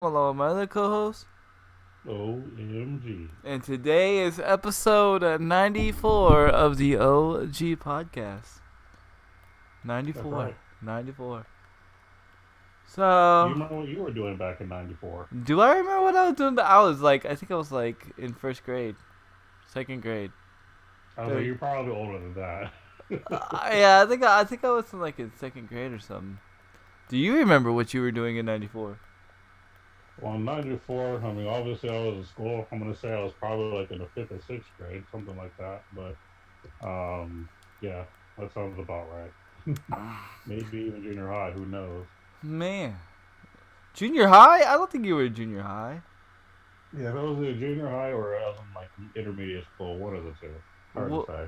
Hello, my other co-host. OMG. And today is episode 94 of the OG podcast. That's 94. right. 94. Do you So, remember what you were doing back in 94? do I remember what I was doing? I think I was like in first grade, second grade. I was like, Third. you're probably older than that. Yeah, I think I was in second grade or something. Do you remember what you were doing in 94? Well, in 94, I mean, obviously I was in school. I'm going to say I was probably like in the fifth or sixth grade, something like that. But yeah, that sounds about right. Maybe even junior high, who knows? Man. Junior high? I don't think you were in junior high. Yeah, if it was in junior high or I was in like intermediate school, one of the two. Hard to What say.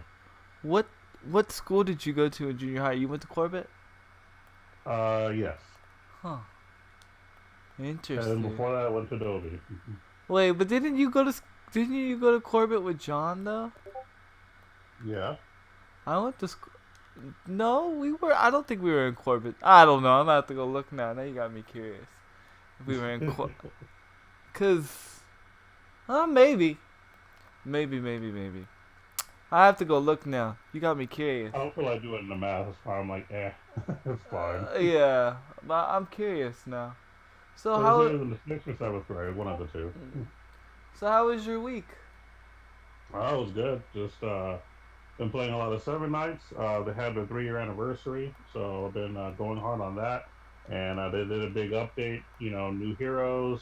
what what school did you go to in junior high? You went to Corbett? Yes. Huh. And then Interesting. before that, I went to Adobe. Wait, but didn't you go to Corbett with John though? Yeah. I went to school. No, we were. I don't think we were in Corbett. I don't know. I'm gonna have to go look now. Now you got me curious. If we were in cause, maybe, maybe. I have to go look now. You got me curious. I don't feel like doing the math. That's why I'm like, it's fine. Yeah, but I'm curious now. So So it's how? either in the sixth or seventh grade, one of the two. So how was your week? That was good. Just been playing a lot of Seven Nights. They had their 3 year anniversary, so I've been going hard on that. And they did a big update. You know, new heroes.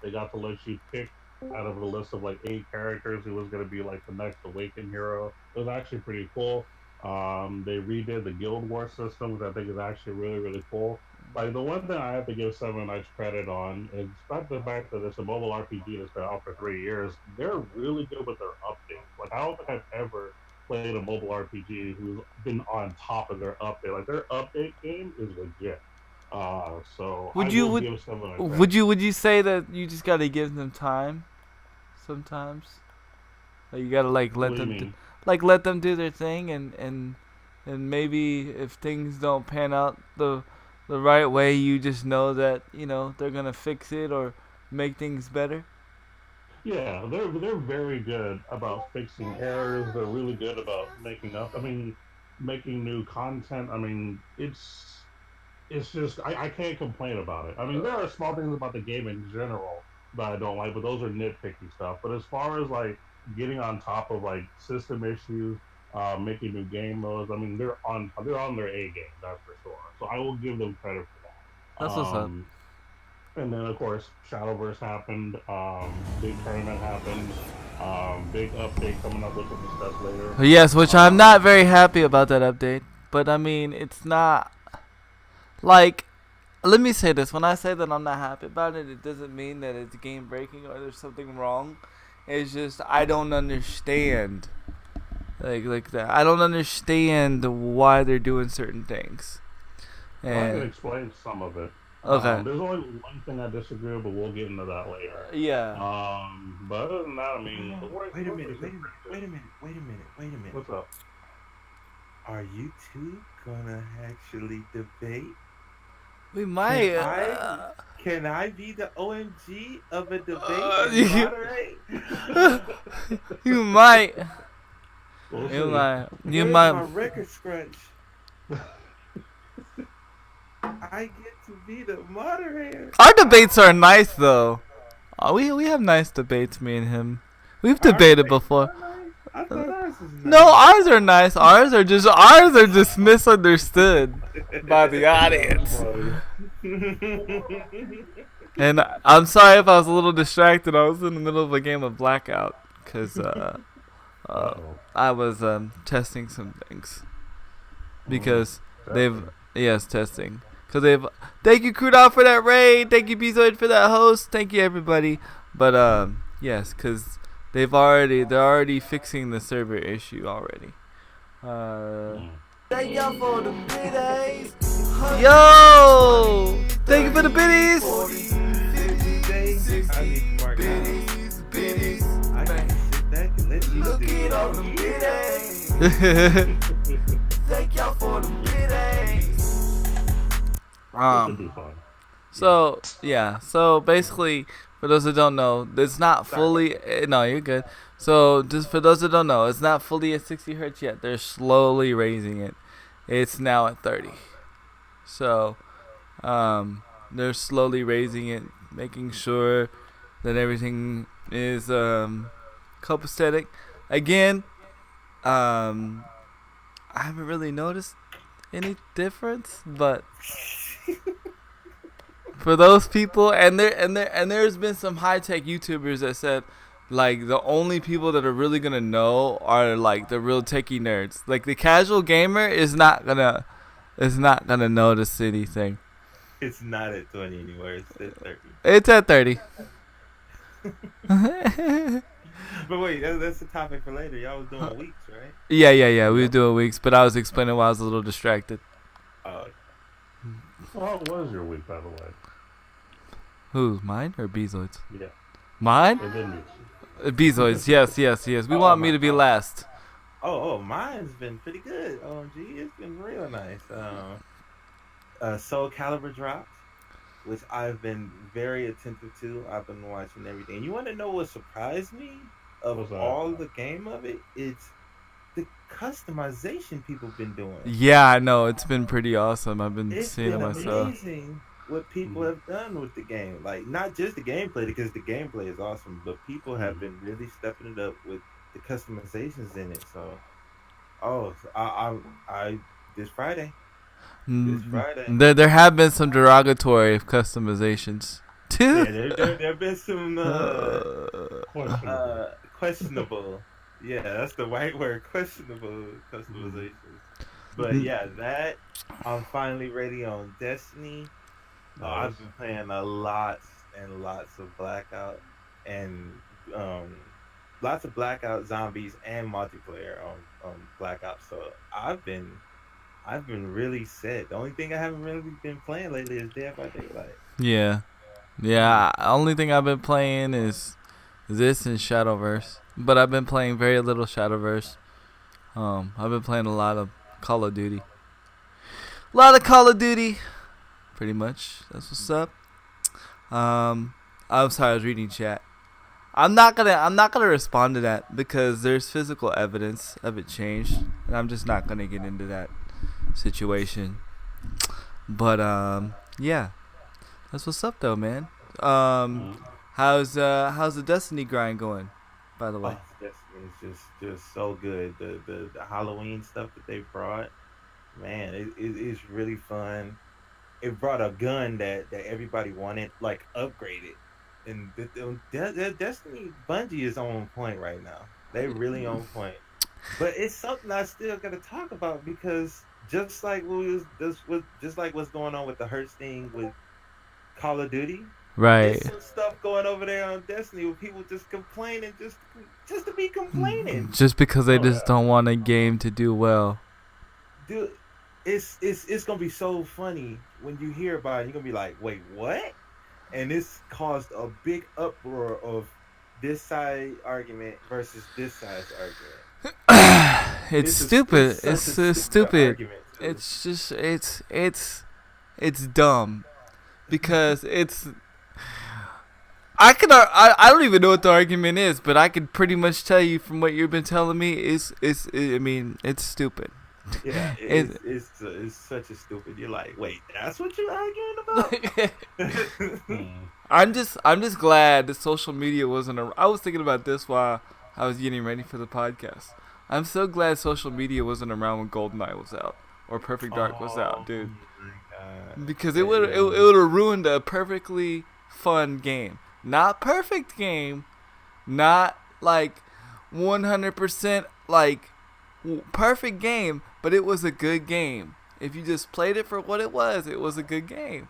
They got to let you pick out of a list of like 8 characters who was going to be like the next Awakened hero. It was actually pretty cool. They redid the Guild War system, which I think is actually really cool. Like the one thing I have to give Seven Knights credit on is despite the fact that it's a mobile RPG that's been out for 3 years, they're really good with their updates. Like I don't think I've ever played a mobile RPG who's been on top of their update. Like their update game is legit. So I Would you will would give Seven Knights credit. would you say that you just gotta give them time? Sometimes, like you gotta What do you mean? let them do their thing, and maybe if things don't pan out the right way, you just know that they're gonna fix it or make things better. Yeah, they're very good about fixing errors. They're really good about making up. I mean, making new content. I mean, it's just I can't complain about it. I mean, there are small things about the game in general that I don't like, but those are nitpicky stuff. But as far as like getting on top of like system issues, making new game modes, I mean, they're on their A game, that's for sure. So I will give them credit for that. That's what's up. And then of course Shadowverse happened, big tournament happened, big update coming up which we'll discuss later. Yes, which I'm Um, not very happy about that update, but I mean it's not like. Let me say this: when I say that I'm not happy about it, it doesn't mean that it's game breaking or there's something wrong. It's just I don't understand like that. I don't understand why they're doing certain things. well, I can And explain some of it. okay, There's only one thing I disagree with, but we'll get into that later. yeah. But other than that, I Hold mean, the on. worst Wait a was minute. just Wait a minute. pretty Wait a minute. Wait a minute. Wait a minute. good. What's up? Are you two gonna actually debate? We Can might. I be the OMG of a debate and You, moderate? you might. We'll You see. might. You Where's my might. record scratch? I get to be the moderator. Our debates are nice though. We have nice debates, me and him. We've Our debated debates before. are nice. I thought ours was No, nice. ours are nice. Ours are just misunderstood by the audience. And I'm sorry if I was a little distracted. I was in the middle of a game of Blackout because Uh-oh. I was testing some things because they've Testing. yes testing because they've. Thank you Crudout for that raid. Thank you Bezoid for that host. Thank you everybody. But yes, because they're already fixing the server issue already. Mm. Thank y'all for the biddies. Yo! Thank you for the biddies. 50 days. I need to mark out. I can sit back and let you do it. Thank y'all for the biddies. This should be fun. So yeah, so basically, for those that don't know, it's not fully. No, you're good. So just for those that don't know, it's not fully at 60 hertz yet. They're slowly raising it. It's now at 30. So, they're slowly raising it, making sure that everything is copacetic. Again, I haven't really noticed any difference, but for those people, there's been some high tech YouTubers that said, like, the only people that are really gonna know are like the real techie nerds. Like the casual gamer is not gonna notice anything. It's not at 20 anymore. It's at 30. It's at 30. But wait, that's the topic for later. Y'all was doing weeks, right? Yeah. We were doing weeks, but I was explaining why I was a little distracted. Oh. Well, how was your week, by the way? Who, mine or Bezoid's? Yeah. Mine? It didn't. Bezoid's, yes. We want me to be last. Oh, mine's been pretty good. OMG, it's been real nice. Soul Calibur dropped, which I've been very attentive to. I've been watching everything. You want to know what surprised me of all the game of it? It's the customization people been doing. Yeah, I know. It's been pretty awesome. I've been seeing it myself. It's amazing what people have done with the game. Like, not just the gameplay, because the gameplay is awesome, but people have been really stepping it up with the customizations in it. So, I this Friday. There have been some derogatory customizations too. Yeah, there have been some questionable. Yeah, that's the right word. Questionable customizations. But yeah, that I'm finally ready on Destiny. I've been playing lots and lots of Blackout and lots of Blackout zombies and multiplayer on Blackout. So I've been really set. The only thing I haven't really been playing lately is Dead by Daylight. Yeah. Only thing I've been playing is this and Shadowverse, but I've been playing very little Shadowverse. I've been playing a lot of Call of Duty. Pretty much. That's what's up. I'm sorry, I was reading chat. I'm not gonna respond to that because there's physical evidence of it changed, and I'm just not gonna get into that situation. But yeah, that's what's up though, man. How's the Destiny grind going, by the way? Destiny is just so good. The Halloween stuff that they brought, man, it's really fun. It brought a gun that everybody wanted, like, upgraded. And the Destiny Bungie is on point right now. They really on point. But it's something I still gotta talk about because just like what's going on with the Hertz thing with Call of Duty, right? There's some stuff going over there on Destiny with people just complaining, just to be complaining, just because they just don't want a game to do well. Dude, it's gonna be so funny when you hear about it. You're gonna be like, wait, what? And this caused a big uproar of this side argument versus this side's argument. It's stupid. It's stupid. It's just it's dumb because it's. I don't even know what the argument is, but I could pretty much tell you from what you've been telling me it's stupid. Yeah, it's such a stupid. You're like, wait, that's what you're arguing about? I'm just glad that social media wasn't around. I was thinking about this while I was getting ready for the podcast. I'm so glad social media wasn't around when GoldenEye was out or Perfect Dark was out, dude. Because it would have ruined a perfectly fun game. Not perfect game, not like 100% like perfect game, but it was a good game. If you just played it for what it was a good game.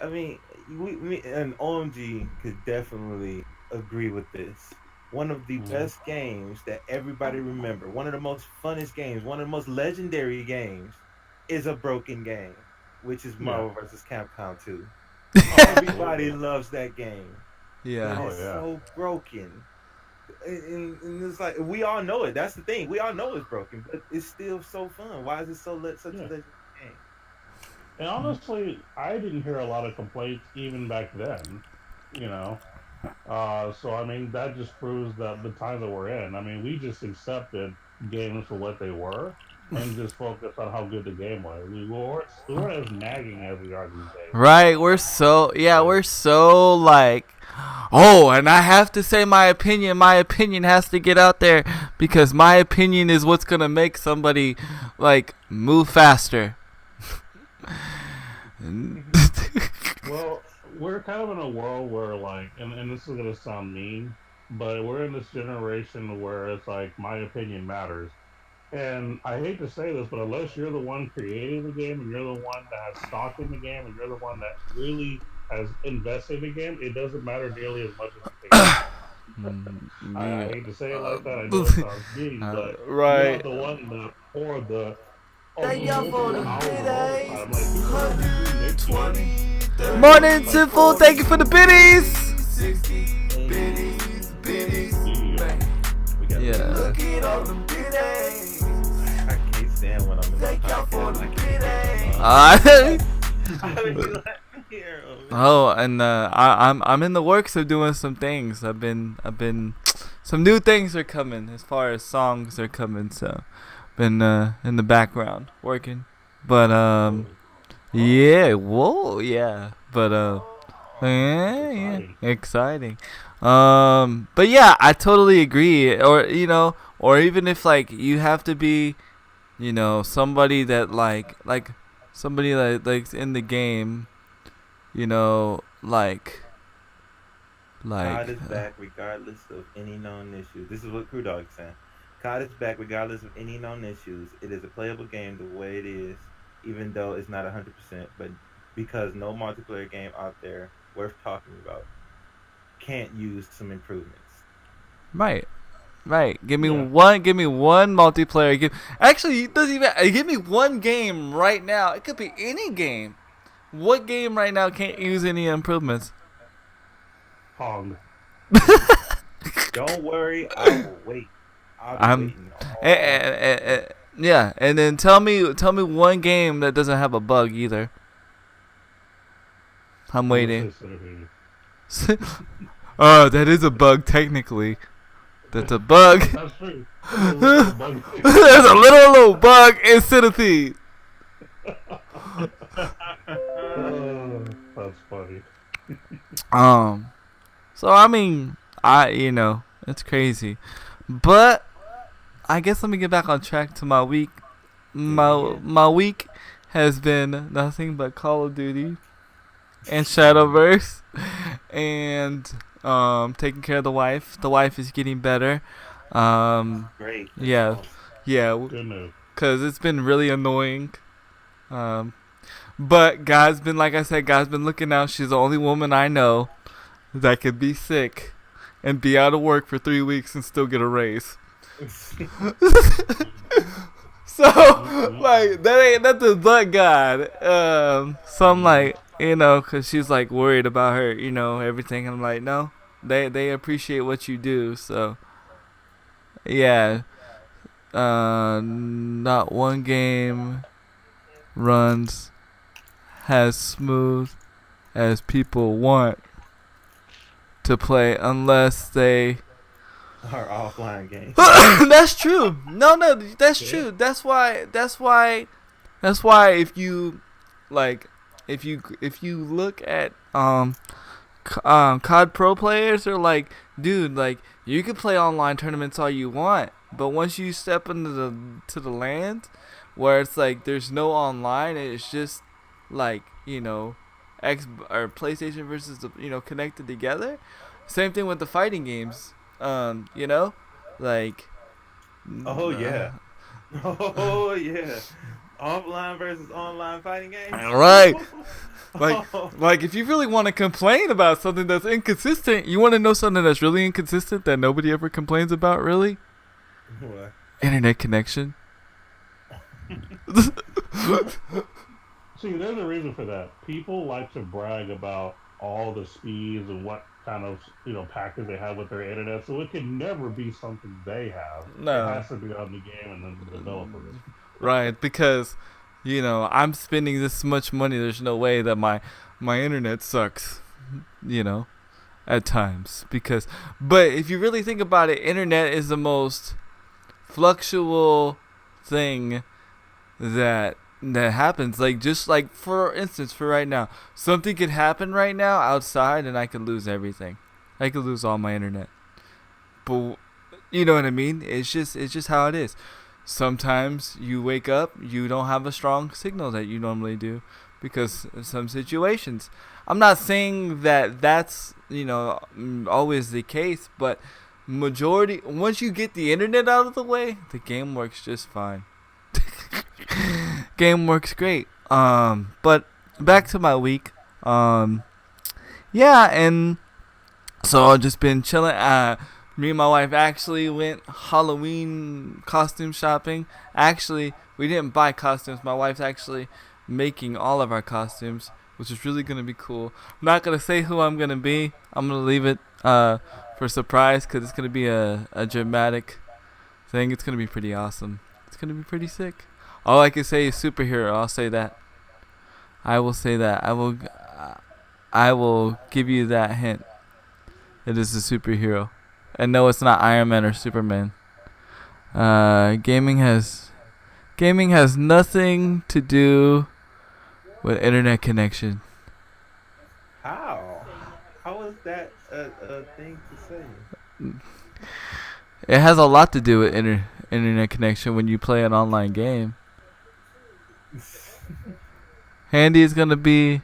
I mean, we and OMG could definitely agree with this. One of the best games that everybody remember, one of the most funnest games, one of the most legendary games, is a broken game, which is Marvel vs. Capcom 2. Everybody loves that game. Yeah. It's so broken. And it's like, we all know it. That's the thing. We all know it's broken, but it's still so fun. Why is it such a legendary game? And honestly, I didn't hear a lot of complaints even back then. You know, so I mean that just proves that the time that we're in. I mean, we just accepted games for what they were, and just focused on how good the game was. We weren't as nagging as we are these days. Right, we're so like, oh, and I have to say my opinion. My opinion has to get out there because my opinion is what's gonna make somebody like move faster. Well, we're kind of in a world where, like, and this is gonna sound mean, but we're in this generation where it's like my opinion matters. And I hate to say this, but unless you're the one creating the game and you're the one that has stock in the game and you're the one that really has invested in the game, it doesn't matter nearly as much as you think it does. I Yeah. hate to say it like that. I know it sounds mean, but you're not Right. the one that poured the Thank y'all for multiple the hours of biddies. overtime. Like people don't just do Nick games. Morning, Sinful. Thank you for the biddies. Yeah. We got Yeah. I can't stand when I'm in the podcast. I can't Uh, I would be like, here, oh, and I'm in the works of doing some things. I've been some new things are coming as far as songs are coming. So, been in the background working, but yeah, whoa, yeah, but yeah, exciting. But yeah, I totally agree. Or or even if like you have to be, somebody that like somebody like's in the game, like COD is back regardless of any known issues. This is what Crew Dog is saying. COD is back regardless of any known issues. It is a playable game the way it is, even though it's not 100%. But because no multiplayer game out there worth talking about can't use some improvements. right. Right. Give me Yeah. one. Give me one multiplayer game. Actually, it doesn't even. Give me one game right now. It could be any game. What game right now can't use any improvements? Pong. Don't worry, I will wait. I'll be I'm. waiting. Yeah, and then tell me one game that doesn't have a bug either. I'm waiting. Oh, that is a bug technically. That's a bug. That's true. There's a bug. There's a little bug in Centipede. That's funny. So I mean, it's crazy, but I guess let me get back on track to my week. My week has been nothing but Call of Duty and Shadowverse, and taking care of the wife. The wife is getting better. Great. That's Yeah, awesome. yeah, Good news. cause it's been really annoying. But God's been, like I said, God's been looking out. She's the only woman I know that could be sick and be out of work for 3 weeks and still get a raise. So, like, that's but God. So I'm like, cause she's like worried about her, everything. And I'm like, no, they appreciate what you do. So, yeah. Not one game runs as smooth as people want to play unless they Our offline game. that's true. No, that's true. That's why if you look at COD Pro players, they're like, dude, like you can play online tournaments all you want, but once you step into the land where it's like there's no online, it's just like X or PlayStation versus connected together. Same thing with the fighting games. Like. Oh yeah. Oh yeah. Offline versus online fighting games. Right. Like if you really want to complain about something that's inconsistent, you want to know something that's really inconsistent that nobody ever complains about, really? What? Internet connection. See, there's a reason for that. People like to brag about all the speeds and what kind of package they have with their internet, so it can never be something they have. No. It has to be on the game and then the developers. Right, because I'm spending this much money. There's no way that my internet sucks. You know, at times but if you really think about it, internet is the most fluctual thing that happens. Like, just like, for instance, for right now, something could happen right now outside and I could lose everything. I could lose all my internet. But you know what I mean? It's just how it is. Sometimes you wake up, you don't have a strong signal that you normally do because of some situations. I'm not saying that that's always the case, but majority, once you get the internet out of the way, the game works just fine. Game works great. But back to my week. Yeah, and so I've just been chilling. Me and my wife actually went Halloween costume shopping. Actually, we didn't buy costumes. My wife's actually making all of our costumes, which is really going to be cool. I'm not going to say who I'm going to be. I'm going to leave it for surprise because it's going to be a dramatic thing. It's going to be pretty awesome. It's going to be pretty sick. All I can say is superhero. I'll say that. I will say that. I will give you that hint. It is a superhero. And no, it's not Iron Man or Superman. Gaming has nothing to do with internet connection. How is that a thing to say? It has a lot to do with internet connection when you play an online game. Handy is gonna be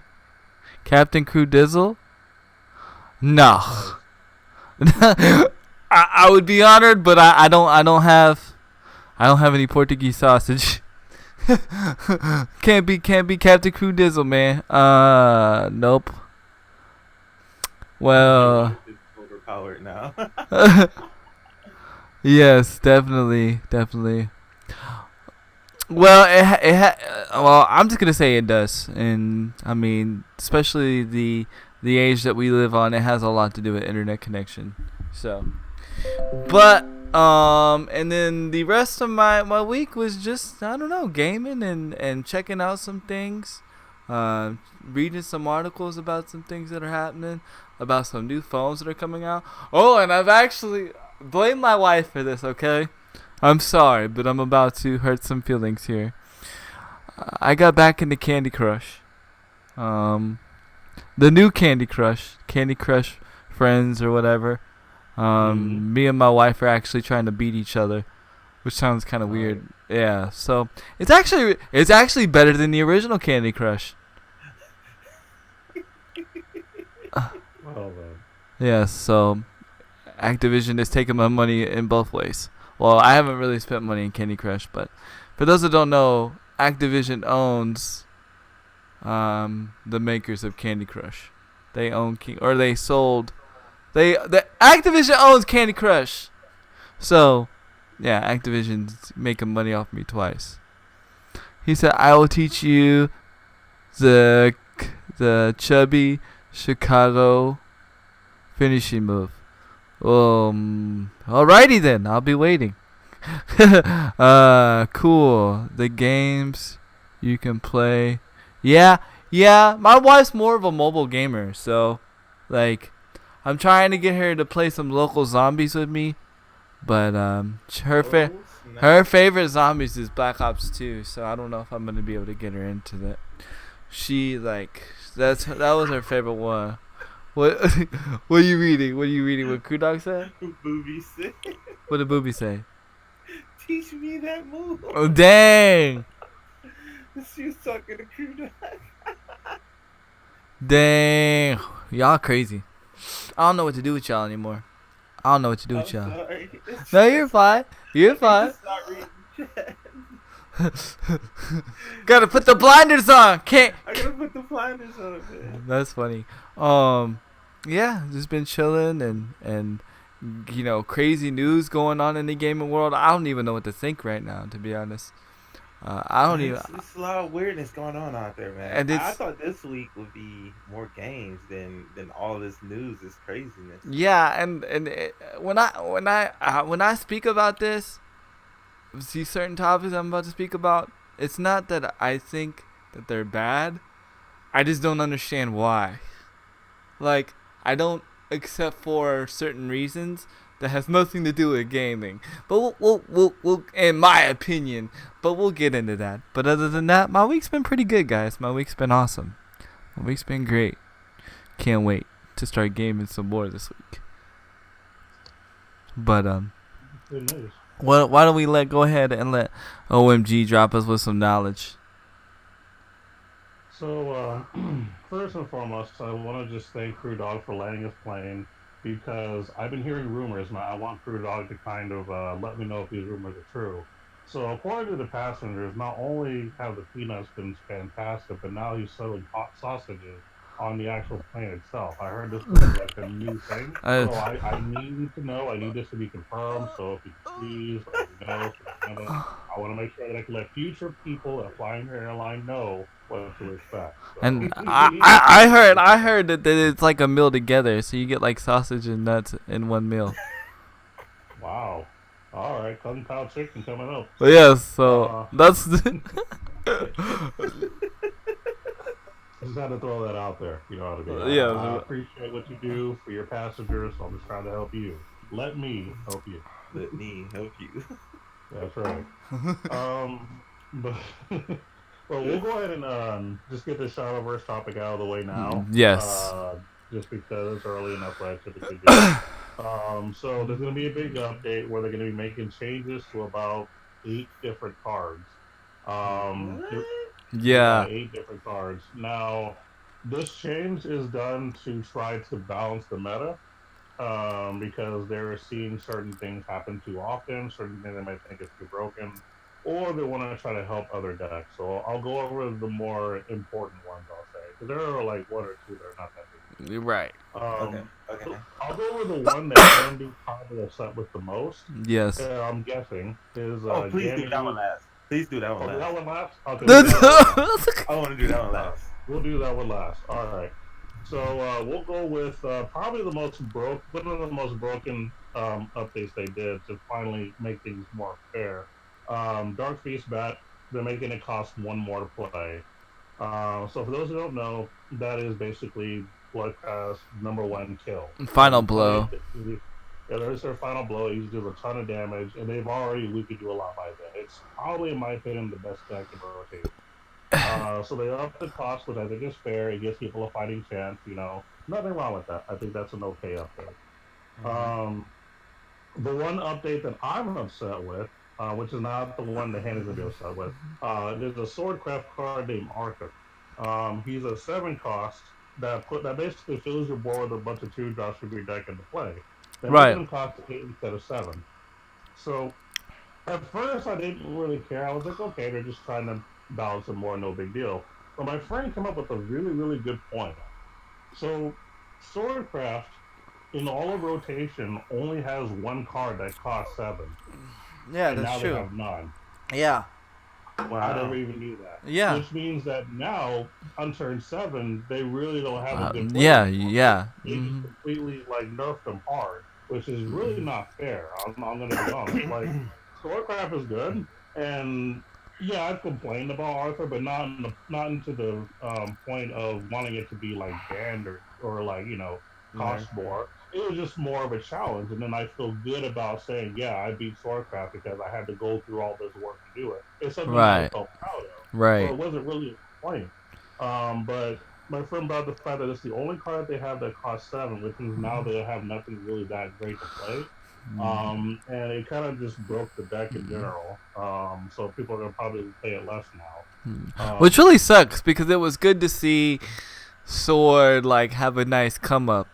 Captain Crew Dizzle. No. I would be honored, but I don't have any Portuguese sausage. can't be Captain Crew Dizzle, man. Nope. Well, it's overpowered now. yes, definitely. Well, well, I'm just gonna say it does, and I mean, especially the age that we live on, it has a lot to do with internet connection. So, but and then the rest of my week was just, I don't know, gaming and checking out some things, reading some articles about some things that are happening, about some new phones that are coming out. Oh, and I've actually blamed my wife for this. Okay, I'm sorry, but I'm about to hurt some feelings here. I got back into Candy Crush. The new Candy Crush Friends or whatever. Me and my wife are actually trying to beat each other, which sounds kind of weird. Yeah, so it's actually better than the original Candy Crush. Well, Yeah, so Activision is taking my money in both ways. Well, I haven't really spent money in Candy Crush, but for those that don't know, Activision owns the makers of Candy Crush. They own the Activision owns Candy Crush. So, yeah, Activision's making money off me twice. He said, "I will teach you the chubby Chicago finishing move." Alrighty then. I'll be waiting. Cool. The games you can play. Yeah. My wife's more of a mobile gamer, so like, I'm trying to get her to play some local zombies with me, but her favorite zombies is Black Ops 2, so I don't know if I'm gonna be able to get her into that. She that was her favorite one. What are you reading? What Crew Dog said? Booby said. What did Booby say? Teach me that move. Oh, dang. She was talking to Crew Dog. Dang. Y'all crazy. I don't know what to do with y'all anymore. Sorry. No, you're fine. Start reading chat. Gotta put the blinders on. Can't. I gotta put the blinders on, man. That's funny. Yeah, just been chilling and crazy news going on in the gaming world. I don't even know what to think right now, to be honest. It's a lot of weirdness going on out there, man. And I thought this week would be more games than all this news, this craziness. Yeah, and when I speak about this, see certain topics I'm about to speak about, it's not that I think that they're bad. I just don't understand why. Like, I don't, except for certain reasons that has nothing to do with gaming. But we'll in my opinion, but we'll get into that. But other than that, my week's been pretty good, guys. My week's been awesome. My week's been great. Can't wait to start gaming some more this week. But Good news. why don't we go ahead and let OMG drop us with some knowledge? So, first and foremost, I want to just thank Crew Dog for landing his plane because I've been hearing rumors, and I want Crew Dog to kind of let me know if these rumors are true. So, according to the passengers, not only have the peanuts been fantastic, but now he's selling hot sausages on the actual plane itself. I heard this was like a new thing. So, I need to know. I need this to be confirmed. So, if you please let me know. I want to make sure that I can let future people at Flying Airline know what to expect. So. And I heard that it's like a meal together, so you get like sausage and nuts in one meal. Wow. All right, Kung Pao chicken coming up. But yeah, so that's. Just had to throw that out there. You know how to be. Yeah. I appreciate what you do for your passengers. So I'm just trying to help you. Let me help you. Let me help you. That's right. But well, we'll go ahead and just get this Shadowverse topic out of the way now. Yes. Just because it's early enough, I typically do. So there's going to be a big update where they're going to be making changes to about 8 different cards. Yeah. 8 different cards. Now, this change is done to try to balance the meta. Because they're seeing certain things happen too often, certain things they might think is too broken, or they want to try to help other decks. So I'll go over the more important ones, I'll say. Because there are like 1 or 2 that are not that big. Right. Okay. I'll go over the one that Andy probably upset with the most. Yes. I'm guessing is please do that one last. Please do that one last. That one last? Okay, I want to do that one last. We'll do that one last. All right. So we'll go with probably one of the most broken updates they did to finally make things more fair. Dark Feast Bat, they're making it cost 1 more to play. So for those who don't know, that is basically Bloodcraft's #1 kill. Final blow. Yeah, there's their final blow. He does a ton of damage, and we could do a lot by then. It's probably, in my opinion, the best deck in rotation. So they up the cost, which I think is fair. It gives people a fighting chance. Nothing wrong with that. I think that's an okay update. Mm-hmm. The one update that I'm upset with, which is not the one that Hannah's gonna be upset with, there's a Swordcraft card named Arthur. He's a 7 cost that basically fills your board with a bunch of 2-drops for your deck into play. They make them cost 8 instead of 7. So at first I didn't really care. I was like, okay, they're just trying to balance it more, no big deal. But my friend came up with a really, really good point. So Swordcraft, in all of rotation, only has 1 card that costs 7. Yeah, and that's now true. They have none. Yeah. Wow. I never even knew that. Yeah. Which means that now, on turn 7, they really don't have a good yeah, anymore. yeah. They just completely nerfed them hard, which is really not fair. I'm going to be honest. Like, Swordcraft is good, and yeah, I've complained about Arthur, but not into the point of wanting it to be banned or cost more. It was just more of a challenge, and then I feel good about saying, yeah, I beat Swordcraft because I had to go through all this work to do it. It's something I felt proud of. Right. So it wasn't really a complaint. But my friend brought the fact that it's the only card they have that costs 7, which means now they have nothing really that great to play. And it kind of just broke the deck in general. So people are going to probably play it less now. Which really sucks because it was good to see Sword have a nice come up.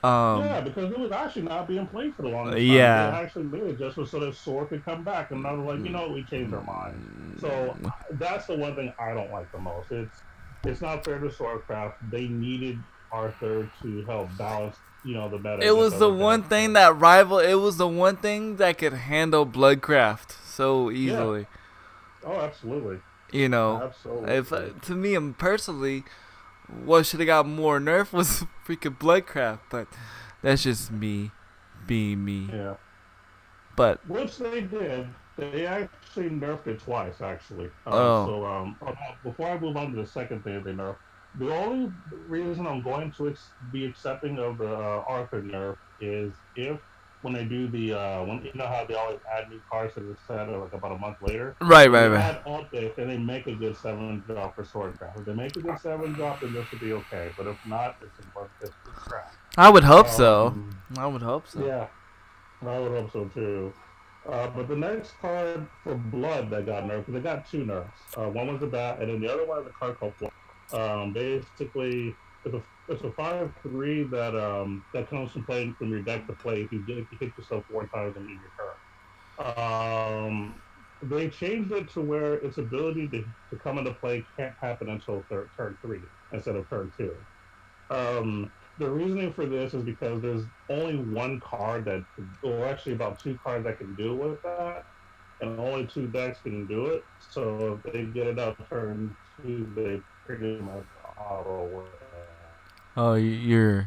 Yeah, because it was actually not being played for the longest time. Yeah. They actually made adjustments so that Sword could come back, and I was like, we changed our mind. So that's the one thing I don't like the most. It's not fair to Swordcraft. They needed Arthur to help balance, the meta. It was the one thing that It was the one thing that could handle Bloodcraft so easily. Yeah. Oh, absolutely. Absolutely. If to me personally, what should have got more nerf was freaking Bloodcraft, but that's just me being me. Yeah. But which they did, They actually nerfed it twice, actually. Oh, Before I move on to the second thing they nerfed, the only reason I'm going to be accepting of the Arthur nerf is if when they do the when you know how they always add new cards to the set like about a month later, right, when right, they right. add updates and they make a good seven drop for sword craft. If they make a good seven drop, then this will be okay. But if not, it's crap. I would hope so. Um, I would hope so. yeah, I would hope so too. But the next card for Blood that got nerfed, they got two nerfs. One was a bat, and then the other one is a card called Blood. Basically, it's a 5/3 that comes from playing from your deck to play if you hit yourself 4 times in your turn. They changed it to where its ability to come into play can't happen until turn 3 instead of turn 2. The reasoning for this is because there's only one card or actually about two cards that can do with that, and only two decks can do it. So if they get it out turn 2, they pretty much auto win. Oh, you're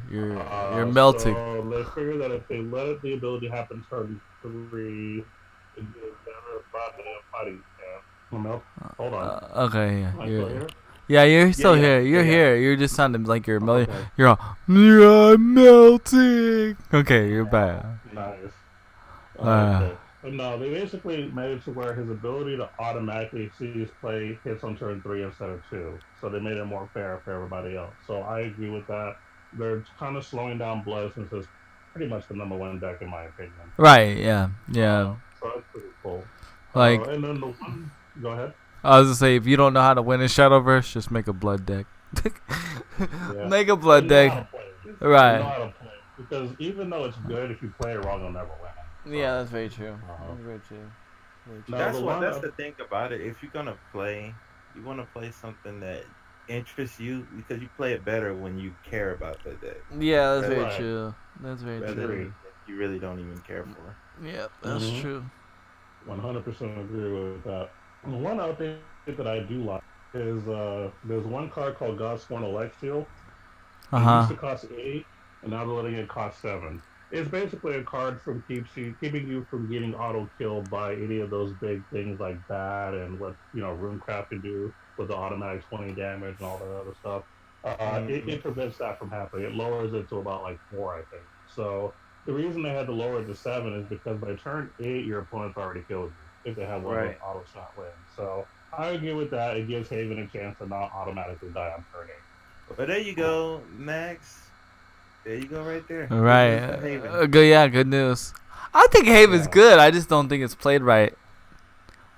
melting. So they figure that if they let the ability happen turn 3, it gets better about the fighting chance. Hold on. Okay, Am I still here? yeah, you're still yeah, here. You're yeah. here. You're just sounding like you're melting. Okay. You're all, yeah, I'm melting. Okay, you're back. Nice. Uh, Okay. But no, they basically made it to where his ability to automatically see his play hits on turn 3 instead of 2. So they made it more fair for everybody else. So I agree with that. They're kind of slowing down Blood since it's pretty much the number one deck in my opinion. right, yeah, yeah. So that's pretty cool. Like, And then the one, go ahead. I was gonna say, if you don't know how to win in Shadowverse, just make a blood deck. Yeah. Make a blood You know how deck. to play it. Right. You know how to play it. Because even though it's good, if you play it wrong, you'll never win. So, Yeah, that's very true. Uh-huh. Very true. No, That's the thing about it. If you're gonna play, you want to play something that interests you because you play it better when you care about the deck. Yeah, that's very Right. true. That's very Rather true. than you really don't even care for. Yeah, that's Mhm. true. 100% agree with that. One update that I do like is there's one card called Godsworn Alexial. It used to cost 8, and now they're letting it cost 7. It's basically a card from keeping you from getting auto killed by any of those big things like that and what Runecraft can do with the automatic 20 damage and all that other stuff. It prevents that from happening. It lowers it to about like 4, I think. So the reason they had to lower it to 7 is because by turn 8, your opponent's already killed you if they have one of Right. those auto shot wins. So I agree with that. It gives Haven a chance to not automatically die on turn 8. But there you go, Max. There you go, right there. Right. Good news for Haven. Good. Yeah. Good news. I think Haven's Yeah. good. I just don't think it's played right.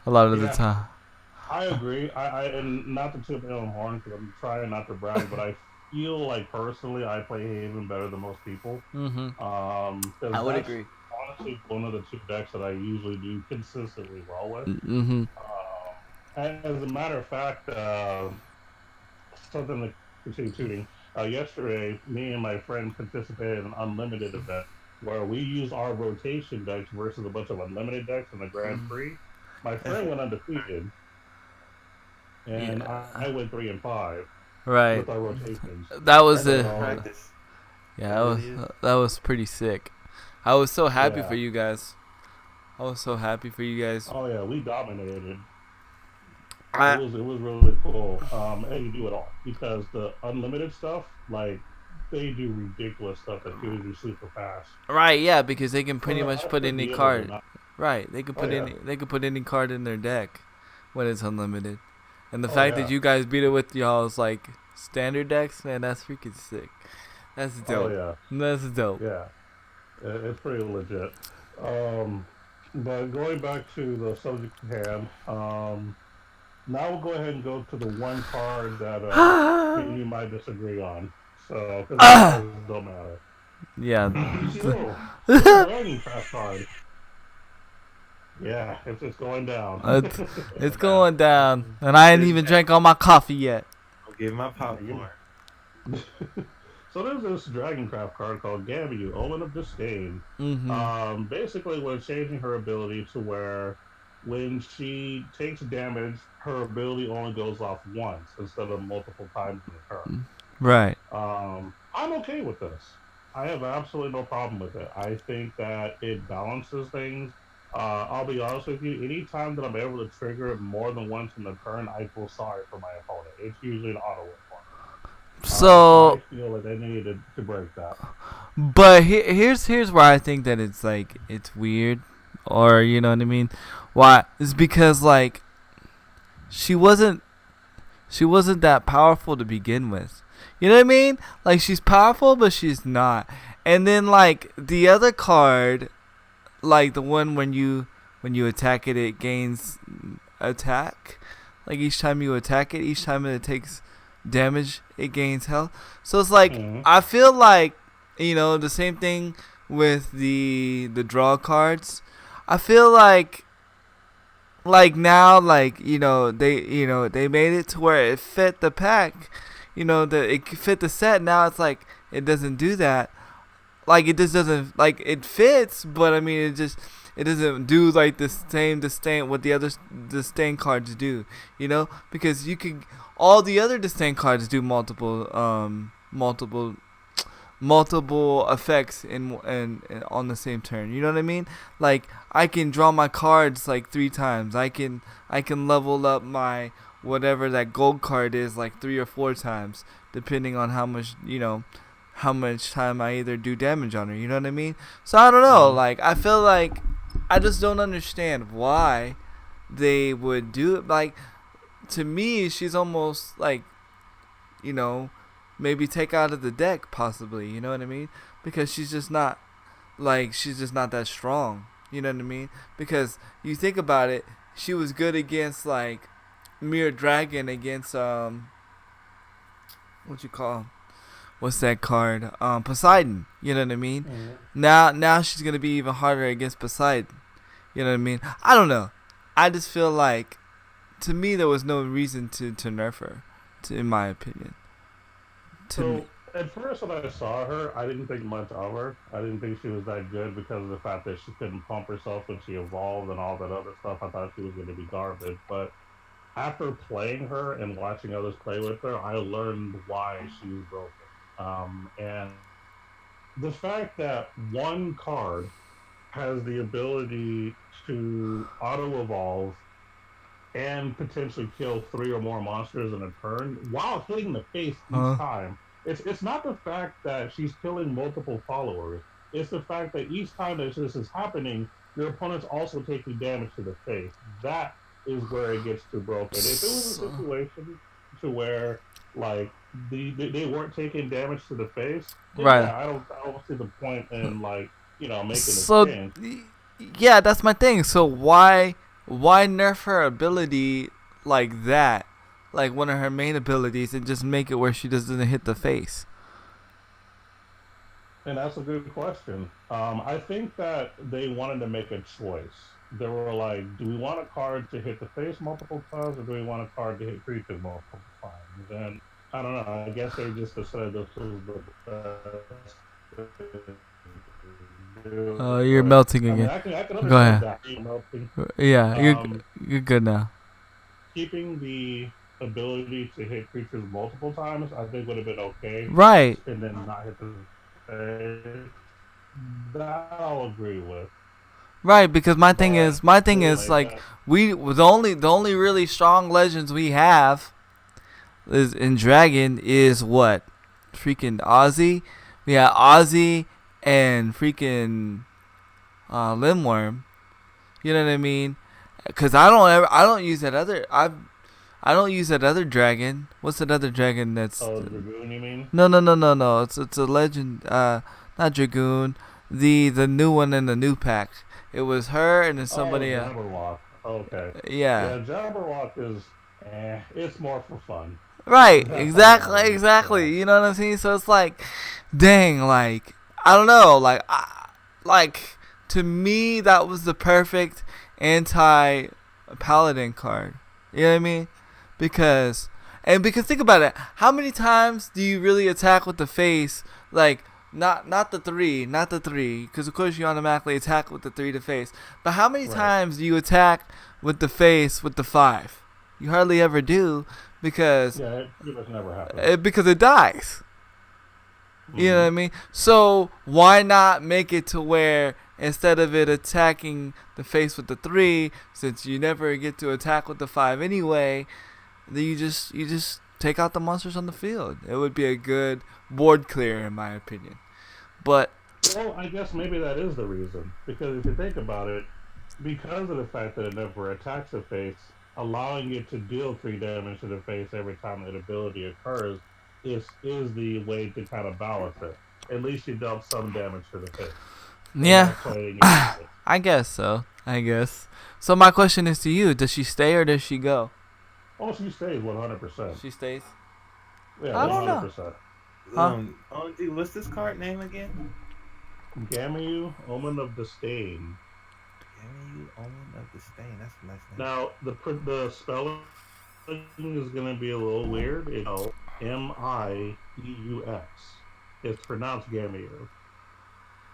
A lot of the Yeah. time. I agree. And not to toot my own horn because I'm trying not to brag, but I feel like personally I play Haven better than most people. Mm-hmm. 'Cause I would that's agree. honestly one of the two decks that I usually do consistently well with. Mm-hmm. And as a matter of fact, something to continue tooting. Yesterday, me and my friend participated in an unlimited event where we used our rotation decks versus a bunch of unlimited decks in the Grand Prix. My friend went undefeated, and Yeah. I went 3-5 Right. with our rotations. That was That's a. good practice. Yeah. It That was. really is. That was pretty sick. I was so happy Yeah. for you guys. I was so happy for you guys. Oh yeah, we dominated. I, It was really cool. And you do it all because the unlimited stuff, like they do ridiculous stuff that kills you super fast. right. Yeah. Because they can pretty So much I put should any be able to card. not- Right. They could Oh, put yeah. any. They could put any card in their deck when it's unlimited. And the Oh, fact yeah. that you guys beat it with y'all's like standard decks, man, that's freaking sick. That's dope. Oh yeah. That's dope. Yeah, it's pretty legit. But going back to the subject at hand, now we'll go ahead and go to the one card that you might disagree on. So, because it don't matter. Yeah. PCO, it's a Dragon Craft card. Yeah, it's just going down. It's going down, and I ain't even drank all my coffee yet. I'll give my popcorn. So there's this Dragoncraft card called Gamu, Omen of Disdain. Mm-hmm. Basically, we're changing her ability to where when she takes damage, her ability only goes off once instead of multiple times in a turn. Right. I'm okay with this. I have absolutely no problem with it. I think that it balances things I'll be honest with you. Anytime that I'm able to trigger it more than once in the turn, I feel sorry for my opponent. It's usually an auto win for me. So I So, feel like they needed to break that. but here's where I think that it's like it's weird, or you know what I mean? Why? It's because like she wasn't she wasn't that powerful to begin with. You know what I mean? Like she's powerful, but she's not. And then like the other card, like the one when you attack it, it gains attack. Like each time you attack it, each time it takes damage, it gains health. So it's like Hmm. I feel like the same thing with the draw cards. I feel like now they made it to where it fit the pack. It fit the set. Now it's like it doesn't do that. Like it just doesn't, like it fits, but I mean it doesn't do like the same disdain what the other disdain cards do, because you could all the other disdain cards do multiple effects in on the same turn. You know what I mean? Like I can draw my cards like 3 times. I can level up my whatever that gold card is like 3 or 4 times, depending on how much time I either do damage on her. You know what I mean? So I don't know. Hmm. Like I feel like I just don't understand why they would do it. Like to me, she's almost like you know maybe take out of the deck possibly. You know what I mean? Because she's just not that strong. You know what I mean? Because you think about it, she was good against like Mirror Dragon against what you call what's that card? Poseidon. You know what I mean? Hmm. Now she's gonna be even harder against Poseidon. You know what I mean? I don't know. I just feel like to me there was no reason to nerf her, in my opinion. To me, So at first when I saw her, I didn't think much of her. I didn't think she was that good because of the fact that she couldn't pump herself when she evolved and all that other stuff. I thought she was going to be garbage. But after playing her and watching others play with her, I learned why she's broken. And the fact that one card has the ability to auto evolve and potentially kill 3 or more monsters in a turn while hitting the face each huh? time. It's not the fact that she's killing multiple followers. It's the fact that each time that this is happening, your opponent's also taking damage to the face. That is where it gets too broken. If it was a So, situation to where like they weren't taking damage to the face, then right. yeah, I don't see the point in like making a So change. yeah, that's my thing. So why nerf her ability like that? Like one of her main abilities, and just make it where she doesn't hit the face. And that's a good question. I think that they wanted to make a choice. They were like, do we want a card to hit the face multiple times, or do we want a card to hit creatures multiple times? And I don't know. I guess they just decided this was the best to do. You're But melting I mean, again. I can Go understand ahead. that. Melting. Yeah, Um, you're good now. Keeping the ability to hit creatures multiple times, I think would have been okay, Right. and then not hit the face. That I'll agree with. Right, because But my thing is like like the only really strong legends we have is in Dragon is what? Freaking Ozzy. We got Ozzy and freaking Limworm. You know what I mean? Cuz I don't use that other I don't use that other dragon. What's that other dragon that's oh, Dragoon, you mean? No, no, no, no, no. It's a legend not Dragoon. The new one in the new pack. It was her and then Oh, somebody Jabberwock. Okay. yeah. Yeah, Jabberwock is it's more for fun. Right, That's all it exactly, is. Yeah. exactly. You know what I'm saying? So it's like, dang, like I don't know, like to me that was the perfect anti paladin card. You know what I mean? Because think about it, how many times do you really attack with the face? Like not the three, because of course you automatically attack with the three to face. But how many Right. times do you attack with the face with the five? You hardly ever do because Yeah, it pretty much never happens. it dies. You know what Hmm. I mean? So why not make it to where instead of it attacking the face with the 3, since you never get to attack with the 5 anyway, then you just take out the monsters on the field. It would be a good board clear in my opinion. But Well, I guess maybe that is the reason. Because if you think about it, because of the fact that it never attacks the face, allowing it to deal 3 damage to the face every time that ability occurs is the way to kind of balance it. At least you dealt some damage to the face. yeah, That's why you get it. I guess so. I guess. So my question is to you: does she stay or does she go? Oh, she stays 100%. She stays. Yeah, I don't know. 100%. Huh? Dude, what's this card name again? Gamu, Omen of Disdain. Gamu, Omen of Disdain. That's a nice name. Now, the spelling is going to be a little weird. It's Mieux. It's pronounced Gamu.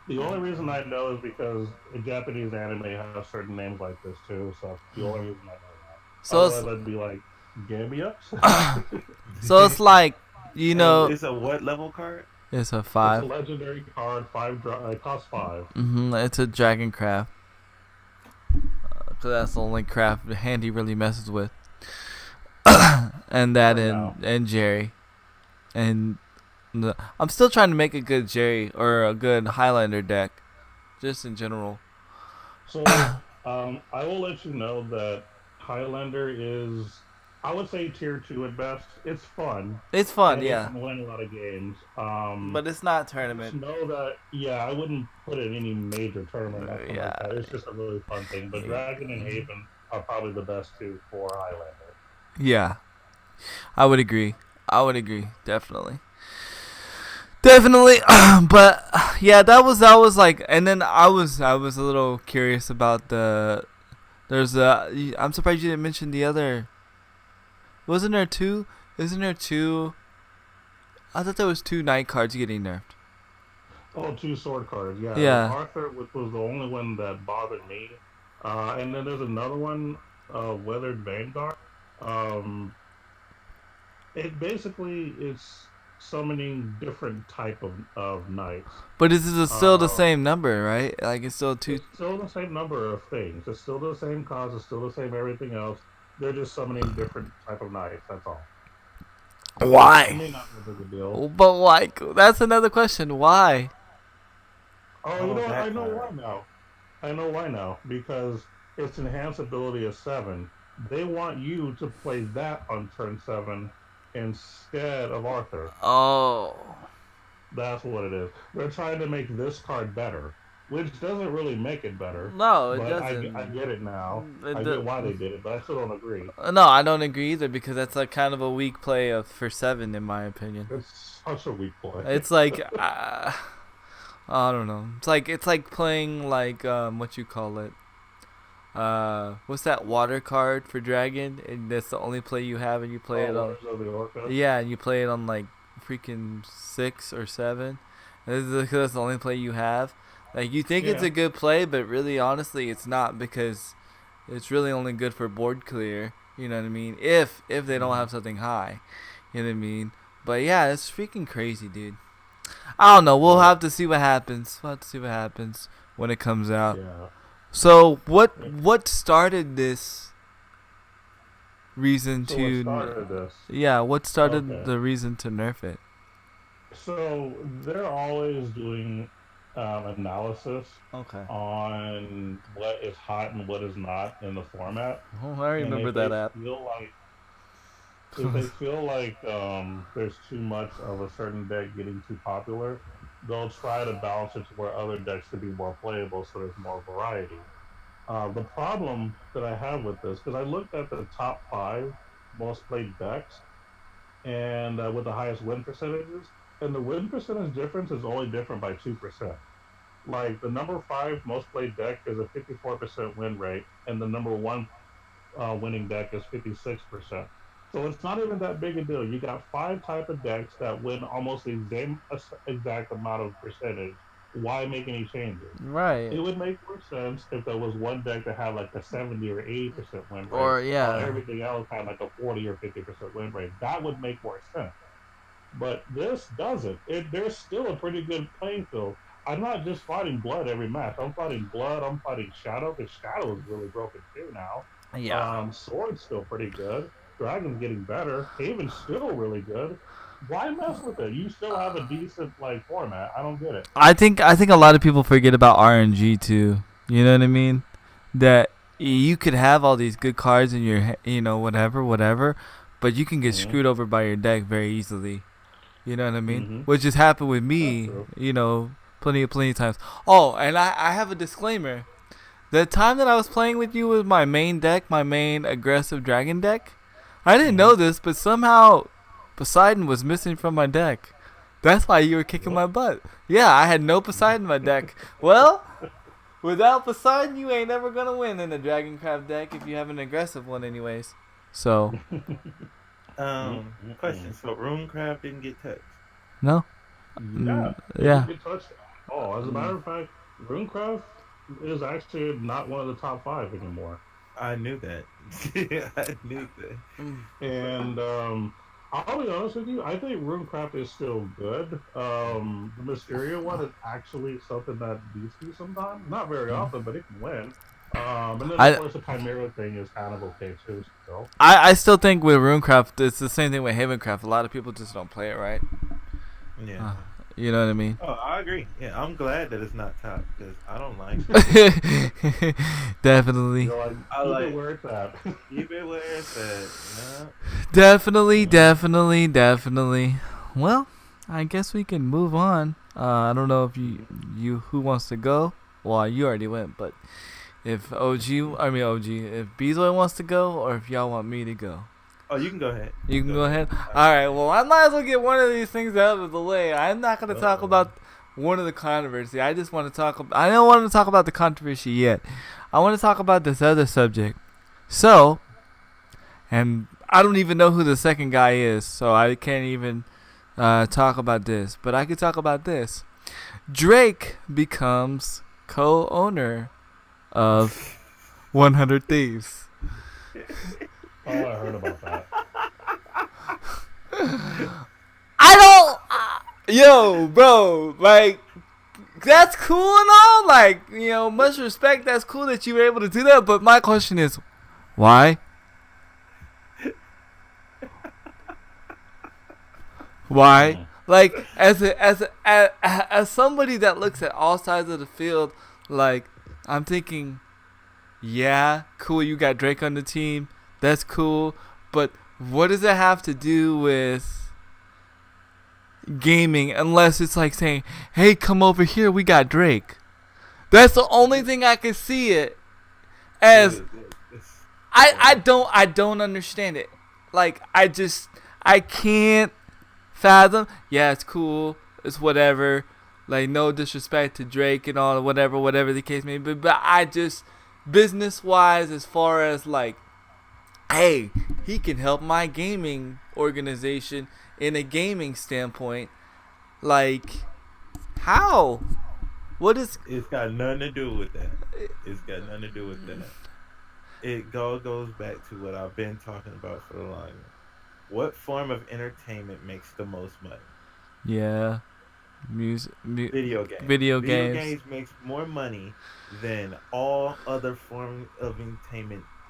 The only reason I know is because a Japanese anime has certain names like this too, so the only reason I know that. So Otherwise, I'd be like, Gambia? so it's like, you know, It's a what level card? it's a It's 5. a legendary card, costs 5. It's a dragon craft. Cause that's the only craft Handy really messes with. And that For and now. and Jerry, and I'm still trying to make a good Jerry or a good Highlander deck, just in general. So, I will let you know that Highlander is, I would say, tier 2 at best. It's fun. It's fun, and yeah, It can win a lot of games. but it's not Just tournament. know that, yeah, I wouldn't put it in any major tournament. Or anything Yeah. like that. It's just a really fun thing. But Dragon and Haven are probably the best two for Highlander. Yeah, I would agree. Definitely. But yeah, that was like, and then I was a little curious about there's I'm surprised you didn't mention the other. Wasn't there 2? Isn't there 2? I thought there was 2 night cards getting nerfed. Oh, 2 sword cards, yeah. Yeah. Arthur, which was the only one that bothered me. And then there's another one, Weathered Vanguard. It basically is summoning different type of knights. But this is still the Uh, same number, right? Like it's still 2. It's still the same number of things. It's still the same cause. It's still the same everything else. They're just summoning different type of knights. That's all. It Why? may not be a big deal. But like, that's another question. Why? Oh, Oh, you know what? that I know card. why now. I know why now. Because its enhanced ability is 7. They want you to play that on turn 7 instead of Arthur. Oh. That's what it is. They're trying to make this card better, which doesn't really make it better. No, it But doesn't. I get it now. It I do- get why they did it, but I still don't agree. No, I don't agree either because that's like kind of a weak play for 7 in my opinion. It's such a weak play. It's like I don't know. It's like playing like what you call it. What's that water card for dragon? And that's the only play you have, and you play it on. Waters of the Orca. Yeah, and you play it on like freaking 6 or 7. And that's the only play you have. Like you think it's Yeah. a good play, but really, honestly, it's not because it's really only good for board clear. You know what I mean? If they don't have something high, you know what I mean. But yeah, it's freaking crazy, dude. I don't know. We'll have to see what happens. When it comes out. Yeah. So what started this reason So to? what started this? Yeah, what started Okay. the reason to nerf it? So they're always doing analysis Okay. on what is hot and what is not in the format. Oh, I And remember if that they app. If they feel like there's too much of a certain deck getting too popular, they'll try to balance it to where other decks could be more playable, so there's more variety. The problem that I have with this, because I looked at the top 5 most played decks, and with the highest win percentages, and the win percentage difference is only different by 2%. Like the number 5 most played deck is a 54% win rate, and the number 1 winning deck is 56%. So it's not even that big a deal. You got 5 type of decks that win almost the same exact amount of percentage. Why make any changes? Right. It would make more sense if there was one deck that had like a 70 or 80% win rate, Or, yeah. while everything else had like a 40 or 50% win rate. That would make more sense. But this doesn't. There's still a pretty good playing field. I'm not just fighting Blood every match. I'm fighting Blood. I'm fighting Shadow. Because Shadow is really broken too now. Yeah. Sword's still pretty good. Dragon's getting better. Haven's still really good. Why mess with it? You still have a decent like format. I don't get it. I think a lot of people forget about RNG too. You know what I mean? That you could have all these good cards in your, whatever, but you can get Mhm. screwed over by your deck very easily. You know what I mean? Mhm. Which has happened with That's me, true. plenty of times. Oh, and I have a disclaimer. The time that I was playing with you with my main deck, my main aggressive dragon deck, I didn't know this, but somehow Poseidon was missing from my deck. That's why you were kicking my butt. Yeah, I had no Poseidon in my deck. Well, without Poseidon, you ain't never gonna win in a Dragoncraft deck if you have an aggressive one, anyways. So Question. So Runecraft didn't get touched. no, Yeah. yeah. It touched. Oh, as a matter of fact, Runecraft is actually not one of the top 5 anymore. I knew that. I knew that. And I'll be honest with you, I think Runecraft is still good. The Mysterio one is actually something that beats me sometimes. Not very often, but it can win. And then, I- of course, the Chimera thing is kind of okay, too. So. I still think with Runecraft, it's the same thing with Havencraft. A lot of people just don't play it right. Yeah. You know what I mean? Oh, I agree. Yeah, I'm glad that it's not top because I don't like Definitely. You're like, I keep like- it where it's at. keep it where it's at. Definitely. Well, I guess we can move on. I don't know if you who wants to go. Well, you already went, but if if Bezoy wants to go, or if y'all want me to go, Oh, you can go ahead. you can go ahead. All right. Well, I might as well get one of these things out of the way. I'm not gonna talk about one of the controversy. I just want to talk. I don't want to talk about the controversy yet. I want to talk about this other subject. So, and I don't even know who the second guy is, so I can't even talk about this. But I could talk about this. Drake becomes co-owner of 100 Thieves. Oh, I heard about that. I don't. Yo, bro, like, that's cool and all. Like, much respect. That's cool that you were able to do that. But my question is, why? Why? Like, as somebody that looks at all sides of the field, like, I'm thinking, yeah, cool, you got Drake on the team. That's cool. But what does it have to do with gaming unless it's like saying, hey, come over here, we got Drake? That's the only thing I can see it as. I don't understand it. Like, I can't fathom. Yeah, it's cool. It's whatever. Like, no disrespect to Drake and all, whatever the case may be. But I just, business wise, as far as like, hey, he can help my gaming organization in a gaming standpoint. Like, how? What is? It's got nothing to do with that. It's got nothing to do with that. It goes back to what I've been talking about for the longest. What form of entertainment makes the most money? Yeah, music, Video games. Video Video games. games makes more money than all other forms of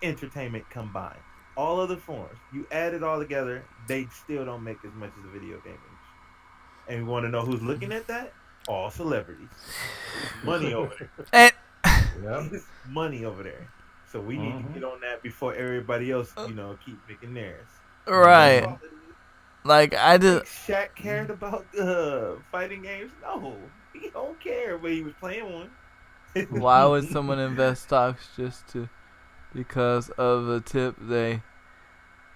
entertainment combined. All other forms, you add it all together, they still don't make as much as the video game industry. And you want to know who's looking at that? All celebrities. Money over there. And Yeah. It's money over there. So we need to get on that before everybody else, keep picking theirs. right, like I Think just. Shaq cared about fighting games? No, he don't care, but he was playing one. Why would someone invest stocks just because of a tip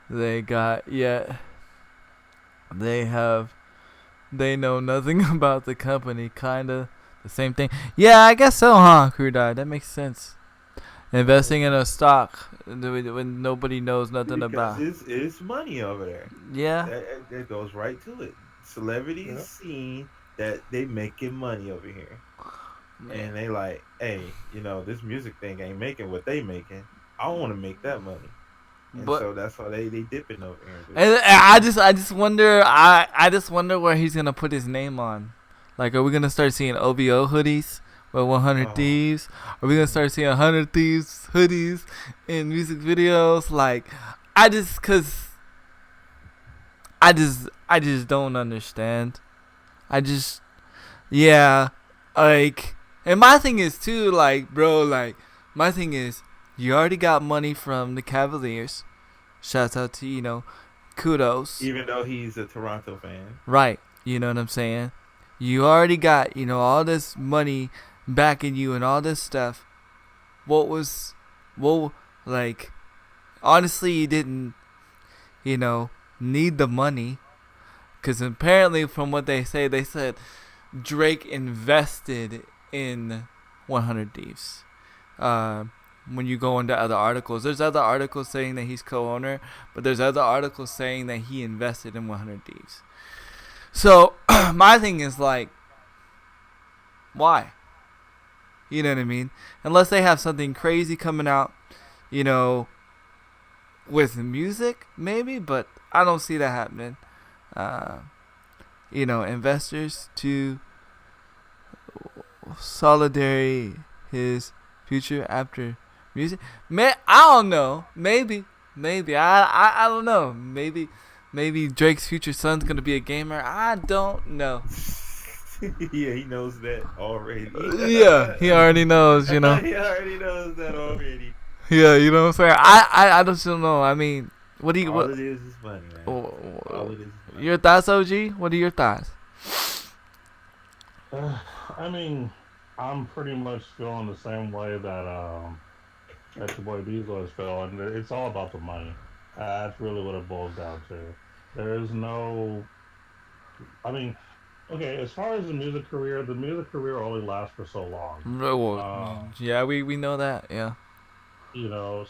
they got? Yet they know nothing about the company. Kinda the same thing. Yeah, I guess so, huh? Crew That makes sense. Investing in a stock when nobody knows nothing about. It's money over there. Yeah. That goes right to it. Celebrities seen that they making money over here, and they like, hey, this music thing ain't making what they making. I want to make that money, and But- so that's why they dipping over here. And I just wonder where he's gonna put his name on. Like, are we gonna start seeing OVO hoodies with 100 Oh. Thieves? Are we gonna start seeing 100 Thieves hoodies in music videos? Like, I just don't understand. Yeah, like, and my thing is too, like, bro, like, my thing is, you already got money from the Cavaliers. Shouts out to, kudos. Even though he's a Toronto fan. Right, you know what I'm saying? You already got, all this money backing you and all this stuff. Like, honestly, you didn't, need the money. Because apparently, from what they said Drake invested in 100 Thieves. When you go into other articles, there's other articles saying that he's co-owner, but there's other articles saying that he invested in 100 Thieves. So my thing is, like, why? You know what I mean? Unless they have something crazy coming out, with music, maybe, but I don't see that happening. Investors to solidarity his future after music. I don't know. Maybe. I don't know. Maybe Drake's future son's gonna be a gamer. I don't know. Yeah, he knows that already. Yeah, he already knows. He already knows that already. Yeah, you know what I'm saying. I just don't know. I mean, what do you? All What? it is money, man. All it is money. Your thoughts, OG? What are your thoughts? I mean, I'm pretty much feeling the same way that your boy Diesel is feeling. It's all about the money. That's really what it boils down to. There is no. I mean, okay. As far as the music career only lasts for so long. Yeah, we know that. Yeah.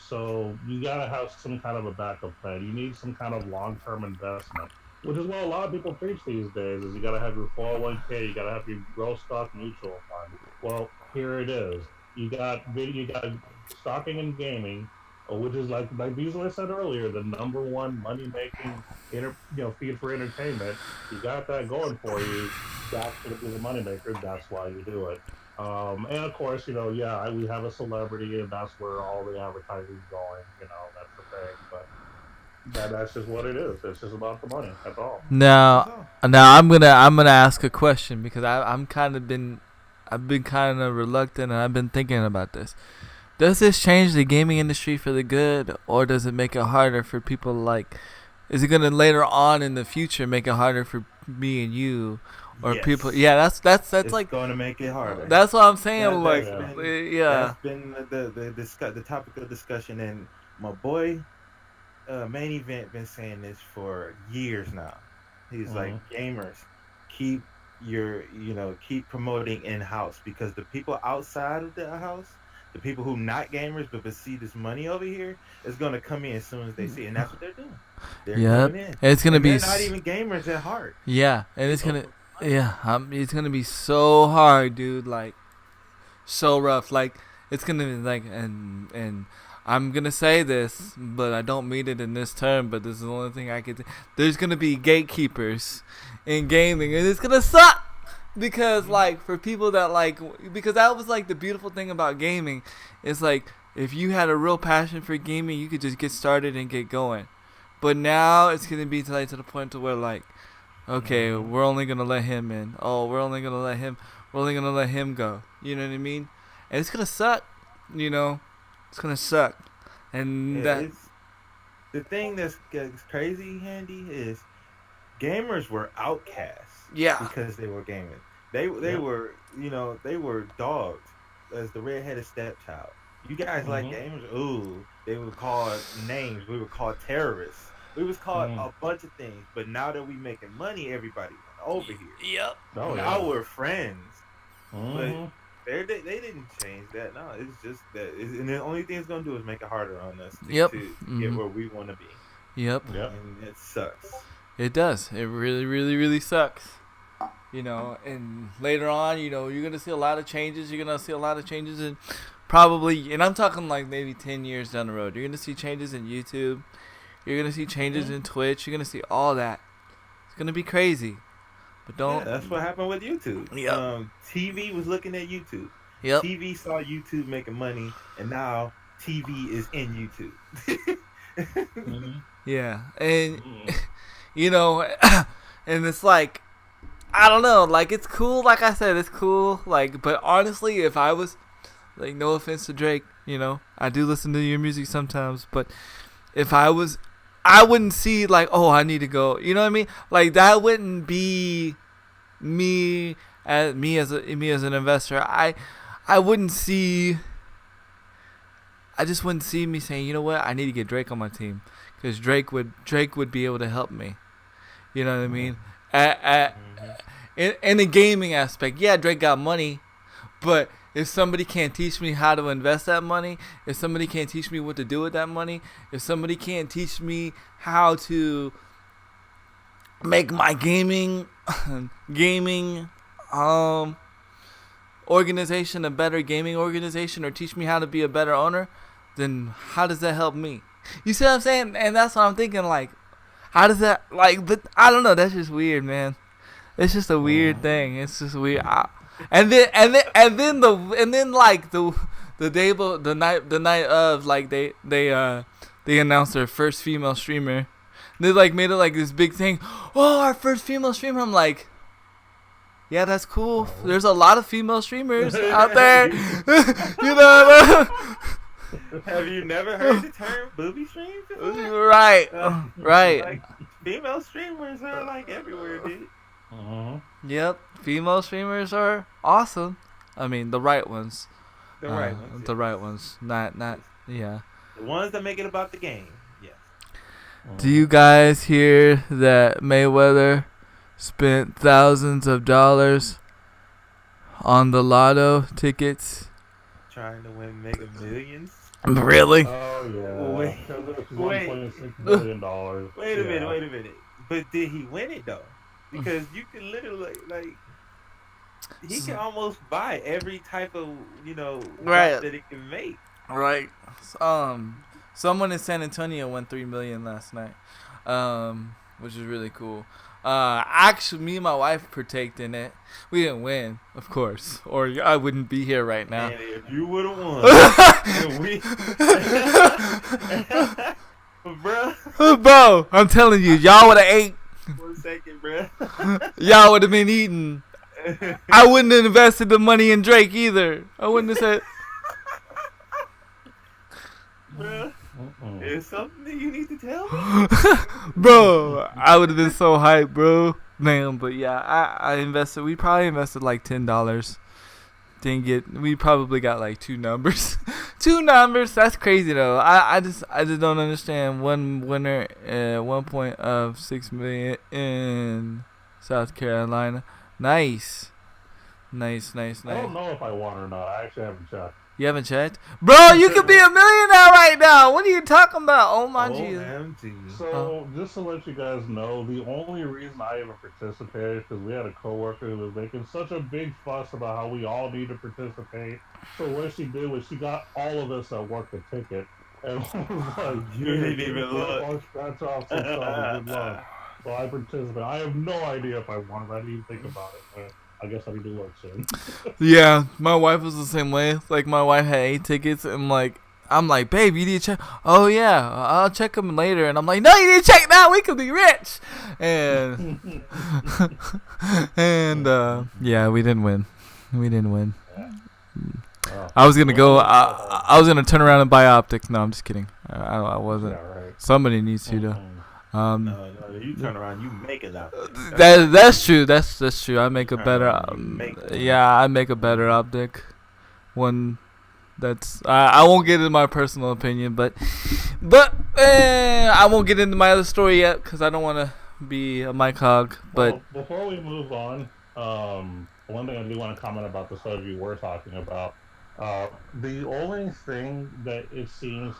So you gotta have some kind of a backup plan. You need some kind of long-term investment, which is what a lot of people preach these days. Is you gotta have your 401k, you gotta have your growth stock mutual fund. Well, here it is. You got stocking and gaming, which is like Beasley said earlier, the number one money-making feed for entertainment. You got that going for you. That's gonna be the moneymaker. That's why you do it. And of course, we have a celebrity, and that's where all the advertising's going. That's the thing. But that's just what it is. It's just about the money. That's all. Now I'm gonna ask a question because I've been kind of reluctant, and I've been thinking about this. Does this change the gaming industry for the good, or does it make it harder for people? Like, is it gonna later on in the future make it harder for me and you? Or yes. People, yeah, that's it's like going to make it harder. That's what I'm saying. That's been the topic of discussion, and my boy, Main Event, been saying this for years now. He's like, gamers, keep promoting in house, because the people outside of the house, the people who not gamers but see this money over here, is going to come in as soon as they see it, and that's what they're doing. They're coming in. It's gonna be. They're not even gamers at heart. Yeah, and it's gonna. Yeah, it's gonna be so hard, dude. Like, so rough. Like, it's gonna be like, and I'm gonna say this, but I don't mean it in this term. But this is the only thing I can. There's gonna be gatekeepers in gaming, and it's gonna suck because, like, for people that because that was like the beautiful thing about gaming. It's like, if you had a real passion for gaming, you could just get started and get going. But now it's gonna be to the point to where, like, okay, we're only gonna let him in. Oh, we're only gonna let him go. You know what I mean? And it's gonna suck. It's gonna suck. And the thing that's crazy, Handy, is gamers were outcasts. Yeah. Because they were gaming. They were they were dogs as the redheaded stepchild. You guys like gamers? Ooh, they were called names. We were called terrorists. We was called a bunch of things, but now that we making money, everybody went over here. Yep. Oh, now we're friends. Mm-hmm. But they didn't change that. No, it's just that. And the only thing it's going to do is make it harder on us to get where we want to be. Yep. And it sucks. It does. It really, really, really sucks. And later on, you're going to see a lot of changes. You're going to see a lot of changes in probably, and I'm talking like maybe 10 years down the road. You're going to see changes in YouTube. You're going to see changes in Twitch. You're going to see all that. It's going to be crazy. But Yeah, don't. that's what happened with YouTube. Yep. TV was looking at YouTube. Yep. TV saw YouTube making money, and now TV is in YouTube. Mhm. Yeah. And Mhm. you know, and it's like, I don't know, like it's cool. Like I said, it's cool. Like, but honestly, if I was, like, no offense to Drake, you know, I do listen to your music sometimes, but if I was, I wouldn't see like, oh, I need to go. You know what I mean? Like that wouldn't be me as an investor. I wouldn't see. I just wouldn't see me saying, you know what, I need to get Drake on my team, because Drake would be able to help me. You know what I mean? In the gaming aspect, yeah, Drake got money, but if somebody can't teach me how to invest that money, if somebody can't teach me what to do with that money, if somebody can't teach me how to make my gaming organization a better gaming organization, or teach me how to be a better owner, then how does that help me? You see what I'm saying? And that's what I'm thinking, like, how does that, like, but I don't know, that's just weird, man. It's just a weird thing. It's just weird. And then like the night of, like, they announced their first female streamer. They like made it like this big thing. Oh, our first female streamer. I'm like, yeah, that's cool. There's a lot of female streamers out there. You know. Have you never heard the term booby streams before? Right. Right. Like, female streamers are like everywhere, dude. Yep. Female streamers are awesome. I mean, the right ones. The right ones. The right ones. Not. Yeah. The ones that make it about the game. Yes. Do you guys hear that Mayweather spent thousands of dollars on the lotto tickets? Trying to win Mega Millions. Really? Oh yeah. Wait. $1.6 billion. Wait a minute. But did he win it though? Because you can literally like he can almost buy every type of Right. that it can make. Right. Someone in San Antonio won $3 million last night, which is really cool. Actually, me and my wife partaked in it. We didn't win, of course, or I wouldn't be here right now. And if you would have won, Bro, I'm telling you, y'all would have ate. 1 second, bro. Y'all would have been eating. I wouldn't have invested the money in Drake either. I wouldn't have said. Bro, there's something that you need to tell me. Bro, I would have been so hyped, bro. Man, but yeah, I invested. We probably invested like $10. We probably got like two numbers. Two numbers. That's crazy though. I just don't understand. One winner at 1.6 million in South Carolina. Nice. I don't know if I won or not. I actually haven't checked. You haven't checked? Bro, you could be a millionaire right now. What are you talking about? Oh my Jesus. OMG. So, just to let you guys know, the only reason I even participated is because we had a coworker who was making such a big fuss about how we all need to participate. So what she did was she got all of us at work a ticket, and was like, You didn't even look. Or scratch off $6. Good luck. So I participated. I have no idea if I won. I didn't even think about it. But I guess I need to look soon. Yeah, my wife was the same way. Like, my wife had 8 tickets, and like, I'm like, babe, you need to check. Oh yeah, I'll check them later. And I'm like, no, you need to check now. We could be rich. And yeah, we didn't win. I was gonna go. I was gonna turn around and buy optics. No, I'm just kidding. I wasn't. Yeah, right. Somebody needs to though. No, you turn around, you make it out. That's true. That's true. I make a better. You make it. Yeah, I make a better optic. One that's I won't get into my personal opinion, but I won't get into my other story yet because I don't want to be a mic hog. But well, before we move on, one thing I do want to comment about the subject you were talking about. The only thing that it seems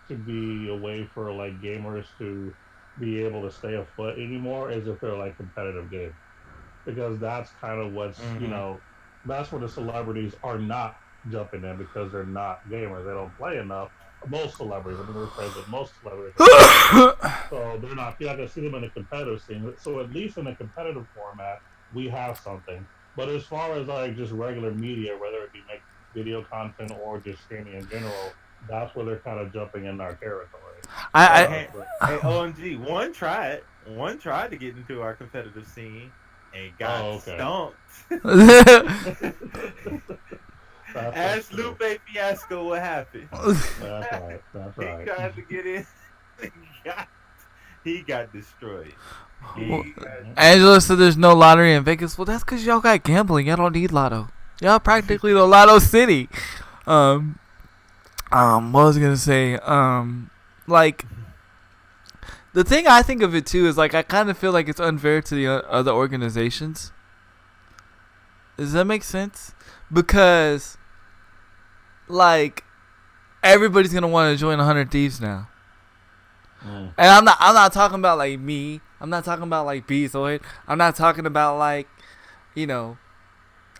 to be a way for like gamers to be able to stay afloat anymore is if they're like competitive games, because that's kind of what's that's where the celebrities are not jumping in, because they're not gamers. They don't play enough. Most celebrities, I'm going to rephrase it, most celebrities, so they're not. You're not going to see them in a competitive scene. So at least in a competitive format, we have something. But as far as like just regular media, whether it be make video content or just streaming in general, that's where they're kind of jumping in our territory. Hey, I, hey, But, hey, OMG, one tried to get into our competitive scene and got oh, okay. stumped. That's Ask true. Lupe Fiasco what happened. That's right. That's He right. tried to get in. He got destroyed. He Well, got, Angela said there's no lottery in Vegas. Well, that's because y'all got gambling. Y'all don't need lotto. Y'all practically the lotto city. Um, what was I gonna say? Like the thing I think of it too is like I kind of feel like it's unfair to the other organizations. Does that make sense? Because like everybody's gonna want to join 100 Thieves now. Mm. And I'm not talking about like me. I'm not talking about like Bezoid. I'm not talking about like, you know,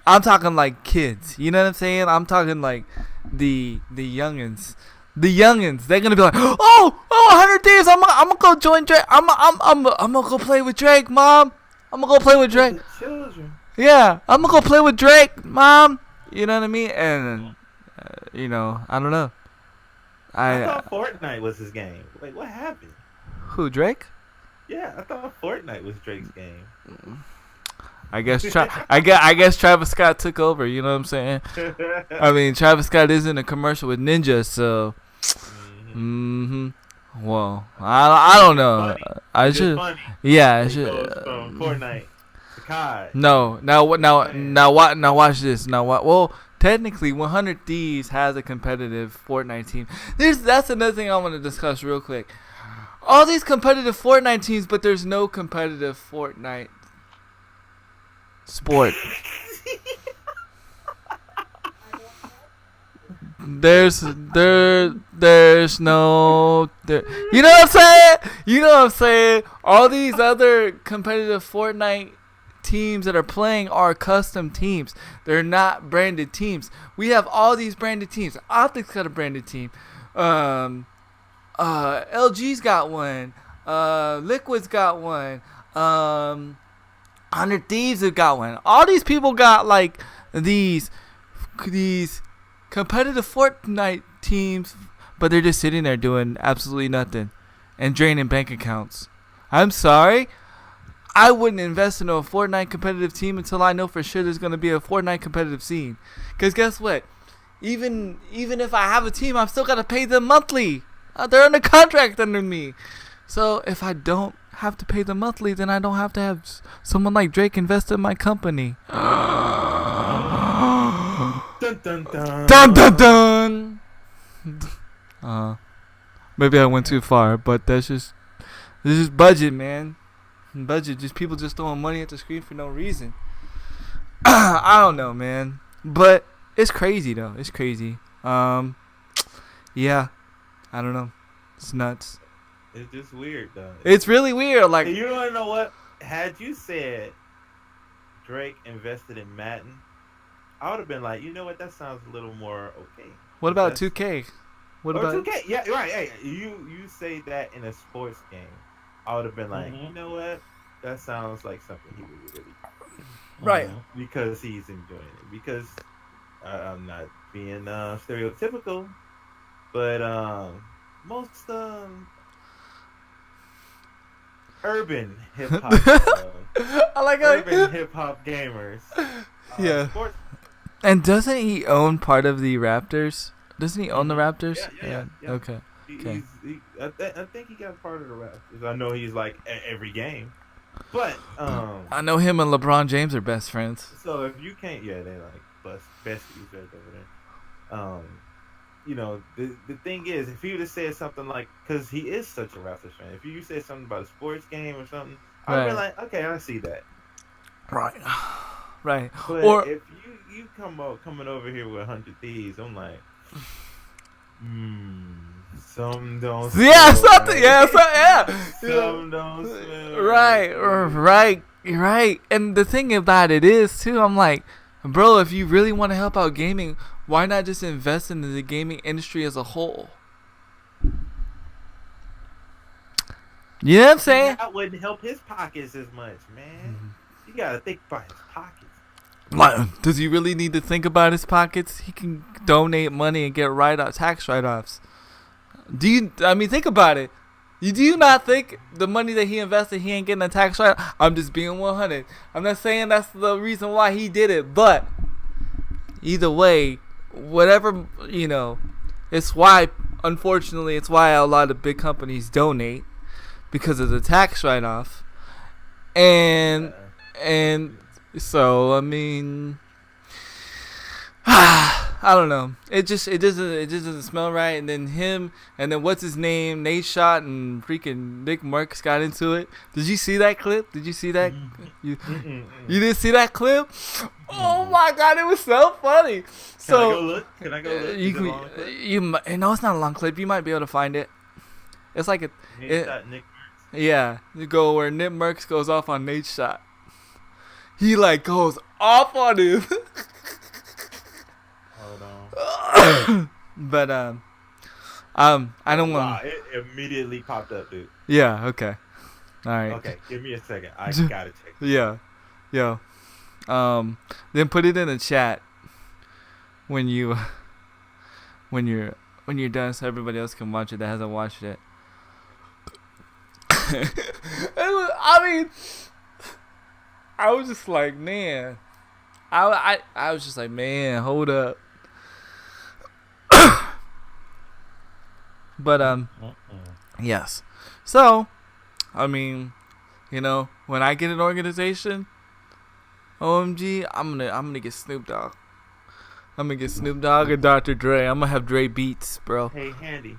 I'm talking like kids. You know what I'm saying? I'm talking like the youngins. The youngins, they're gonna be like, oh, 100 Thieves. I'm gonna go join Drake. I'm gonna go play with Drake, mom. I'm gonna go play with Drake. the children. Yeah, I'm gonna go play with Drake, mom. You know what I mean? And you know, I don't know. I thought Fortnite was his game. Wait, what happened? Who, Drake? Yeah, I thought Fortnite was Drake's game. I guess I guess Travis Scott took over. You know what I'm saying? I mean, Travis Scott is in a commercial with Ninja, so. Well, I don't know. Funny. I It's should. funny. Yeah, I It should. goes from Fortnite to COD. No, now watch this. Now what? Well, technically, 100 Thieves has a competitive Fortnite team. That's another thing I want to discuss real quick. All these competitive Fortnite teams, but there's no competitive Fortnite sport. There's no there. You know what I'm saying? You know what I'm saying? All these other competitive Fortnite teams that are playing are custom teams. They're not branded teams. We have all these branded teams. Optics got a branded team. LG's got one. Liquid's got one. 100 Thieves have got one. All these people got like these competitive Fortnite teams, but they're just sitting there doing absolutely nothing and draining bank accounts. I'm sorry. I wouldn't invest in a Fortnite competitive team until I know for sure there's going to be a Fortnite competitive scene. Because guess what? Even if I have a team, I've still got to pay them monthly. They're under contract under me. So if I don't have to pay them monthly, then I don't have to have someone like Drake invest in my company. Dun, dun, dun. Dun dun dun. Maybe I went too far, but this is budget, man. Budget, just people just throwing money at the screen for no reason. I don't know, man, but it's crazy though. It's crazy. Yeah, I don't know. It's nuts. It's just weird, though. It's really weird. Like, You want to know what? Had you said Drake invested in Madden, I would have been like, you know what? That sounds a little more okay. what about That's- 2K? What or about 2K? Yeah, right. Hey, you say that in a sports game, I would have been like, Mhm. you know what? That sounds like something he would really right? because he's enjoying it. Because I'm not being stereotypical, but most urban hip hop, I like how. urban hip hop gamers, Yeah. sports. And doesn't he own part of the Raptors? Doesn't he own the Raptors? Yeah. Okay. Okay. I think he got part of the Raptors. I know he's like at every game, but I know him and LeBron James are best friends. so if you can't, yeah, they like besties right over there. You know, the thing is, if he would have said something like, because he is such a Raptors fan, if you said something about a sports game or something, I'd be Right. like, okay, I see that. Right. Right. But Or if you coming over here with 100 Thieves, I'm like, some don't. yeah, smell something. right. Yeah. Some don't smell Right. Right. And the thing about it is too, I'm like, bro, if you really want to help out gaming, why not just invest in the gaming industry as a whole? You know what I'm saying? That wouldn't help his pockets as much, man. You gotta think about his pockets. Like, does he really need to think about his pockets? He can donate money and get tax write-offs. I mean, think about it. Do you not think the money that he invested, he ain't getting a tax write-off? I'm just being 100. I'm not saying that's the reason why he did it, but either way, whatever, it's why, unfortunately, it's why a lot of big companies donate, because of the tax write-off. And so, I mean, I don't know. It just doesn't smell right. And then what's his name? Nate Shot and freaking Nick Merckx got into it. Did you see that clip? Did you see that? You didn't see that clip? Oh my God, it was so funny. Can I go look? Is it a long clip? No, it's not a long clip. You might be able to find it. It's like Nate Shot, Nick Merckx? Yeah, you go where Nick Merckx goes off on Nate Shot. He like goes off on him. Hold on. But I don't want. Wow, it immediately popped up, dude. Yeah. Okay. All right. Okay, give me a second. I gotta check. Yeah. Then put it in the chat when you're done, so everybody else can watch it that hasn't watched it. I was just like, man. I was just like, man, hold up. But yes. So, I mean, when I get an organization, OMG, I'm gonna get Snoop Dogg. I'm gonna get Snoop Dogg and Dr. Dre. I'm gonna have Dre beats, bro. Hey, handy.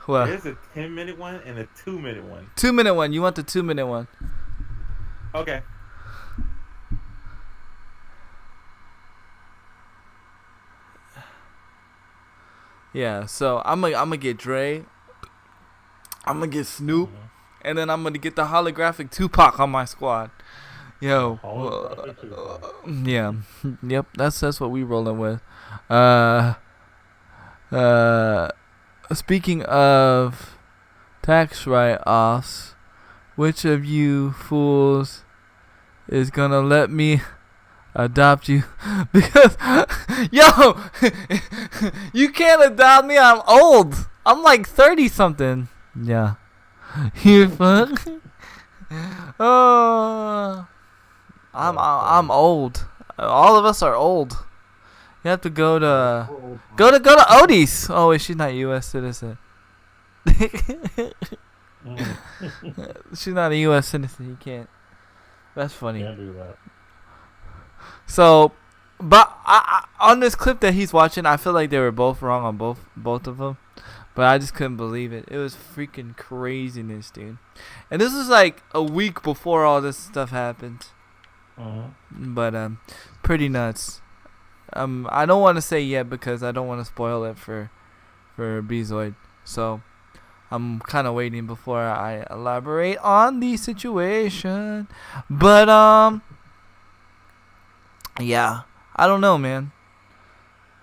What? There's a 10-minute one and a 2-minute one. 2-minute one. You want the 2-minute one? Okay. Yeah. So I'm gonna get Dre. I'm gonna get Snoop, and then I'm gonna get the holographic Tupac on my squad. Yo. Yeah. Yep. That's what we rolling with. Speaking of tax write-offs, which of you fools is gonna let me adopt you? Because, yo, you can't adopt me. I'm old. I'm like 30 something. Yeah. You fuck. Oh. I'm old. All of us are old. You have to go to Odie's. Oh wait, she's not a U.S. citizen. She's not a U.S. citizen. You can't. That's funny. Can't do that. So, but I on this clip that he's watching, I feel like they were both wrong on both of them. But I just couldn't believe it. It was freaking craziness, dude. And this was like a week before all this stuff happened. But pretty nuts. I don't want to say yet because I don't want to spoil it for Bezoid. So I'm kind of waiting before I elaborate on the situation. But yeah, I don't know, man.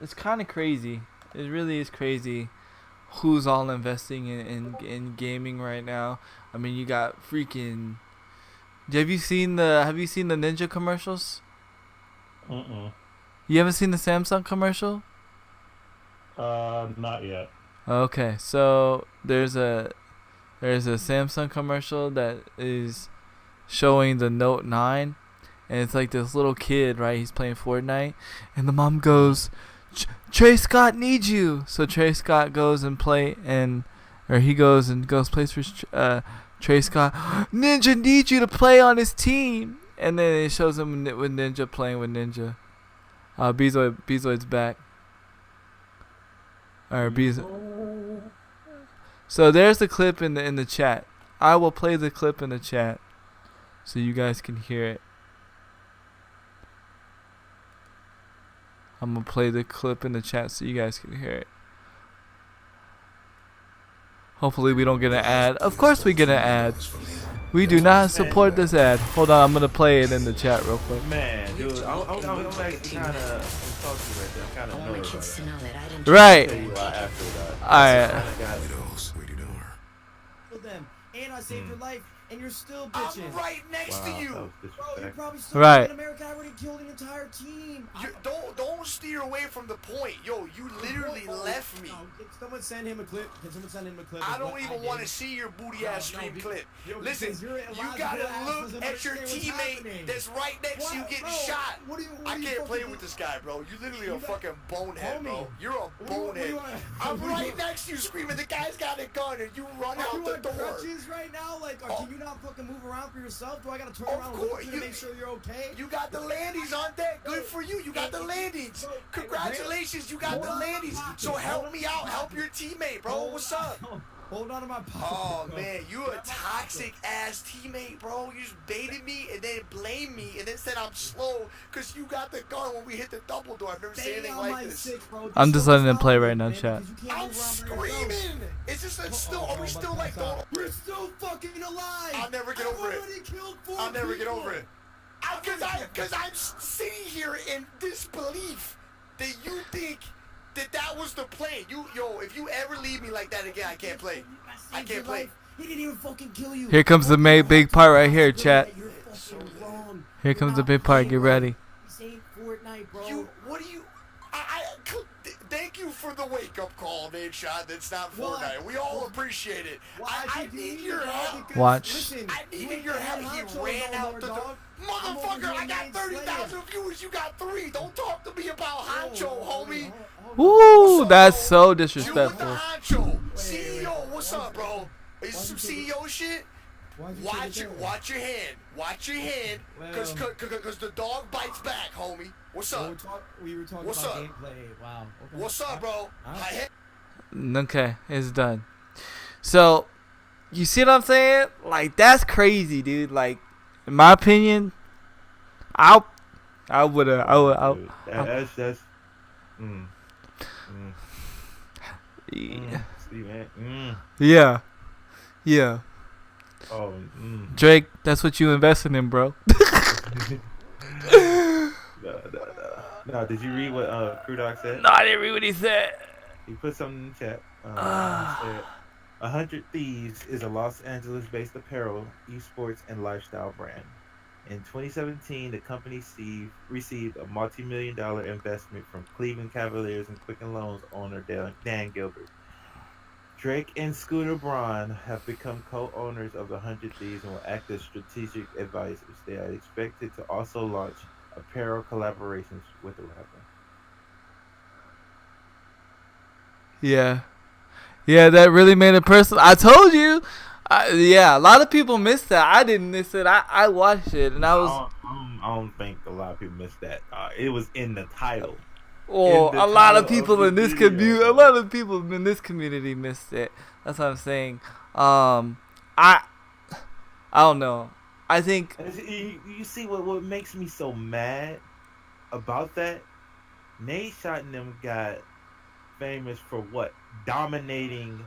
It's kind of crazy. It really is crazy. Who's all investing in gaming right now? I mean, you got freaking. Have you seen the Ninja commercials? You haven't seen the Samsung commercial? Not yet. Okay, so there's a Samsung commercial that is showing the Note 9, and it's like this little kid, right? He's playing Fortnite, and the mom goes, "Trey Scott needs you." So Trey Scott goes and plays for Trey Scott. "Ninja needs you to play on his team," and then it shows him with Ninja playing with Ninja. Bezoid's back. Or Bezoid. So there's the clip in the chat. I will play the clip in the chat so you guys can hear it. I'm gonna play the clip in the chat so you guys can hear it. Hopefully we don't get an ad. Of course we get an ad. We do not support this ad. Hold on, I'm gonna play it in the chat real quick. Man, dude, I'm actually kind of salty right there. I'm kind of annoyed about it. Right. I'll tell you why after that. Alright. I kinda got it. Kill them, and I saved your life. and you're still I'm bitching. right next to Wow, you. that was Bro, you're disrespectful. probably still Right. in America. I already killed an entire team. Don't steer away from the point. Yo, you literally left me. No, can someone send him a clip? Can someone send him a clip? I of don't what even did? want to see your booty ass No, stream no, clip. yo, Listen, because your you illogical gotta ass look doesn't at your understand what's teammate happening. that's right next to you What, getting bro? shot. What do you? I can't play with this guy, bro. You literally a fucking bonehead, bro. You're a bonehead. I'm right next to you screaming, the guy's got a gun, and you run out you the on door. crutches right now? Like, can you not fucking move around for yourself? Do I gotta turn Of around and look course, at you to you- make sure you're okay? You got the landings on deck. Good for you. You got the landings. Congratulations, you got the landings. So help me out. Help your teammate, bro. What's up? Hold on to my pocket. Oh bro. man, you a toxic ass teammate, bro. You just baited me and then blamed me and then said I'm slow because you got the gun when we hit the double door. I've never seen Stay anything on like my this. six, bro. I'm just Don't letting them stop play me, right now, man, chat. because you can't I'm move around by yourself. screaming. It's just it's still. Are we still like don't? You're still fucking alive. I'll never get over it. I've already killed 4 I'll never get people. over it. Because I'm sitting here in disbelief that you think that was the plan. If you ever leave me like that again, I can't play. I can't play. He didn't even fucking kill you. Here comes the big part right here, chat. You're fucking wrong. Here comes the big part. Get ready. This ain't Fortnite, bro. What do you? Thank you for the wake-up call, Nate Shot. That's not Fortnite. We all appreciate it. I need your help. Watch. Listen, I needed your help. He ran out the door. Motherfucker, I got 30,000 viewers. You got 3. Don't talk to me about Honcho, homie. Woo, that's so You with the disrespectful. Honcho. CEO, what's up, bro? Is this some CEO shit? Watch your hand. Watch your hand. Cause the dog bites back, homie. What's up? We were talking What's about up? gameplay. Wow. Okay. What's up, bro? Okay, it's done. So, you see what I'm saying? Like, that's crazy, dude. Like, in my opinion, I would. Dude, that's. Yeah. See, man. Yeah. Yeah. Oh. Drake, that's what you invested in, bro. No, did you read what Crew Dog said? No, I didn't read what he said. He put something in the chat. He said, 100 Thieves is a Los Angeles-based apparel, esports, and lifestyle brand. In 2017, the company received a multi-million-dollar investment from Cleveland Cavaliers and Quicken Loans owner Dan Gilbert. Drake and Scooter Braun have become co-owners of the 100 Thieves and will act as strategic advisors. They are expected to also launch apparel collaborations with the rapper. Yeah. Yeah, that really made it personal. I told you. Yeah, a lot of people missed that. I didn't miss it. I watched it, and I was... I don't think a lot of people missed that. It was in the title. Or the a lot of title people of in the this video. community, a lot of people in this community missed it. That's what I'm saying. I don't know. I think You see what makes me so mad about that? Nate Shot and them got famous for what? Dominating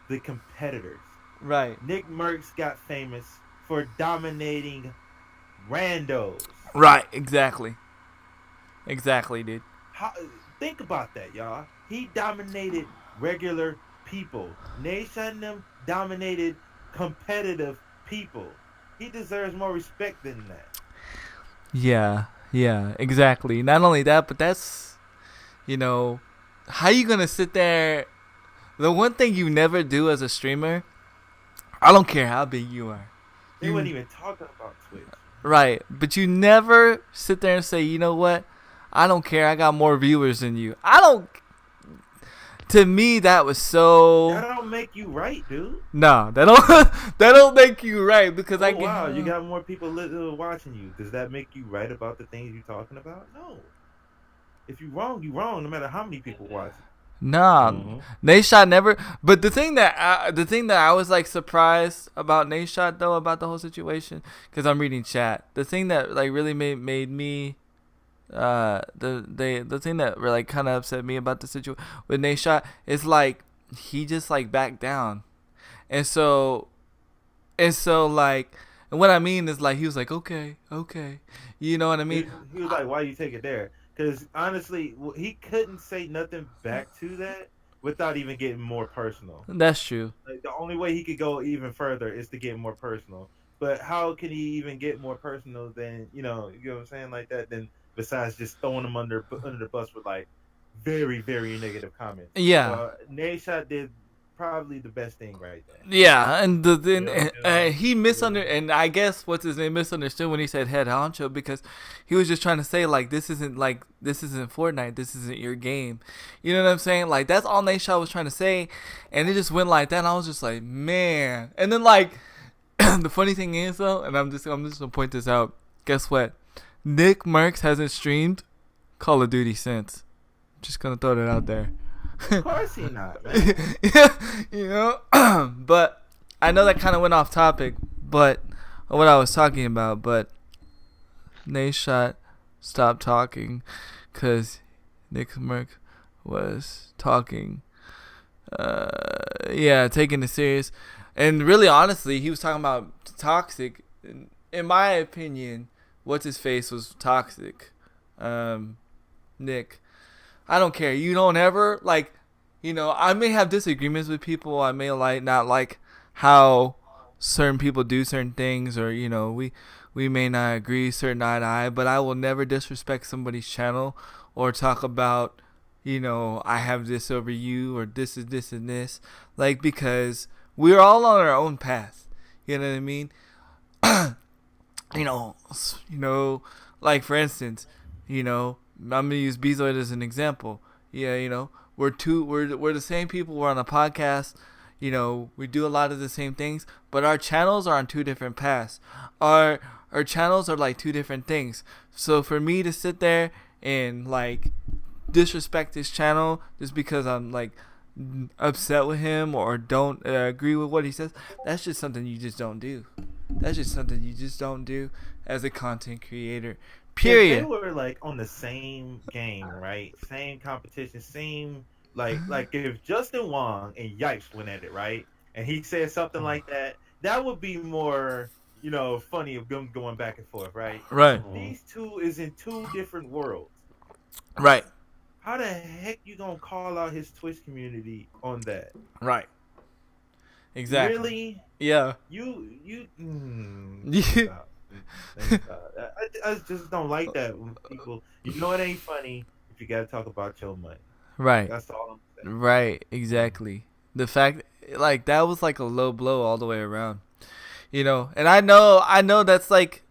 the competitors. right, Nick Merckx got famous for dominating randos. right, exactly, dude. Think about that, y'all. He dominated regular people. Nate Shot and them dominated competitive people. He deserves more respect than that. Yeah, exactly. Not only that, but that's, how you gonna sit there? The one thing you never do as a streamer, I don't care how big you are. They weren't even talking about Twitch. Right, but you never sit there and say, you know what? I don't care. I got more viewers than you. I don't. To me, that was so. That don't make you right, dude. No, that don't. That don't make you right because I. Wow, you got more people watching you. Does that make you right about the things you're talking about? No. If you're wrong, no matter how many people watch. Nah, Mhm. Nayshot never. But the thing that I was like surprised about Nayshot though about the whole situation, because I'm reading chat. The thing that like really made me, the thing that really kind of upset me about the situation with Nayshot is like he just like backed down, and so like. And what I mean is like he was like okay, you know what I mean? He was like, "Why you take it there?" Because honestly, he couldn't say nothing back to that without even getting more personal. That's true. Like, the only way he could go even further is to get more personal. But how can he even get more personal than you know what I'm saying like that? Than besides just throwing him under the bus with like very very negative comments. Yeah. So Nate did probably the best thing right there. Yeah, and then Yeah. he and I guess what's his name misunderstood when he said head honcho, because he was just trying to say like this isn't Fortnite, this isn't your game, you know what I'm saying? Like that's all Nate Shot was trying to say, and it just went like that. And I was just like, man. And then like the funny thing is though, and I'm just gonna point this out. Guess what? Nick Merckx hasn't streamed Call of Duty since. Just gonna throw that out there. Of course he not, man. You know, but I know that kind of went off topic, but what I was talking about. But Nate Shot stopped talking because Nick Merck was talking. Taking it serious, and really, honestly, he was talking about toxic. In my opinion, what's his face was toxic. Nick. I don't care. You don't ever, like, you know, I may have disagreements with people. I may not like how certain people do certain things, or, you know, we may not agree certain eye to eye, but I will never disrespect somebody's channel or talk about, you know, I have this over you, or this is this and this. Like, because we're all on our own path. You know what I mean? you know, like, for instance, you know, I'm gonna use Bezoid as an example. Yeah, you know, we're the same people. We're on a podcast. You know, we do a lot of the same things, but our channels are on two different paths. Our channels are like two different things. So for me to sit there and like disrespect his channel just because I'm like upset with him or don't agree with what he says, that's just something you just don't do. That's just something you just don't do as a content creator. Period. If they were like on the same game, right? Same competition, same like if Justin Wong and Yipes went at it, right? And he said something like that, that would be more, you know, funny of them going back and forth, right? Right. These two is in two different worlds. Right. How the heck you gonna call out his Twitch community on that? Right. Exactly. Really? Yeah. You. Yeah. I just don't like that when people. You know it ain't funny if you gotta talk about your money. Right. That's all I'm saying. Right. Exactly. The fact, like, that was like a low blow all the way around. You know, and I know that's like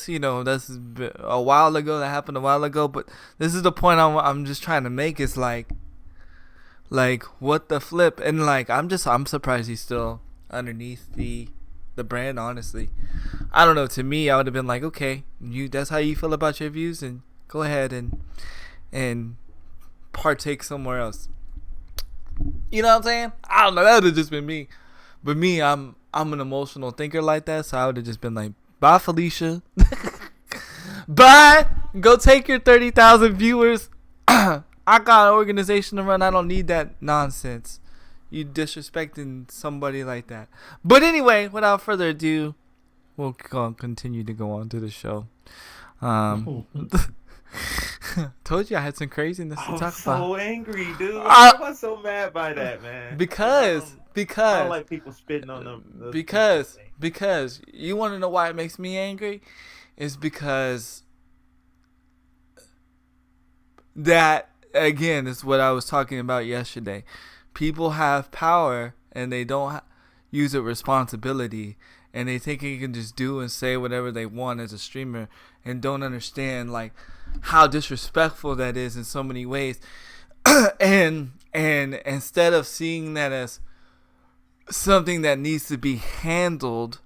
you know, that's a while ago. That happened a while ago. But this is the point I'm just trying to make. Is like what the flip, and like I'm surprised he's still underneath the brand. Honestly, I don't know. To me, I would have been like, okay, that's how you feel about your views, and go ahead and partake somewhere else. You know what I'm saying? I don't know. That would have just been me. But me, I'm an emotional thinker like that, so I would have just been like, bye, Felicia. Bye. Go take your 30,000 viewers. I got an organization to run. I don't need that nonsense. You disrespecting somebody like that. But anyway, without further ado, we'll continue to go on to the show. Told you I had some craziness to talk about. I'm so angry, dude. I'm so mad by that, man. Because I don't like people spitting on them. Because you want to know why it makes me angry? Is because that, again, is what I was talking about yesterday. People have power and they don't use it responsibility, and they think you can just do and say whatever they want as a streamer, and don't understand like how disrespectful that is in so many ways. and instead of seeing that as something that needs to be handled,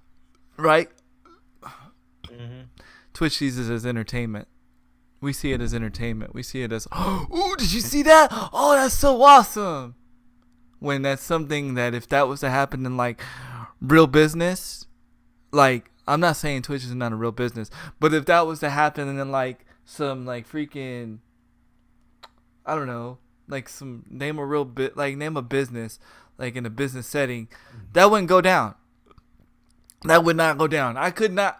right? Mm-hmm. Twitch sees it as entertainment. We see it as entertainment. We see it as, oh, did you see that? Oh, that's so awesome. When that's something that if that was to happen in like real business, like, I'm not saying Twitch is not a real business, but if that was to happen in like some like freaking, I don't know, like name a business, like in a business setting, that wouldn't go down. That would not go down.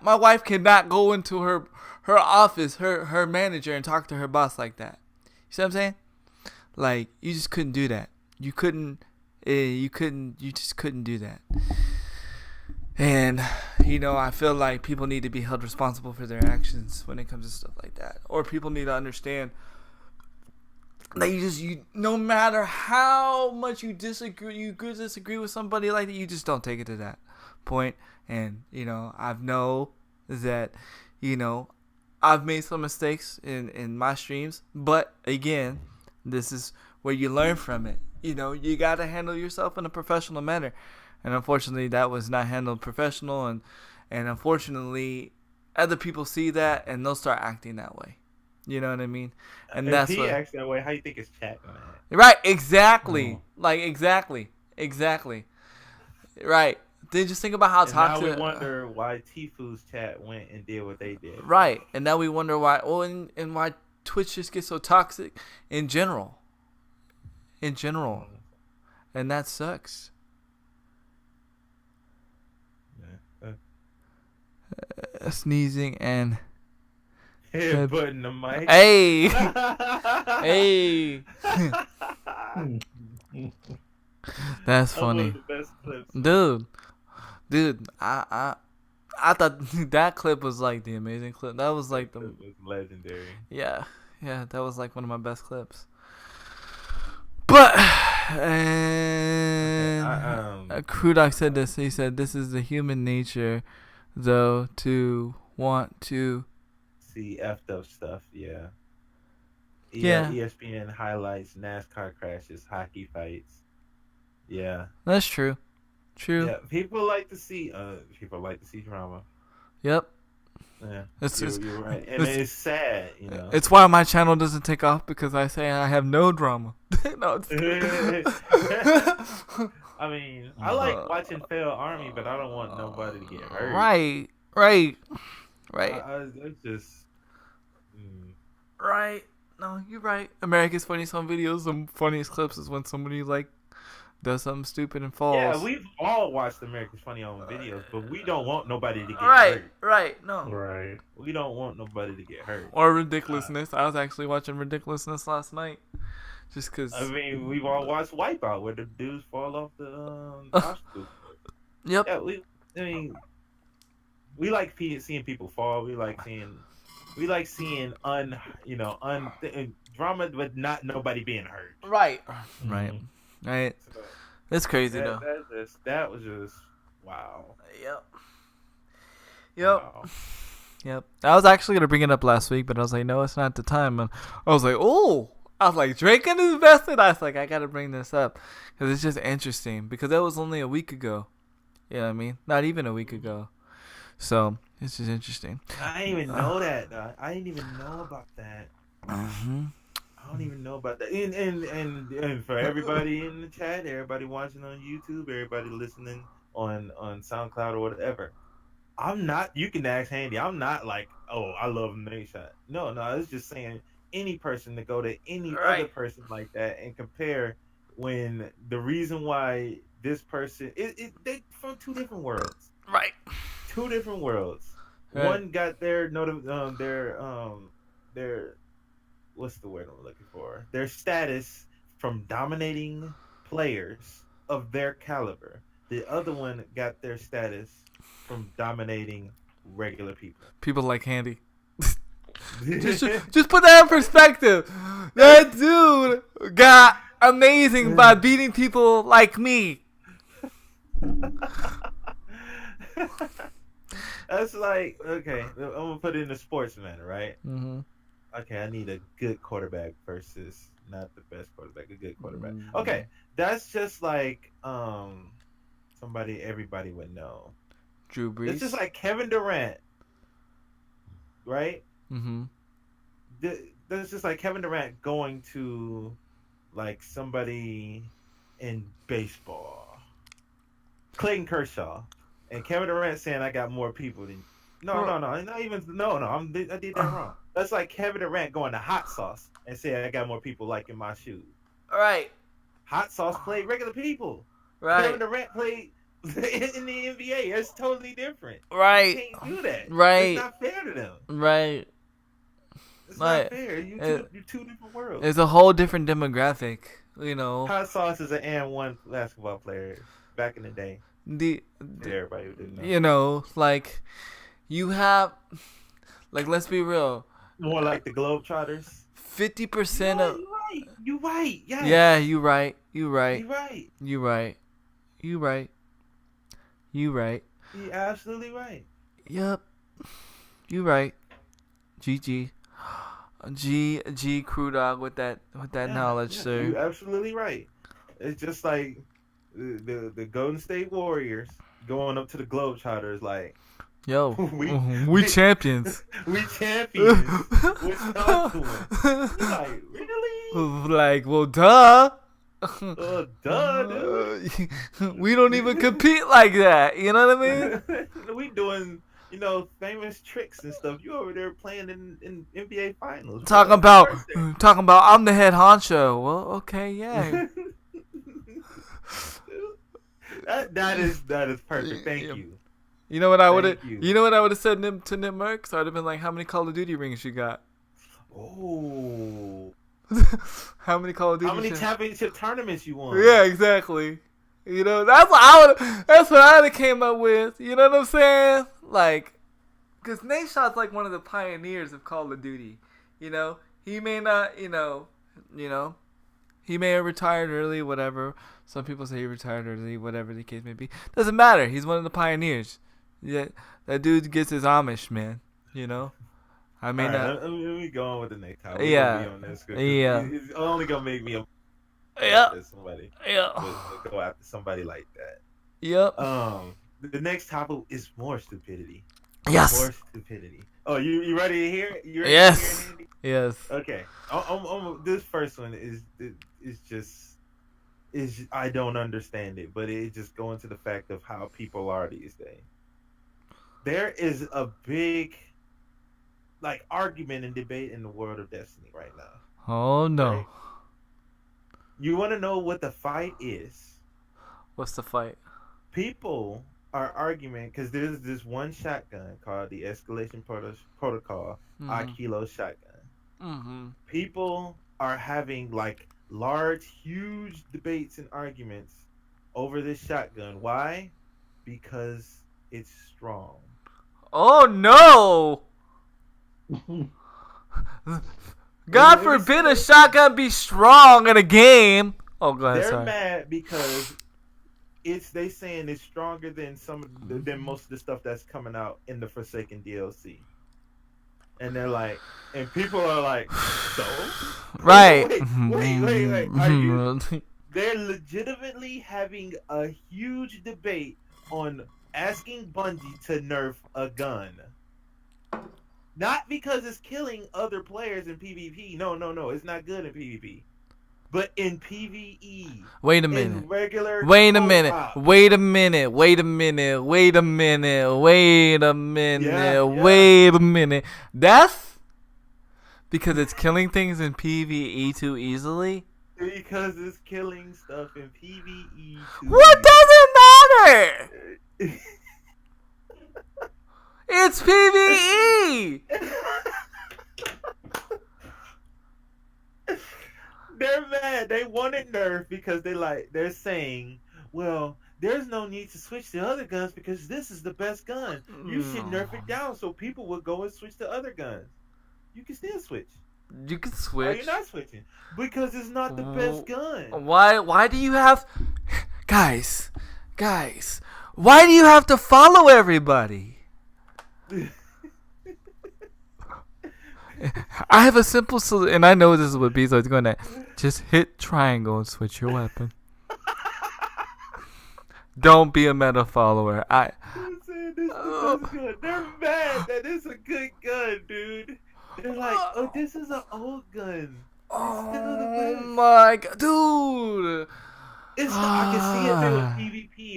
My wife could not go into her office, her manager, and talk to her boss like that. You see what I'm saying? Like, you just couldn't do that. You just couldn't do that. And I feel like people need to be held responsible for their actions when it comes to stuff like that, or people need to understand that you no matter how much you could disagree with somebody like that, you just don't take it to that point. And I've know that I've made some mistakes in my streams, but again, this is where you learn from it. You got to handle yourself in a professional manner, and unfortunately that was not handled professional, and unfortunately other people see that and they'll start acting that way. You know what I mean? And if that's he what. acts that way, how you think his chat gonna act? Right, exactly. Like exactly. Right. Then just think about how And now toxic. we wonder why Tfu's chat went and did what they did. Right, and now we wonder why. Oh, and why Twitch just gets so toxic in general. And that sucks. Yeah. Sneezing and. Headbutting the mic. Hey. Hey. That's funny. One of the best clips. Dude, I thought that clip was like the amazing clip. That was like It was legendary. yeah, that was like one of my best clips. But and Krudoc said this. He said, "This is the human nature, though, to want to see effed up stuff." Yeah. Yeah. ESPN highlights NASCAR crashes, hockey fights. Yeah. That's true. Yeah. People like to see drama. Yep. Yeah. It's You're right. And it's sad, It's why my channel doesn't take off, because I say I have no drama. No, it's I mean, I like watching fail Army, but I don't want nobody to get hurt. Right. It's just. Right. No, you're right. America's Funniest Home Videos, the funniest clips is when somebody does something stupid and falls. Yeah, we've all watched America's Funny Home Videos, but we don't want nobody to get hurt. Right. No. Right. We don't want nobody to get hurt. Or ridiculousness. I was actually watching ridiculousness last night, just because. I mean, we've all watched Wipeout, where the dudes fall off the obstacle. Yep. Yeah, we like seeing people fall. We like seeing drama, but not nobody being hurt. Right. So, It's crazy though. That was just wow. Yep. I was actually gonna bring it up last week, but I was like, no, it's not the time. And I was like, Drake and invested. I was like, I gotta bring this up because it's just interesting, because that was only a week ago. You know what I mean? Not even a week ago. So it's just interesting. I didn't even know that. I didn't even know about that. Mm-hmm. I don't even know about that. And for everybody in the chat, everybody watching on YouTube, everybody listening on SoundCloud or whatever, I'm not. You can ask Handy. I'm not like, oh, I love Nate Shot. No, it's just saying any person to go to any other person like that and compare, when the reason why this person they from two different worlds. Right. Two different worlds. Right. One got their what's the word I'm looking for? Their status from dominating players of their caliber. The other one got their status from dominating regular people. People like Handy. just put that in perspective. That dude got amazing by beating people like me. That's like, okay, I'm gonna put it in the sports manner, right? Mm-hmm. Okay, I need a good quarterback versus not the best quarterback, a good quarterback. Okay, that's just like somebody everybody would know. Drew Brees. It's just like Kevin Durant, right? Mm-hmm. That's just like Kevin Durant going to like somebody in baseball, Clayton Kershaw, and Kevin Durant saying, "I got more people than." No, not even. No, I did that wrong. That's like Kevin Durant going to Hot Sauce and saying, "I got more people liking my shoes." Right. Hot Sauce played regular people. Right. Kevin Durant played in the NBA. It's totally different. Right. You can't do that. Right. It's not fair to them. Right. It's Right. not fair. You're two different worlds. It's a whole different demographic, you know. Hot Sauce is an and one basketball player back in the day. Everybody who didn't know. you know, like you have, like, let's be real, More like the Globetrotters. 50% of You right. Yes. yeah, you right. You right. You absolutely right. Yep. You right. GG. G Crew Dog with that knowledge, sir. You absolutely right. It's just like the Golden State Warriors going up to the Globetrotters like, Yo, we- we champions. we champions. What's up to 'em? You're like, really? Like, well, duh. Duh, dude. We don't even compete like that. You know what I mean? We doing, famous tricks and stuff. You over there playing in NBA Finals. Talking about I'm the head honcho. Well, okay, yeah. that is perfect. Thank Yeah. you. You know what I would have? Thank you. You know what I would have said to Nip Merckx? I'd have been like, "How many Call of Duty rings you got? Oh, How many Call of Duty? how many championship tournaments you won? Yeah, exactly. You know, that's what I would. That's what I would have came up with. You know what I'm saying? Like, because Nadeshot's like one of the pioneers of Call of Duty. You know, he may not. You know, he may have retired early, whatever. Some people say he retired early, whatever the case may be. Doesn't matter. He's one of the pioneers. Yeah, that dude gets his Amish, man. You know, I mean, All right, let me go on with the next topic. Yeah. Be on this 'cause Yeah. It's only gonna make me yeah, after somebody. yeah, Go after somebody like that. yep. The next topic is more stupidity. Yes, More stupidity. Oh, you ready to hear it? You ready Yes. to hear it, Andy? yes. Okay. This first one is I don't understand it, but it just going to the fact of how people are these days. There is a big argument and debate in the world of Destiny right now. Oh no. Right. You want to know what the fight is? What's the fight? People are arguing because there's this one shotgun called the Escalation Protocol Kilo shotgun. Mm-hmm. People are having large, huge debates and arguments over this shotgun. Why? Because it's strong. Oh no! God forbid a shotgun be strong in a game. Oh, go ahead. They're Sorry. mad because they saying it's stronger than than most of the stuff that's coming out in the Forsaken DLC. And they're like, and people are like, so? Right. Wait. Are you? They're legitimately having a huge debate on asking Bungie to nerf a gun. Not because it's killing other players in PvP. No. It's not good in PvP. But in PvE. Wait a In minute. regular Wait a minute. co-op. Wait a minute. Wait a minute. Wait a minute. Wait a minute. Yeah. Wait a minute. That's because it's killing things in PvE too easily? Because it's killing stuff in PvE too. What does it matter? It's PvE. They're mad. They want it nerfed because they're saying, well, there's no need to switch to other guns because this is the best gun. You should nerf it down so people will go and switch to other guns. You can still switch. You can Why are switch. you not switching? Because it's not the best gun. Why do you have guys, why do you have to follow everybody? I have a simple solution, and I know this is what Bezo is going at. Just hit triangle and switch your weapon. Don't be a meta follower. This is good. They're mad that it's a good gun, dude. They're like, oh, this is an old gun. Oh my god, dude! It's not, I can see if it was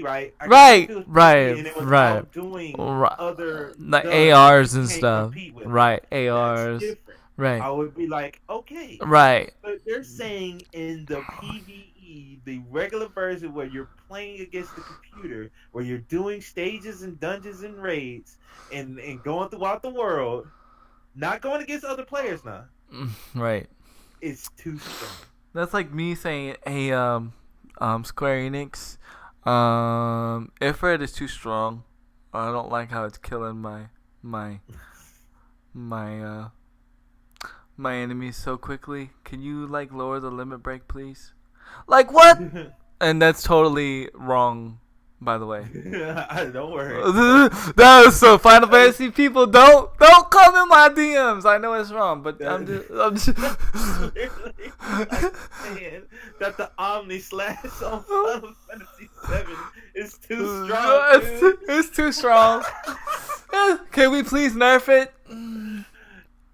PvP, right? I can Right, see if it was PvP right, and it was right. outdoing Right. other Like guns ARs you and can't stuff. compete with. Right, That's ARs. different. I Right, would be like, okay. right. But they're saying in the PvE, the regular version where you're playing against the computer, where you're doing stages and dungeons and raids and going throughout the world, not going against other players now, Right. it's too strong. That's like me saying, hey, Square Enix, Infrared is too strong. I don't like how it's killing my my my enemies so quickly. Can you like lower the limit break, please? Like what? And that's totally wrong, by the way. Don't worry. That was so Final Fantasy people. Don't come in my DMs. I know it's wrong, but I'm just Literally, like saying that the Omni Slash on Final Fantasy 7 is too strong. Dude. It's too strong. Can we please nerf it?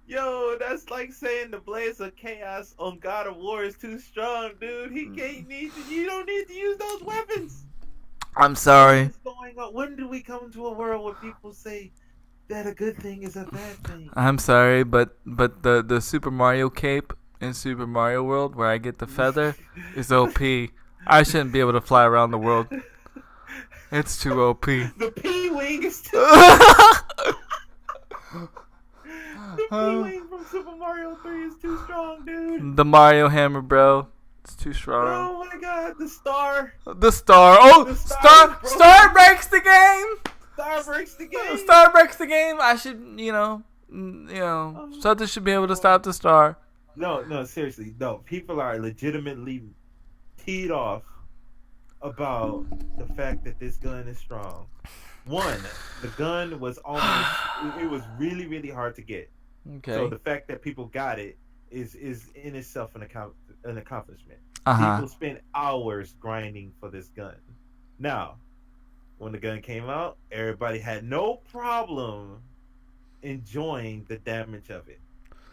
Yo, that's like saying the Blaze of Chaos on God of War is too strong, dude. He can't you don't need to use those weapons. I'm sorry. What's going on? When do we come to a world where people say that a good thing is a bad thing? I'm sorry, but the Super Mario cape in Super Mario World where I get the feather is OP. I shouldn't be able to fly around the world. It's too OP. The P-Wing is too The P-Wing from Super Mario 3 is too strong, dude. The Mario hammer, bro. It's too strong. Oh my god, the star. The star. Oh, The star breaks the game. Star breaks the game. Star breaks the game. I should, something should be able to stop the star. No, seriously. No, people are legitimately teed off about the fact that this gun is strong. One, the gun was almost, it was really, really hard to get. Okay. So the fact that people got it is in itself an accomplishment. Uh-huh. People spent hours grinding for this gun. Now, when the gun came out, everybody had no problem enjoying the damage of it.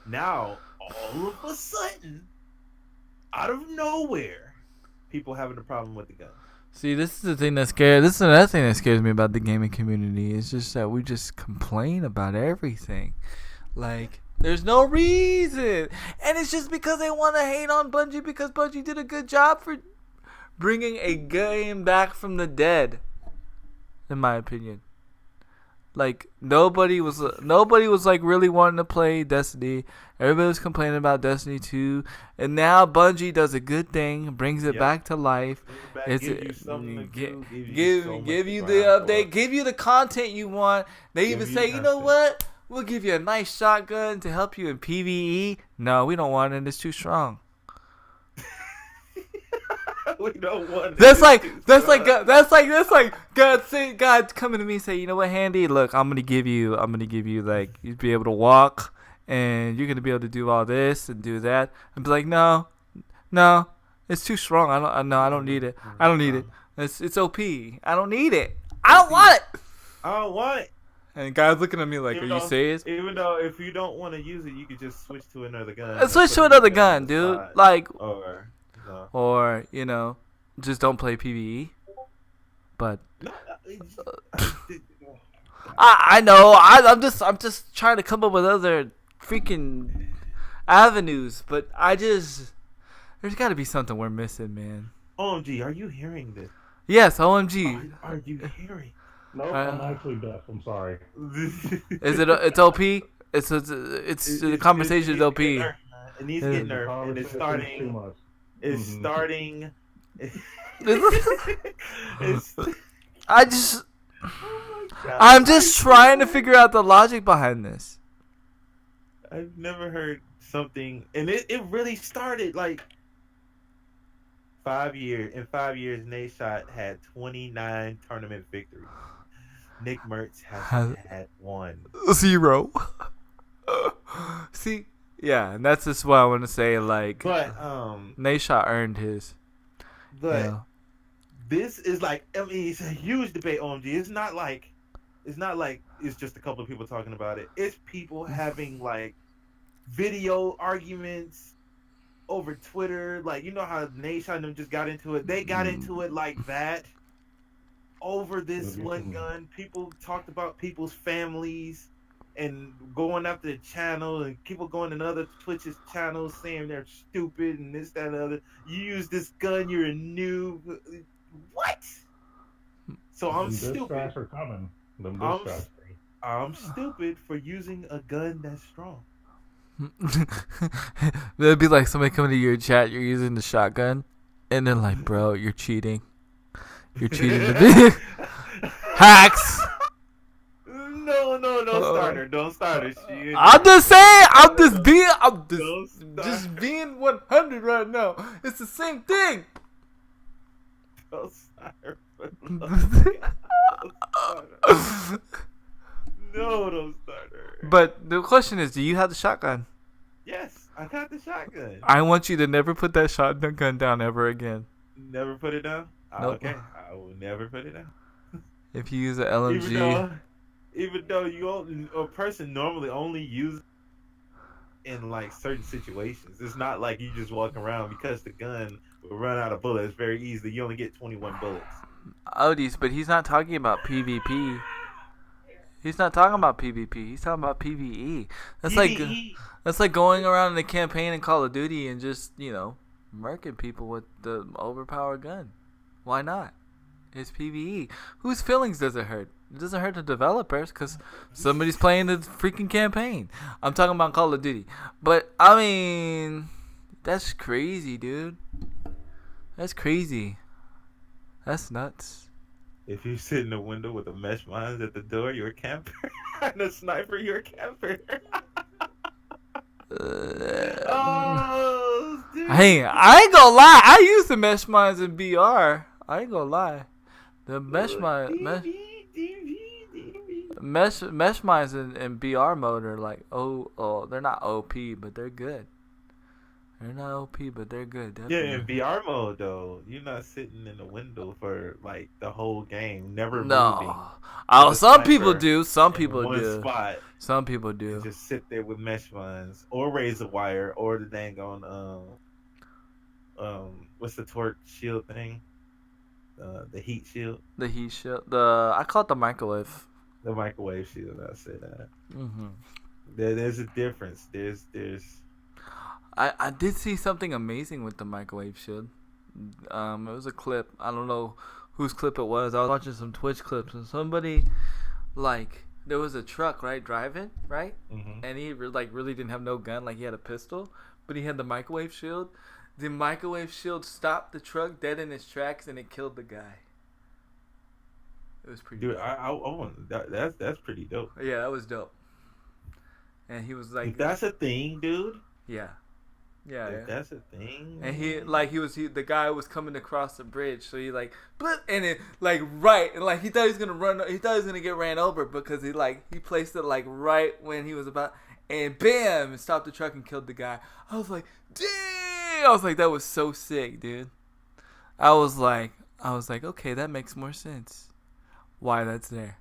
Now, all of a sudden, out of nowhere, people having a problem with the gun. See, this is the thing that scares. This is another thing that scares me about the gaming community. It's just that we just complain about everything. Like, there's no reason, and it's just because they want to hate on Bungie because Bungie did a good job for bringing a game back from the dead. In my opinion, like nobody was like really wanting to play Destiny. Everybody was complaining about Destiny 2, and now Bungie does a good thing, brings it back to life. Give you something to do, give you the update, give you the content you want. They even say, you know what? We'll give you a nice shotgun to help you in PvE. No, we don't want it. It's too strong. We don't want it. That's like God coming to me and say, you know what, Handy? Look, I'm gonna give you like you'd be able to walk and you're gonna be able to do all this and do that. And be like, no, it's too strong. I don't need it. I don't need it. It's OP. I don't need it. I don't want it. I don't want it. And God's looking at me like, are you serious? Even though if you don't want to use it, you could just switch to another gun. Switch to another gun, dude. Side. Like, or just don't play PvE. But no, I know. I'm just trying to come up with other freaking avenues. But there's got to be something we're missing, man. OMG, are you hearing this? Yes, OMG. Are you hearing? No, I'm actually deaf. I'm sorry. Is it? It's OP. It's the conversation is OP. It needs to get nerfed, and it's starting. Too much. It's starting. I'm just trying to figure out the logic behind this. I've never heard something, and it really started like 5 years. In 5 years, Nadeshot had 29 tournament victories. Nick Mertz has had 1. 0. See, yeah, and that's just what I want to say. Like, but Nadeshot earned his. But this is like, I mean, it's a huge debate. OMG, it's not like it's just a couple of people talking about it. It's people having like video arguments over Twitter. Like, you know how Nadeshot and them just got into it. They got into it like that. Over this one gun, people talked about people's families and going after the channel, and people going in other Twitch's channels saying they're stupid and this, that, and the other. You use this gun, you're a noob. What? So I'm stupid. Are coming. I'm stupid for using a gun that's strong. That'd be like somebody coming to your chat, you're using the shotgun, and then like, bro, you're cheating. You're cheating the video. Hacks. No, starter. Don't start it. Shit. I'm just saying. I'm Don't start. just being 100 right now. It's the same thing. Don't start. Don't start. No, don't start her. But the question is, do you have the shotgun? Yes, I got the shotgun. I want you to never put that shotgun gun down ever again. Never put it down? Nope. Okay, I will never put it down. If you use an LMG, Even though a person normally only uses in like certain situations. It's not like you just walk around because the gun will run out of bullets very easily. You only get 21 bullets. Odis, but he's not talking about PvP. He's not talking about PvP. He's talking about PvE. That's like going around in a campaign in Call of Duty and just, murking people with the overpowered gun. Why not? It's PvE. Whose feelings does it hurt? It doesn't hurt the developers because somebody's playing the freaking campaign. I'm talking about Call of Duty. But, I mean, that's crazy, dude. That's crazy. That's nuts. If you sit in the window with a mesh mines at the door, you're a camper. And a sniper, you're a camper. Oh, dude. Hey, I ain't gonna lie. I used the mesh mines in BR. I ain't gonna lie. The mesh mines in BR mode are like they're not OP, but they're good. They're not OP, but they're good. Yeah, Definitely. in VR mode though, you're not sitting in the window for like the whole game, never moving. No. Oh, some people do. Some in people one do. spot. Some people do. Just sit there with mesh mines or razor wire or the dang on what's the torque shield thing? The heat shield. The heat shield. I call it the microwave. The microwave shield. I say that. Mm-hmm. There's a difference. There's. I did see something amazing with the microwave shield. It was a clip. I don't know whose clip it was. I was watching some Twitch clips and somebody, there was a truck, right, driving, right? Mm-hmm. And he really didn't have no gun. Like, he had a pistol, but he had the microwave shield. The microwave shield stopped the truck dead in its tracks and it killed the guy. It was pretty Dude, dope. I want that's pretty dope. Yeah, that was dope. And he was like, If that's a thing, dude. yeah. Yeah, If yeah. that's a thing. And the guy was coming across the bridge, so he blip, and it right, and he thought he was gonna run, he thought he was gonna get ran over because he placed it right when he was about, and bam, and stopped the truck and killed the guy. I was like, damn! I was like, that was so sick, dude. I was like, okay, that makes more sense. Why that's there.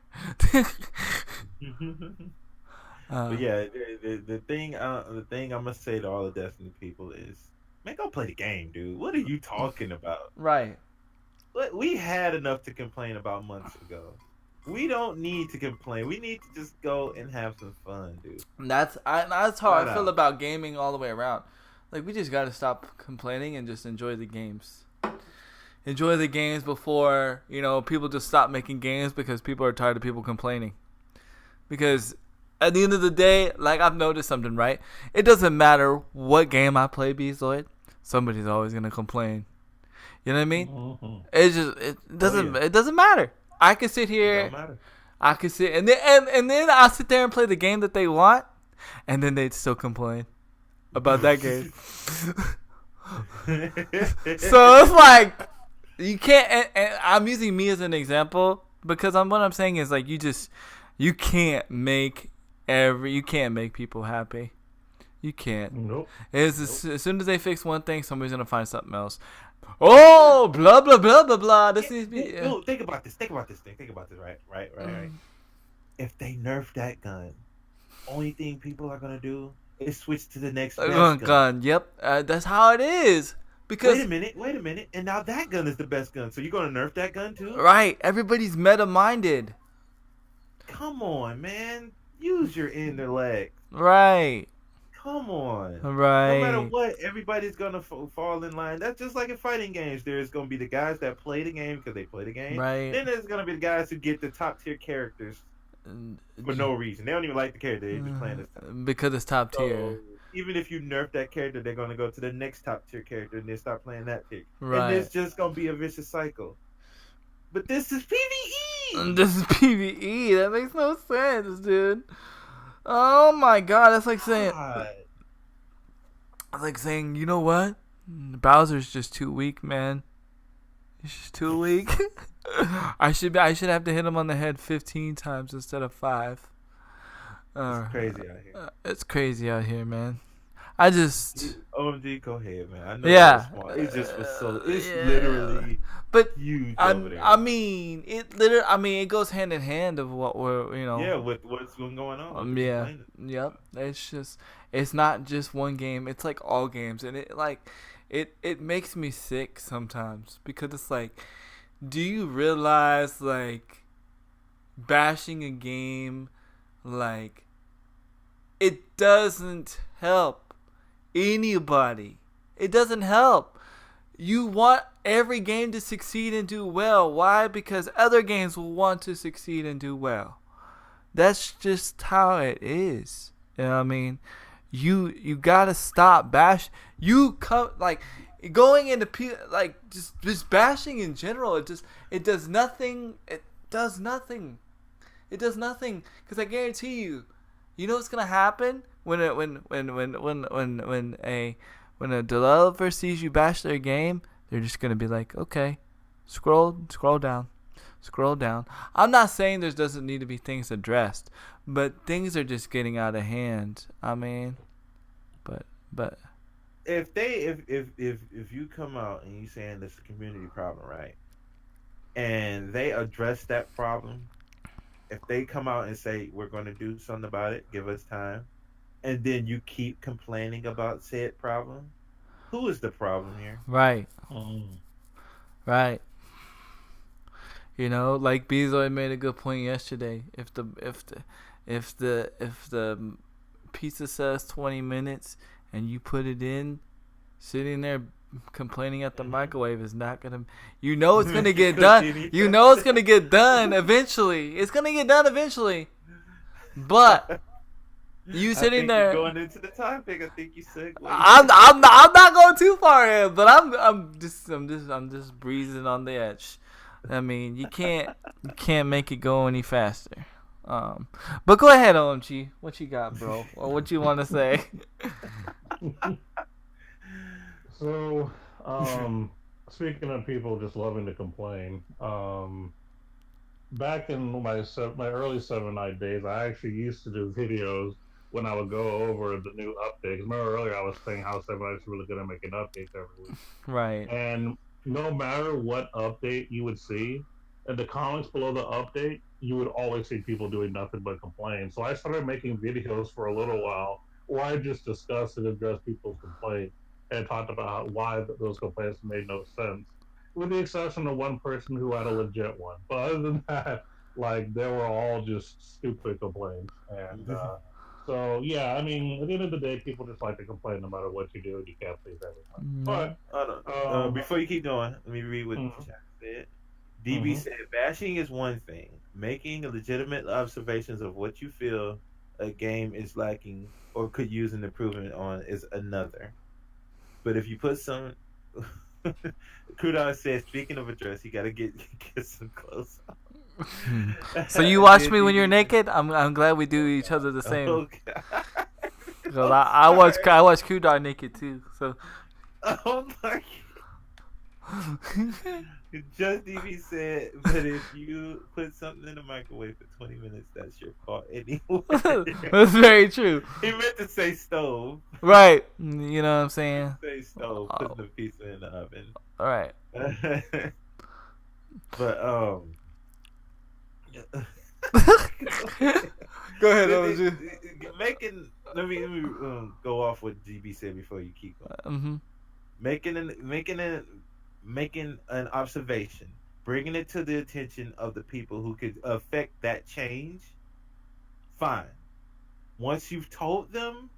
But yeah, the thing I'm gonna say to all the Destiny people is, man, go play the game, dude. What are you talking about? Right. We had enough to complain about months ago. We don't need to complain. We need to just go and have some fun, dude. That's how I feel out. about gaming all the way around. We just gotta stop complaining and just enjoy the games. Enjoy the games before people just stop making games because people are tired of people complaining. Because at the end of the day, I've noticed something, right? It doesn't matter what game I play, Bezoid. Somebody's always gonna complain. You know what I mean? Mm-hmm. It doesn't matter. I can sit It here. don't matter. I can sit and then I'll sit there and play the game that they want, and then they'd still complain about that game. So it's you can't. And I'm using me as an example because what I'm saying is you can't make people happy. You can't. Nope. As soon as they fix one thing, somebody's gonna find something else. Oh, blah blah blah blah blah. This needs to be. No, think about this. Think about this. Right. If they nerf that gun, only thing people are gonna do is switch to the next best gun. Yep, that's how it is. Because Wait a minute, and now that gun is the best gun. So you're gonna nerf that gun too? right, everybody's meta-minded. Come on, man. Use your intellect. Right. Come on. Right. No matter what, everybody's gonna fall in line. That's just like in fighting games. There's gonna be the guys that play the game because they play the game. Right. Then there's gonna be the guys who get the top tier characters for no reason. They don't even like the character. They're just playing this time. Because it's top tier. So, even if you nerf that character, they're gonna go to the next top tier character and then start playing that tier. Right. And it's just gonna be a vicious cycle. But this is PvE. This is PvE. That makes no sense, dude. Oh my god, that's like saying, God. you know what? Bowser's just too weak, man. He's just too weak. I should have to hit him on the head 15 times instead of 5. It's crazy out here. It's crazy out here, man. I just OMG, go ahead, man. I know Yeah. that was smart. It just was so. It's Yeah. literally but huge over there. I mean, it goes hand in hand of what we're, yeah, with what's been going on. yeah. Complaining. Yep. It's not just one game. It's like all games, and it makes me sick sometimes because it's like, do you realize like bashing a game, like, it doesn't help anybody. It doesn't help. You want every game to succeed and do well. Why? Because other games will want to succeed and do well. That's just how it is. You know what I mean? You gotta stop bash. You come like going into like just bashing in general. It does nothing. It does nothing. It does nothing. Because I guarantee you, you know what's gonna happen when a developer sees you bash their game. They're just gonna be like, okay, scroll down. I'm not saying there doesn't need to be things addressed, but things are just getting out of hand. I mean, but If you come out and you saying this is a community problem, right? And they address that problem, if they come out and say we're going to do something about it, give us time, and then you keep complaining about said problem, who is the problem here? right. Mm. Right. You know, like Bezoy made a good point yesterday. If the pizza says 20 minutes and you put it in, sitting there complaining at the microwave is not gonna. You know it's gonna get done. You know it's gonna get done eventually. It's gonna get done eventually. But you sitting there. Going into the topic, I think you said. I'm not going too far in, but I'm just breezing on the edge. I mean, you can't make it go any faster. But go ahead, OMG. What you got, bro? Or what you want to say? So, speaking of people just loving to complain, back in my early 7 Night days, I actually used to do videos when I would go over the new updates. Remember earlier I was saying how 7 Night's really good at making updates every week. Right. And no matter what update you would see, in the comments below the update, you would always see people doing nothing but complain. So I started making videos for a little while where I just discussed and addressed people's complaints and talked about why those complaints made no sense, with the exception of one person who had a legit one. But other than that, like, they were all just stupid complaints. And so, yeah, I mean, at the end of the day, people just like to complain no matter what you do, and you can't please everyone. But before you keep going, let me read what Jack said. DB said, bashing is one thing. Making legitimate observations of what you feel a game is lacking or could use an improvement on is another. But if you put some... Kudos said, speaking of address, you got to get some clothes on. So you watch me when you're naked? I'm glad we do each other the same. Okay. Because I watch Kudar naked too. So. Oh my God. Just DB said, but if you put something in the microwave for 20 minutes, that's your fault anyway. That's very true. He meant to say stove. Right. You know what I'm saying? Say stove, putting the pizza in the oven. All right. But Go ahead, OG. Let me go off what GB said before you keep going. Making an observation, bringing it to the attention of the people who could affect that change. Fine. Once you've told them,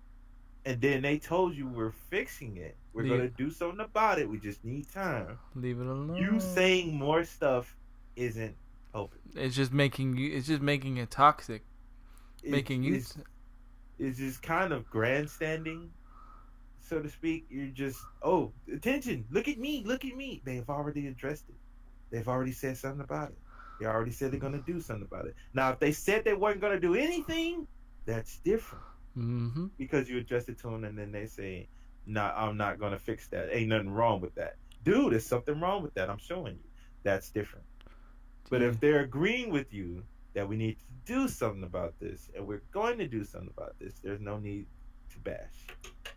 and then they told you we're fixing it, we're going to do something about it. We just need time. Leave it alone. You saying more stuff isn't helping. It's just making you. It's just making it toxic. It's just kind of grandstanding, so to speak. You're just attention. Look at me. They've already addressed it. they've already said something about it. They already said they're gonna do something about it. Now, if they said they weren't gonna do anything, that's different Mm-hmm. because you address it to them, and then they say, "No, I'm not gonna fix that. Ain't nothing wrong with that, dude. There's something wrong with that. I'm showing you. That's different." But if they're agreeing with you that we need to do something about this, and we're going to do something about this, there's no need to bash.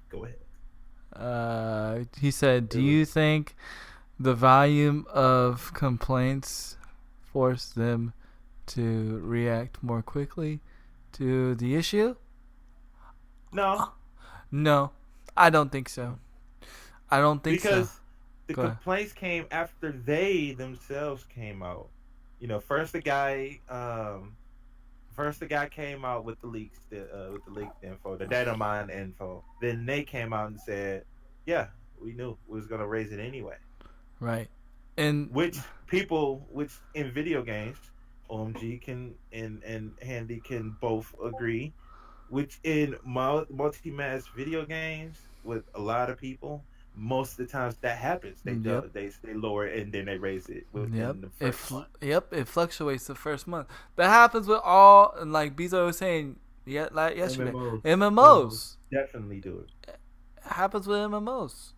Go ahead. He said, "Do you think the volume of complaints forced them to react more quickly to the issue?" No, No, I don't think so. I don't think because so. the Go ahead. complaints came after they themselves came out. You know, first the guy came out with the leaks, with the leaked info, the data mine info. Then they came out and said, "Yeah, we knew we was gonna raise it anyway." Right. And Which in video games, OMG can and Handy can both agree. Which in multi-mass video games with a lot of people, most of the times that happens. They Yep. they lower it and then they raise it within the first month. It fluctuates the first month. That happens with all, and like Bezo was saying, like yesterday, MMOs. Definitely do it. Happens with MMOs.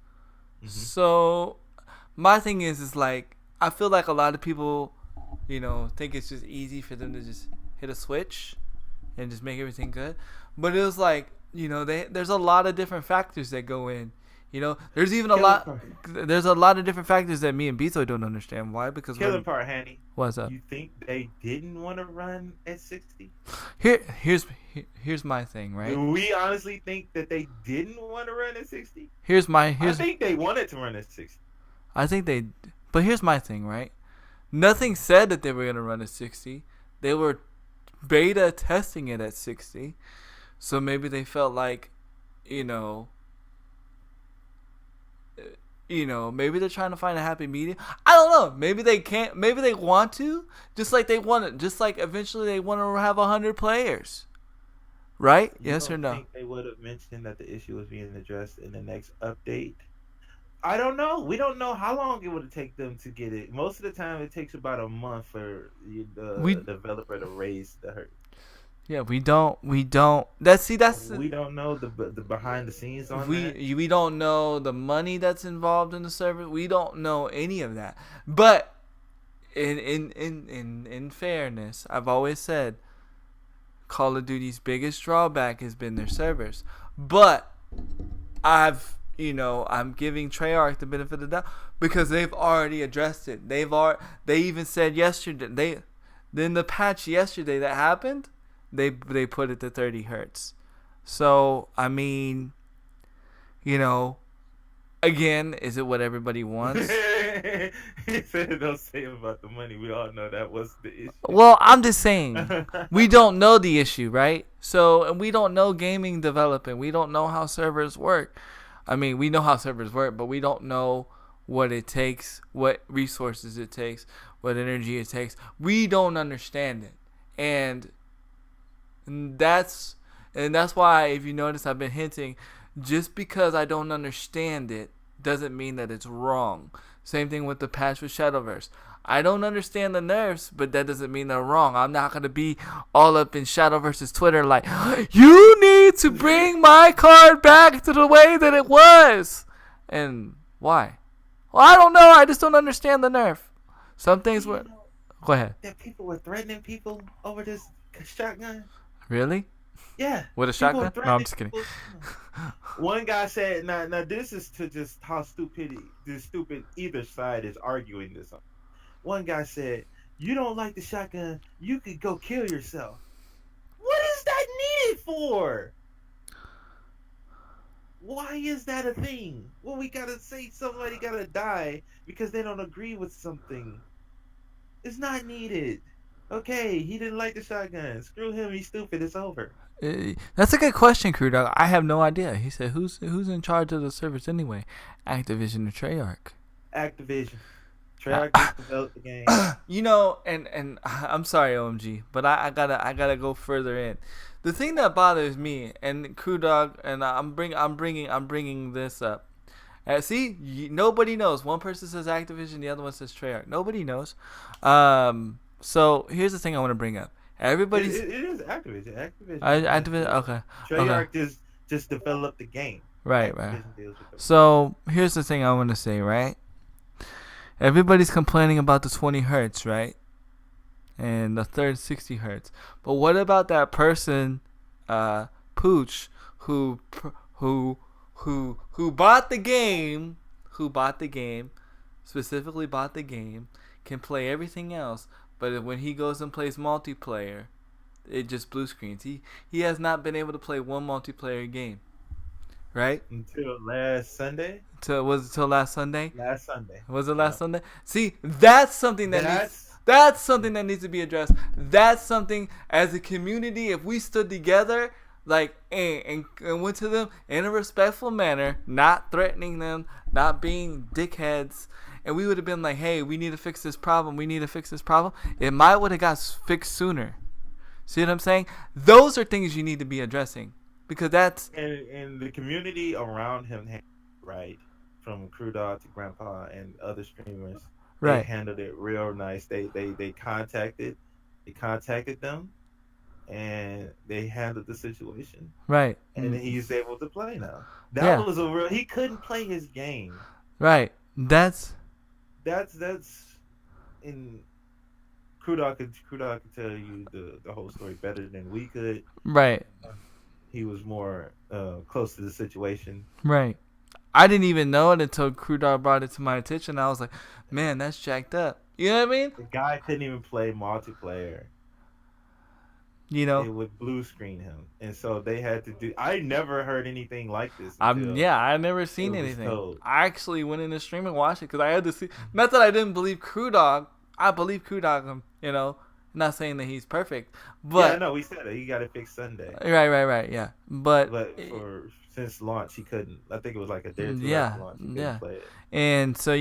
Mhm. So my thing is like, I feel like a lot of people, think it's just easy for them to just hit a switch and just make everything good. But it was like, there's a lot of different factors that go in. There's even there's a lot of different factors that me and Bezo don't understand. Why? Because Killing part, Handy. What's up? You think they didn't want to run at 60? Here's my thing, right? Do we honestly think that they didn't want to run at 60? I think they wanted to run at 60. But here's my thing, right? Nothing said that they were gonna run at 60. They were beta testing it at 60. So maybe they felt like, maybe they're trying to find a happy medium. I don't know. Maybe they can't. Maybe they want to. Just like eventually they want to have 100 players. Right? Yes or no? I think they would have mentioned that the issue was being addressed in the next update. I don't know. We don't know how long it would take them to get it. Most of the time, it takes about a month for the developer to raise the hurt. Yeah, we don't. We don't know the behind the scenes on that. We don't know the money that's involved in the server. We don't know any of that. But in fairness, I've always said Call of Duty's biggest drawback has been their servers. But I'm giving Treyarch the benefit of the doubt because they've already addressed it. They even said yesterday, then the patch yesterday that happened, they put it to 30 hertz. So, I mean, again, is it what everybody wants? He said don't say about the money. We all know that was the issue. Well, I'm just saying, we don't know the issue, right? So, and we don't know gaming development. We don't know how servers work. I mean, we know how servers work, but we don't know what it takes, what resources it takes, what energy it takes. We don't understand it. And that's why, if you notice, I've been hinting, just because I don't understand it doesn't mean that it's wrong. Same thing with the patch with Shadowverse. I don't understand the nerfs, but that doesn't mean they're wrong. I'm not going to be all up in Shadowverse's Twitter like, you need to bring my card back to the way that it was. And why? Well, I don't know. I just don't understand the nerf. Some things were... Go ahead. That people were threatening people over this shotgun. Really? Yeah. With a shotgun? No, I'm just kidding. One guy said, now this is to just how stupid either side is arguing this on. One guy said, you don't like the shotgun, you could go kill yourself. What is that needed for? Why is that a thing? Well, we gotta say somebody gotta die because they don't agree with something. It's not needed. Okay, he didn't like the shotgun. Screw him, he's stupid, it's over. That's a good question, Crew Dog. I have no idea. He said, who's in charge of the servers anyway? Activision or Treyarch? Activision. Treyarch developed the game. And I'm sorry, OMG, but I gotta go further in. The thing that bothers me, and Crew Dog, and I'm bringing this up, See, nobody knows. One person says Activision, the other one says Treyarch. Nobody knows. So here's the thing I want to bring up. Everybody's It is Activision. Activision. Activision. Okay. Treyarch just developed the game. Right. Activision deals with the So here's the thing I want to say. Right. Everybody's complaining about the 20 hertz, right? And the third 60 hertz. But what about that person, Pooch, who bought the game, specifically bought the game, can play everything else, but when he goes and plays multiplayer, it just blue screens. He has not been able to play one multiplayer game, right? until last Sunday. Was it till last Sunday? Last Sunday. Was it last Sunday? See, that's something that's something that needs to be addressed. That's something as a community, if we stood together, like and went to them in a respectful manner, not threatening them, not being dickheads, and we would have been like, hey, we need to fix this problem. It might would have got fixed sooner. See what I'm saying? Those are things you need to be addressing because that's and the community around him, right, from Crew Dog to Grandpa and other streamers. They right. handled it real nice. They contacted them, and they handled the situation. Right. And he's able to play now. Yeah. That was a real. He couldn't play his game. Right. That's in Crew Dog could tell you the whole story better than we could. right. He was more close to the situation. Right. I didn't even know it until Crew Dog brought it to my attention. I was like, man, that's jacked up. You know what I mean? The guy couldn't even play multiplayer. You know? It would blue screen him, and so they had to do. I never heard anything like this. I never seen it was anything. told. I actually went in the stream and watched it because I had to see. Not that I didn't believe Crew Dog. I believe Crew Dog. You know, not saying that he's perfect, but yeah, no, we said it. He got it fixed Sunday. Right. Yeah, but Since launch, he couldn't. I think it was like a day or two Yeah, after launch. He couldn't play it. and so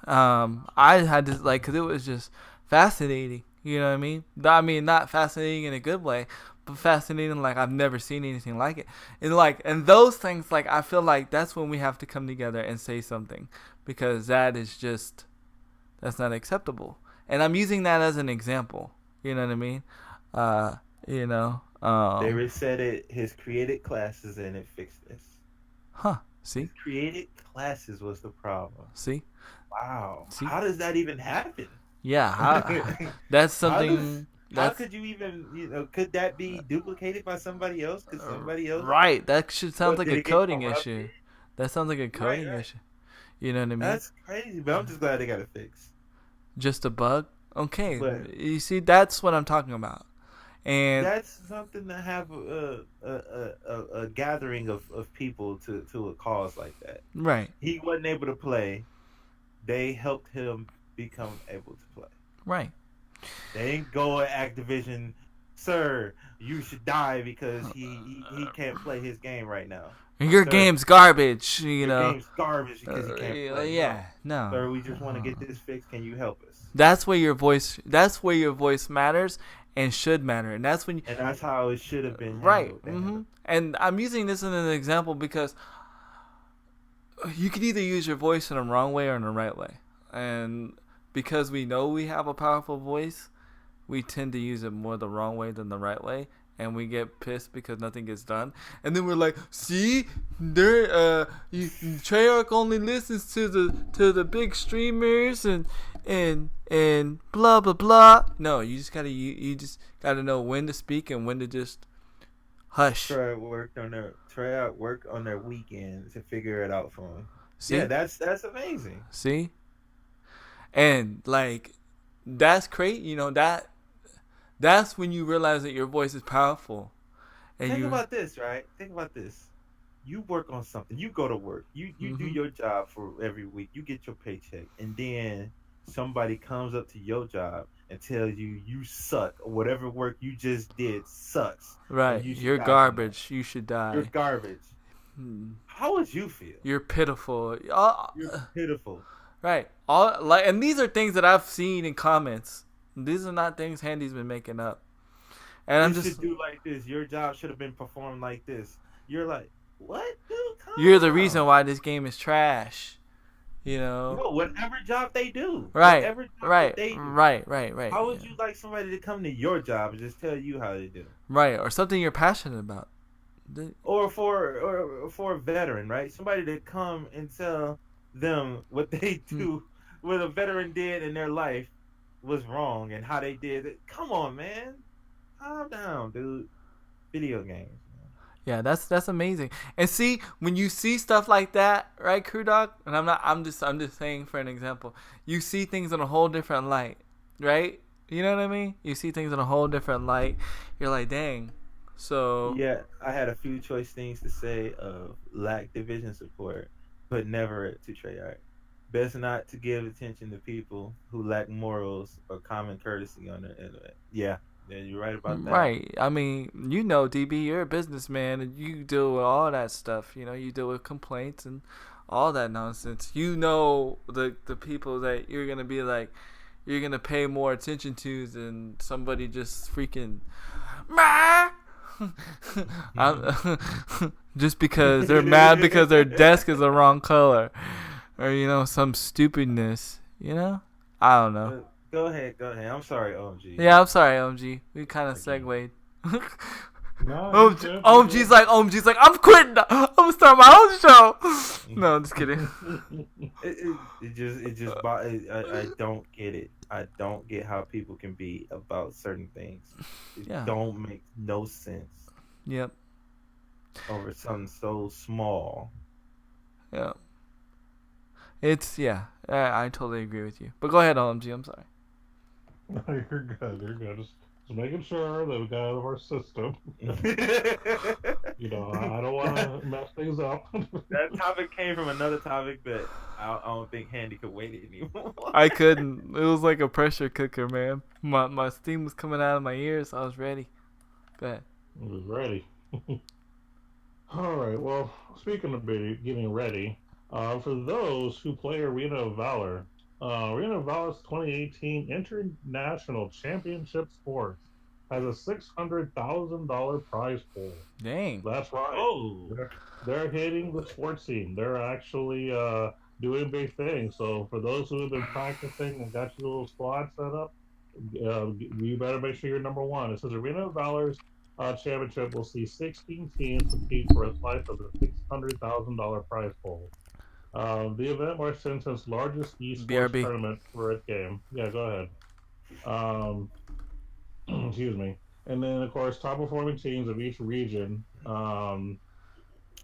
I had to because it was just fascinating. You know what I mean? I mean, not fascinating in a good way, but fascinating like I've never seen anything like it. And those things, like I feel like that's when we have to come together and say something because that's not acceptable. And I'm using that as an example. You know what I mean? They reset it. His created classes and it fixed this. Huh? See? His created classes was the problem. See? Wow. See? How does that even happen? Yeah. That's something. How could you even? Could that be duplicated by somebody else? Could somebody else? Right. That should sound like did a it get coding corrupted? issue. That sounds like a coding Right. issue. You know what I mean? That's crazy, but I'm just glad they got it fixed. Just a bug. Okay. But- You see, that's what I'm talking about. And That's something to have a gathering of people to a cause like that. right. He wasn't able to play. They helped him become able to play. Right. They didn't go at Activision, sir, you should die because he can't play his game right now. Your Sir, game's garbage. You Your know. game's garbage because he can't play. Yeah. No. No. Sir, we just want to get this fixed. Can you help us? That's where your voice. That's where your voice matters and should matter. And that's when. And that's how it should have been Right. handled. They handled And I'm using this as an example because you can either use your voice in the wrong way or in the right way. And because we know we have a powerful voice, we tend to use it more the wrong way than the right way. And we get pissed because nothing gets done. And then we're like, see, Treyarch only listens to the big streamers and blah blah blah. No, you just gotta know when to speak and when to just hush. Treyarch worked on their weekends to figure it out for them. See? Yeah, that's amazing. See? And like that's great, that's when you realize that your voice is powerful. And Think about this, right? Think about this. You work on something. You go to work. You do your job for every week. You get your paycheck. And then somebody comes up to your job and tells you you suck or whatever work you just did sucks. right, you're garbage. You should die. You're garbage. How would you feel? You're pitiful. You're pitiful. Right. And these are things that I've seen in comments. These are not things Handy's been making up. And I'm You just should do like this. Your job should have been performed like this. You're like, What, dude? Calm You're the down. reason why this game is trash. You know. No, whatever job they do. Right. Whatever job Right. that they do. Right. How would yeah. you like somebody to come to your job and just tell you how to do? Right, or something you're passionate about. Or for a veteran, right? Somebody to come and tell them what they do, what a veteran did in their life was wrong and how they did it. Come on, man. Calm down, dude. Video games. Yeah, that's amazing. And see, when you see stuff like that, right, Crew Dog? And I'm just saying for an example. You see things in a whole different light, right? You know what I mean? You see things in a whole different light. You're like, dang. So Yeah, I had a few choice things to say of lack division support, but never to Treyarch. Best not to give attention to people who lack morals or common courtesy on the internet. Yeah, you're right about that. Right. I mean, you know, DB, you're a businessman and you deal with all that stuff. You know, you deal with complaints and all that nonsense. You know the people that you're gonna be like, you're gonna pay more attention to than somebody just freaking just because they're mad because their desk is the wrong color, or you know, some stupidness. You know, I don't know. Go ahead. I'm sorry, OMG. Yeah, I'm sorry, OMG. We kind of segued. No, OMG's like, I'm quitting. I'm gonna start my own show. No, I'm just kidding. I don't get it. I don't get how people can be about certain things. It Yeah. don't make no sense Yep. over something so small. Yeah. It's I totally agree with you. But go ahead, OMG. I'm sorry. No, you're good. You're good. Just making sure that we got out of our system. You know, I don't want to mess things up. That topic came from another topic, but I don't think Handy could wait it anymore. I couldn't. It was like a pressure cooker, man. My steam was coming out of my ears. I was ready. Go ahead. I was ready. All right. Well, speaking of getting ready, for those who play Arena of Valor, Arena of Valor's 2018 International Championship Sports has a $600,000 prize pool. Dang. That's right. Oh. They're hitting the sports scene. They're actually doing big things. So for those who have been practicing and got your little squad set up, you better make sure you're number one. It says Arena of Valor's championship will see 16 teams compete for a slice of the $600,000 prize pool. The event marks Tencent's largest esports BRB. tournament for its game. Yeah, go ahead. Excuse me. And then, of course, top performing teams of each region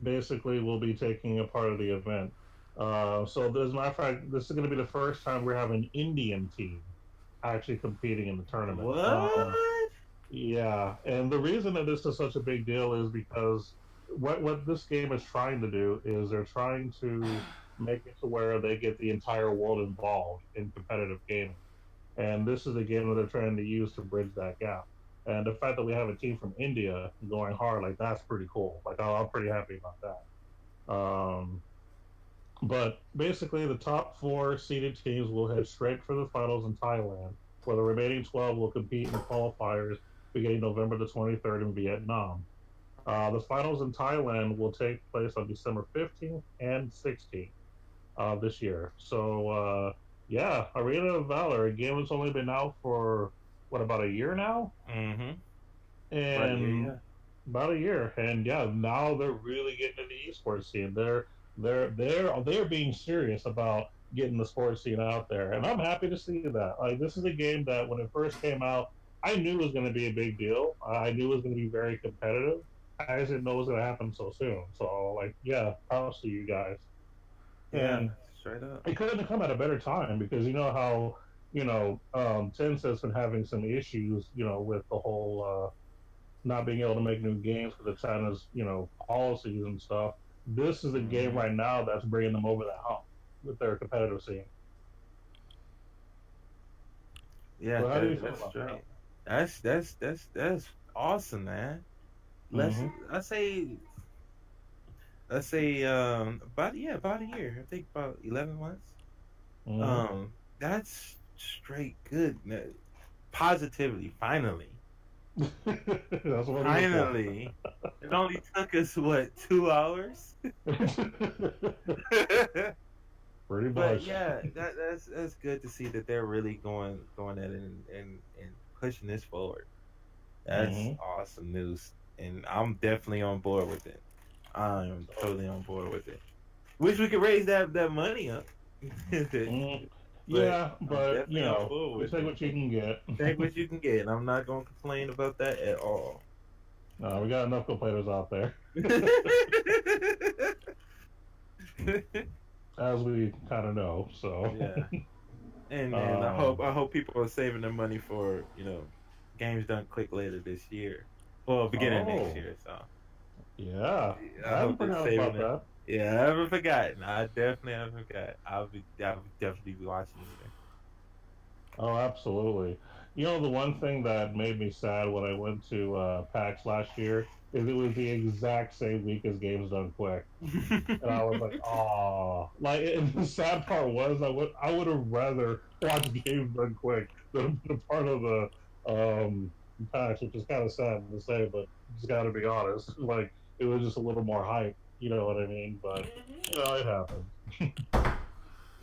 basically will be taking a part of the event. So, as a matter of fact, this is going to be the first time we're having an Indian team actually competing in the tournament. What? Yeah, and the reason that this is such a big deal is because what this game is trying to do is they're trying to make it to where they get the entire world involved in competitive gaming. And this is a game that they're trying to use to bridge that gap. And the fact that we have a team from India going hard, like, that's pretty cool. Like, I'm pretty happy about that. But basically, the top 4 seeded teams will head straight for the finals in Thailand, where the remaining 12 will compete in qualifiers beginning November the 23rd in Vietnam. The finals in Thailand will take place on December 15th and 16th this year. So, yeah, Arena of Valor, a game that's only been out for, about a year now? Mm-hmm. And about a year. And yeah, now they're really getting into the esports scene. They're being serious about getting the sports scene out there. And I'm happy to see that. Like, this is a game that when it first came out, I knew it was going to be a big deal. I knew it was going to be very competitive. I just didn't know it was going to happen so soon. So, like, yeah, props to you guys. Yeah, And straight up. it couldn't have come at a better time because you know how, Tencent's been having some issues, with the whole not being able to make new games for the China's, policies and stuff. This is a game right now that's bringing them over that hump with their competitive scene. Yeah, So how do you that's feel about straight. That's awesome, man. Let's say about a year. I think about 11 months. Mm-hmm. That's straight good. Positivity, finally. That's what Finally. It only took us, what, 2 hours? Pretty But much. yeah, that's good to see that they're really going at it and pushing this forward. That's Mhm. awesome news, and I'm definitely on board with it. I'm totally on board with it. Wish we could raise that money up, Mm, but yeah, I'm but definitely on board you with take it. what you can get. Take what you can get, and I'm not gonna complain about that at all. No, we got enough complainers out there, as we kind of know. So Yeah, and um, I hope people are saving their money for games done quick later this year, well, beginning of next oh year. So yeah, I I haven't hope they're forgot saving about it. that. Yeah, I haven't forgotten. I definitely haven't forgotten. I'll definitely be watching it. Oh, absolutely. The one thing that made me sad when I went to PAX last year is it was the exact same week as Games Done Quick. And I was like, oh, like, and the sad part was I would have rather watched Games Done Quick than been a part of the PAX, which is kind of sad to say, but just got to be honest. Like, it was just a little more hype, you know what I mean? But it happened.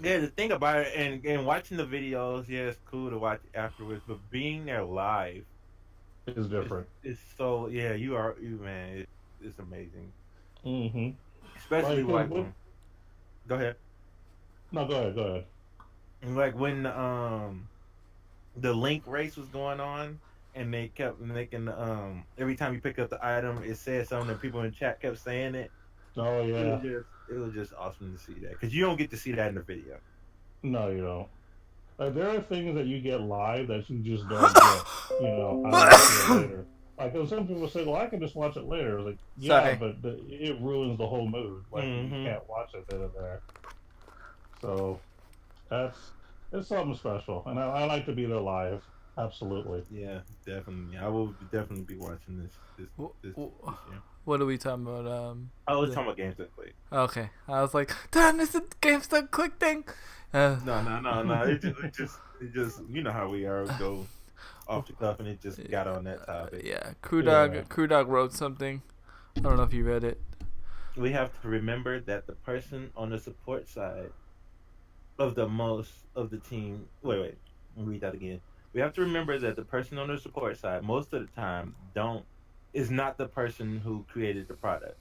Yeah, the thing about it, and watching the videos, yeah, it's cool to watch afterwards, but being there live It's different. is so, yeah, you man, it's amazing. Mm-hmm. Especially Like, 'cause like when, go ahead. no, go ahead, go ahead. Like when the link race was going on, and they kept making every time you pick up the item, it said something, and people in chat kept saying it. Oh yeah. It was just awesome to see that, because you don't get to see that in the video. No, you don't. Like, there are things that you get live that you just don't get. I'll watch it later. Like, some people say, "Well, I can just watch it later." I was like, "Yeah, Sorry. but it ruins the whole mood. Like, you Mhm. can't watch it then and there." So it's something special, and I like to be there live. Absolutely. Yeah, definitely. I will definitely be watching this year. What are we talking about? I was the- talking about games that quick. Okay, I was like, damn, this is GameStop quick thing. No. It just you know how we are, go off the cuff, and it just got on that topic. Yeah, Crew Yeah. Dog wrote something. I don't know if you read it. We have to remember that the person on the support side of the team. Wait, let me read that again. We have to remember that the person on the support side most of the time is not the person who created the product.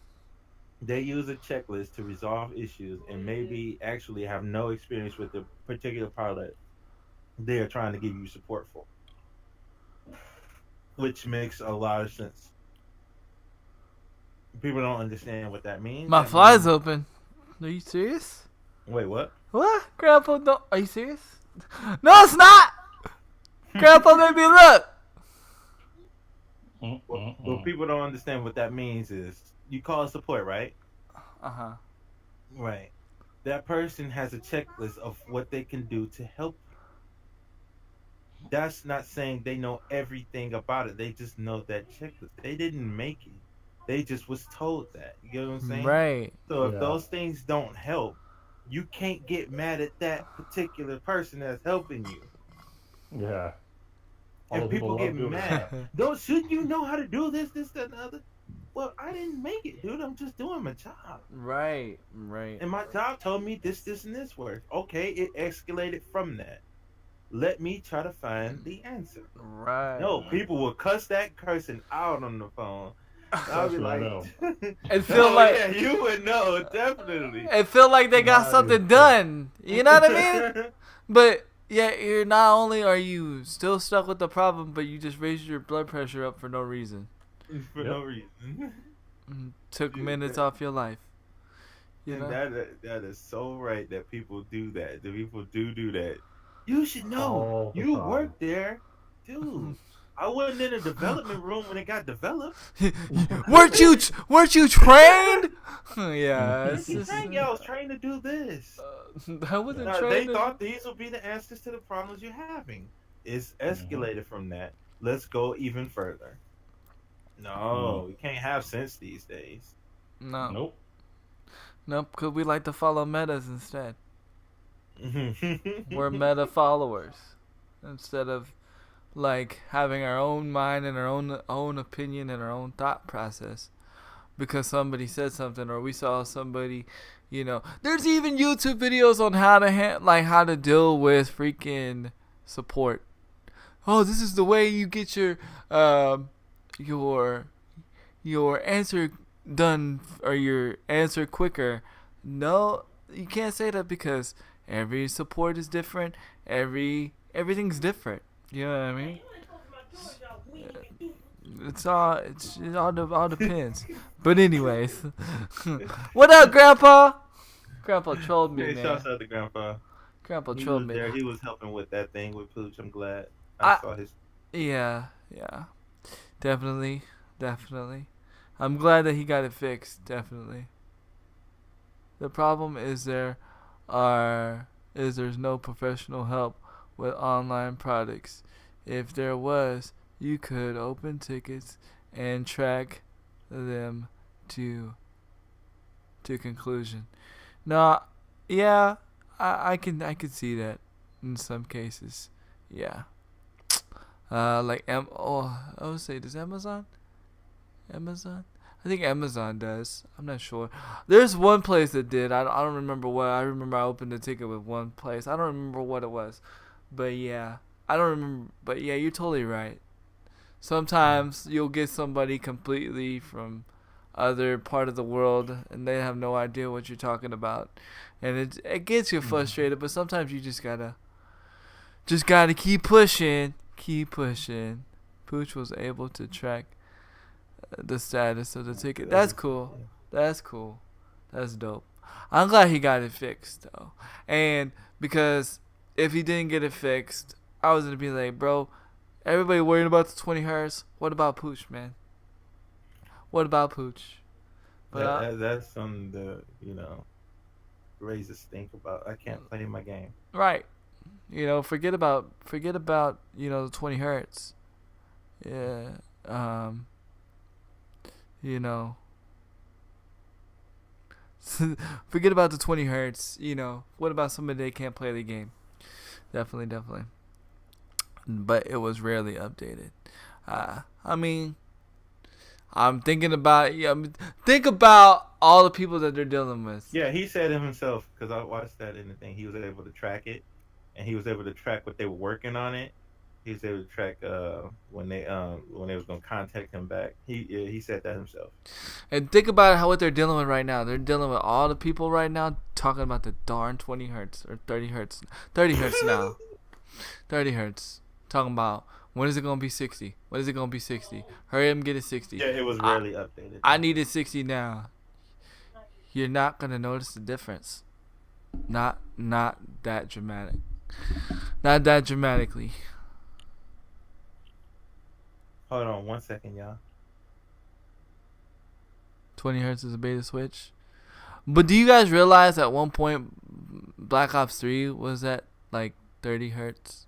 They use a checklist to resolve issues and maybe actually have no experience with the particular product they are trying to give you support for, which makes a lot of sense. People don't understand what that means. My That fly's means- open. Are you serious? Wait, what? What? Grandpa, no. Are you serious? No, it's not. Grandpa made me look. What people don't understand what that means is you call support, right? Uh-huh. Right. That person has a checklist of what they can do to help you. That's not saying they know everything about it. They just know that checklist. They didn't make it. They just was told that. You get what I'm saying? Right. So if Yeah. those things don't help, you can't get mad at that particular person that's helping you. Yeah. All If the people love get doing mad, shouldn't you know how to do this, that, and the other? Well, I didn't make it, dude. I'm just doing my job. Right. And my job told me this, and this works. Okay, it escalated from that. Let me try to find the answer. Right. No, people will cuss that person out on the phone. I'll be Trust me, I like, know. It feel oh, like yeah, you would know, definitely. it feel like they got Right. something done. You know what I mean? But yeah, you're not only are you still stuck with the problem, but you just raised your blood pressure up for no reason. For no reason. Took minutes off your life. You And know? that is so right that people do that. The people do that. You should know. All the You time. worked there, dude. I wasn't in a development room when it got developed. weren't you trained? Yeah, it's just, Dang, I was trained to do this. I wasn't They trained. to- thought these would be the answers to the problems you're having. It's escalated from that. Let's go even further. No, we can't have sense these days. No, Nope. nope, because we like to follow metas instead. We're meta followers instead of like having our own mind and our own opinion and our own thought process because somebody said something or we saw somebody, there's even YouTube videos on how to how to deal with freaking support. Oh, this is the way you get your answer done or your answer quicker. No, you can't say that because every support is different. Everything's different. You know what I mean? It all depends. But anyways, what up, Grandpa? Grandpa trolled me, Hey, man. shouts out to Grandpa. Grandpa He trolled was me. there. He was helping with that thing with Pooch. I'm glad. I- I saw his. Yeah. Definitely. I'm glad that he got it fixed. Definitely. The problem is there's no professional help with online products. If there was, you could open tickets and track them to conclusion. No, yeah, I can see that in some cases. Yeah. I would say, does Amazon? I think Amazon does. I'm not sure. There's one place that did. I don't remember what. I remember I opened a ticket with one place. I don't remember what it was. But yeah. I don't remember. But yeah, you're totally right. Sometimes you'll get somebody completely from other part of the world and they have no idea what you're talking about. And it gets you frustrated, but sometimes you just gotta keep pushing. Pooch was able to track the status of the ticket. That's cool. That's dope. I'm glad he got it fixed though. And because if he didn't get it fixed, I was gonna be like, bro, everybody worried about the 20 hertz. What about Pooch, man? What about Pooch? But That's something to raise a stink about. I can't play my game. right. Forget about the 20 hertz. Yeah. Forget about the 20 hertz. What about somebody that can't play the game? Definitely. But it was rarely updated. I mean, I'm thinking about think about all the people that they're dealing with. Yeah, he said it himself because I watched that in the thing. He was able to track it, and he was able to track what they were working on it. He was able to track when they was gonna contact him back. He said that himself. And think about what they're dealing with right now. They're dealing with all the people right now talking about the darn 20 hertz or 30 hertz. 30 hertz now. 30 hertz. Talking about when is it gonna be 60? When is it gonna be 60? Hurry up and get it 60. Yeah, it was rarely updated. I need it 60 now. You're not gonna notice the difference. Not that dramatic. Not that dramatically. Hold on 1 second, y'all. 20 hertz is a beta switch. But do you guys realize at one point Black Ops 3 was at like 30 hertz?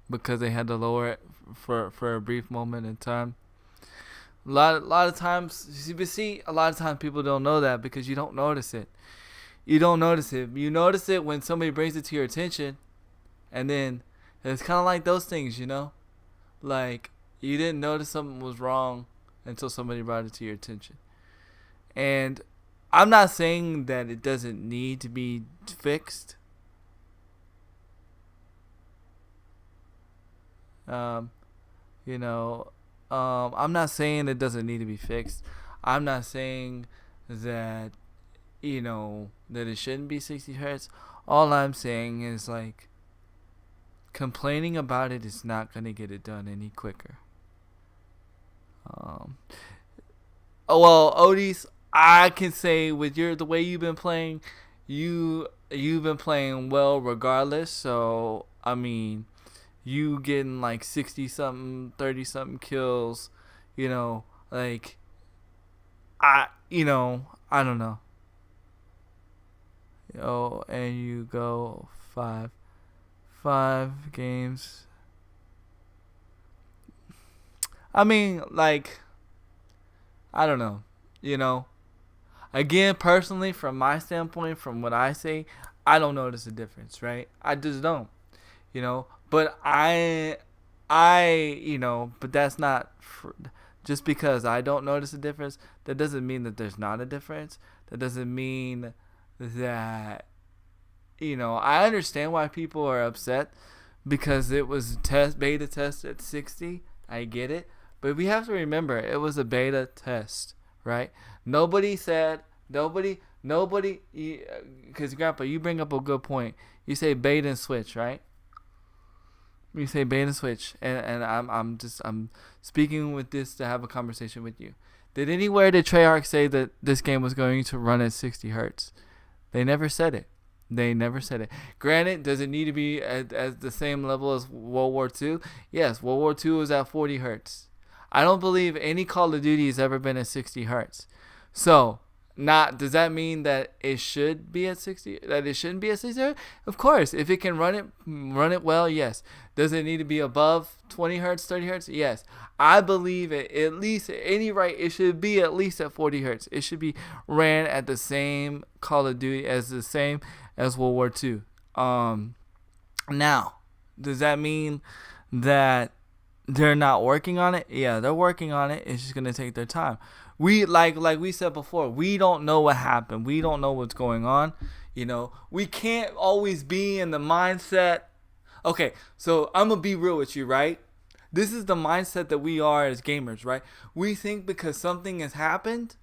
Because they had to lower it for a brief moment in time. A lot of times, a lot of times people don't know that because you don't notice it. You don't notice it. You notice it when somebody brings it to your attention, and then it's kind of like those things, like you didn't notice something was wrong until somebody brought it to your attention. And I'm not saying that it doesn't need to be fixed. I'm not saying it doesn't need to be fixed. I'm not saying that that it shouldn't be 60 hertz. All I'm saying is like complaining about it is not gonna get it done any quicker. Otis, I can say with the way you've been playing, you've been playing well regardless. So I mean, you getting like 60 something, 30 something kills, like I don't know. And you go five games. I mean, like, I don't know. Again, personally, from my standpoint, from what I say, I don't notice a difference, right? I just don't. But I but that's not just because I don't notice a difference. That doesn't mean that there's not a difference. That doesn't mean that, I understand why people are upset because it was beta test at 60. I get it. But we have to remember it was a beta test, right? Nobody, because Grandpa, you bring up a good point. You say bait and switch, right? You say bait and switch, and I'm speaking with this to have a conversation with you. Did anywhere did Treyarch say that this game was going to run at 60 hertz? They never said it. Granted, does it need to be at the same level as World War II? Yes, World War II was at 40 hertz. I don't believe any Call of Duty has ever been at 60 hertz. So, does that mean that it should be at 60? That it shouldn't be at 60 hertz? Of course, if it can run it well, yes. Does it need to be above 20 hertz, 30 hertz? Yes. I believe at least at any rate, it should be at least at 40 hertz. It should be ran at the same Call of Duty as World War II. Now, does that mean that they're not working on it? Yeah, they're working on it. It's just gonna take their time. We like we said before, we don't know what happened. We don't know what's going on. We can't always be in the mindset. Okay, so I'm gonna be real with you, right? This is the mindset that we are as gamers, right? We think because something has happened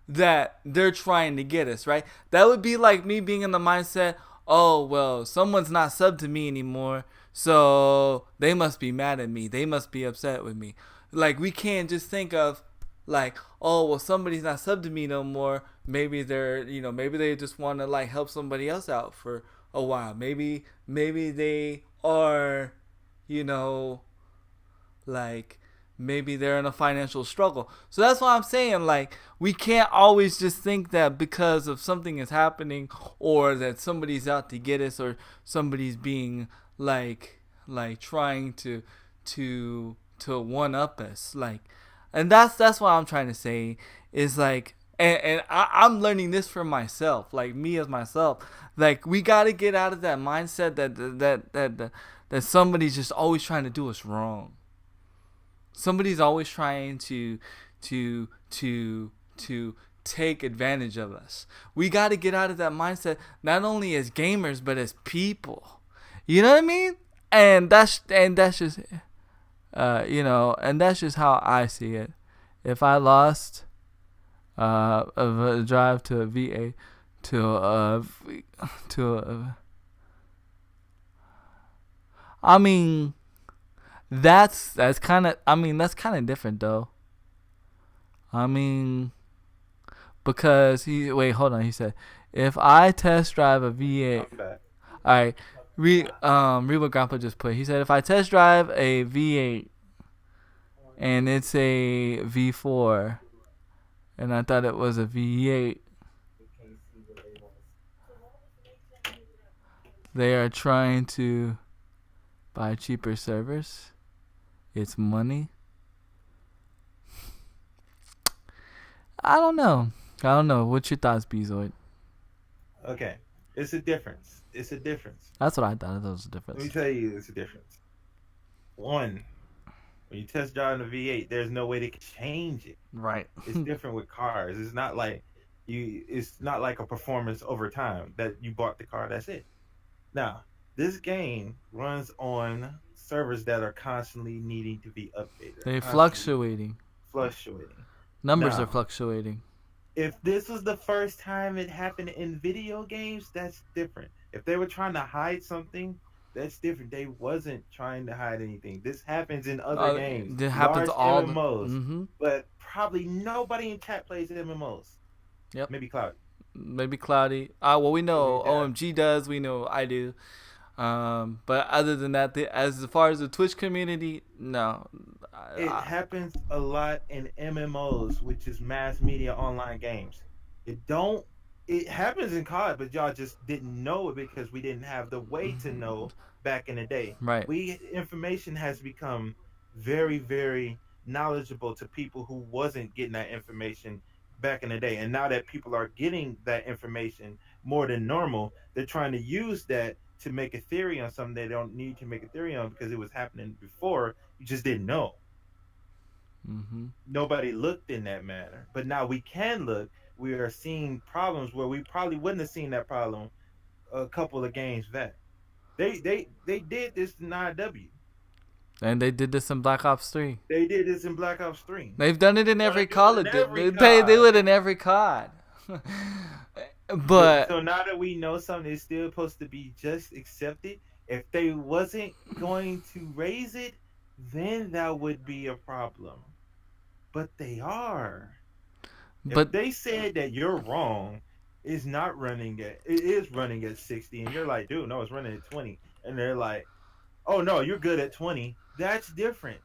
that they're trying to get us, right? That would be like me being in the mindset, oh, well, someone's not subbed to me anymore, so they must be mad at me. They must be upset with me. Like, we can't just think of, like, oh, well, somebody's not subbed to me no more. Maybe they're, maybe they just want to, like, help somebody else out for a while. Maybe they are, like, maybe they're in a financial struggle. So that's why I'm saying, like, we can't always just think that because of something is happening or that somebody's out to get us or somebody's being like trying to one up us. Like, and that's what I'm trying to say is like, and I'm learning this for myself, like me as myself. Like, we got to get out of that mindset that somebody's just always trying to do us wrong. Somebody's always trying to take advantage of us. We got to get out of that mindset, not only as gamers but as people. You know what I mean? And that's just and that's just how I see it. If I lost a drive to a VA I mean, that's kind of different though. I mean, because he said if I test drive a V8, all right, read what Grandpa just put. He said if I test drive a V8 and it's a V4 and I thought it was a V8, they are trying to buy cheaper servers. It's money. I don't know. What's your thoughts, Bezoid? Okay. It's a difference. That's what I thought. It was a difference. Let me tell you, it's a difference. One, when you test drive a V8, there's no way to change it. Right. It's different with cars. It's not like a performance over time that you bought the car. That's it. Now, this game runs on servers that are constantly needing to be updated. They're fluctuating. Numbers are fluctuating. If this was the first time it happened in video games, that's different. If they were trying to hide something, that's different. They wasn't trying to hide anything. This happens in other games. It happens all MMOs. But probably nobody in chat plays MMOs. Yep. Maybe Cloudy. Well, we know OMG does. We know I do. But other than that, as far as the Twitch community, no. It happens a lot in MMOs, which is mass media online games. It happens in COD, but y'all just didn't know it because we didn't have the way to know back in the day. Right. Information has become very, very knowledgeable to people who wasn't getting that information back in the day. And now that people are getting that information more than normal, they're trying to use that to make a theory on something they don't need to make a theory on because it was happening before. You just didn't know. Mm-hmm. Nobody looked in that manner, but now we can look. We are seeing problems where we probably wouldn't have seen that problem a couple of games back. They did this in IW. And they did this in Black Ops 3. They did this in Black Ops 3. They've done it in every Call of Duty. They COD. do it in every COD. But so now that we know something is still supposed to be just accepted, if they wasn't going to raise it, then that would be a problem. But they are. But if they said that you're wrong, it is running at 60, and you're like, dude, no, it's running at 20, and they're like, oh no, you're good at 20. That's different.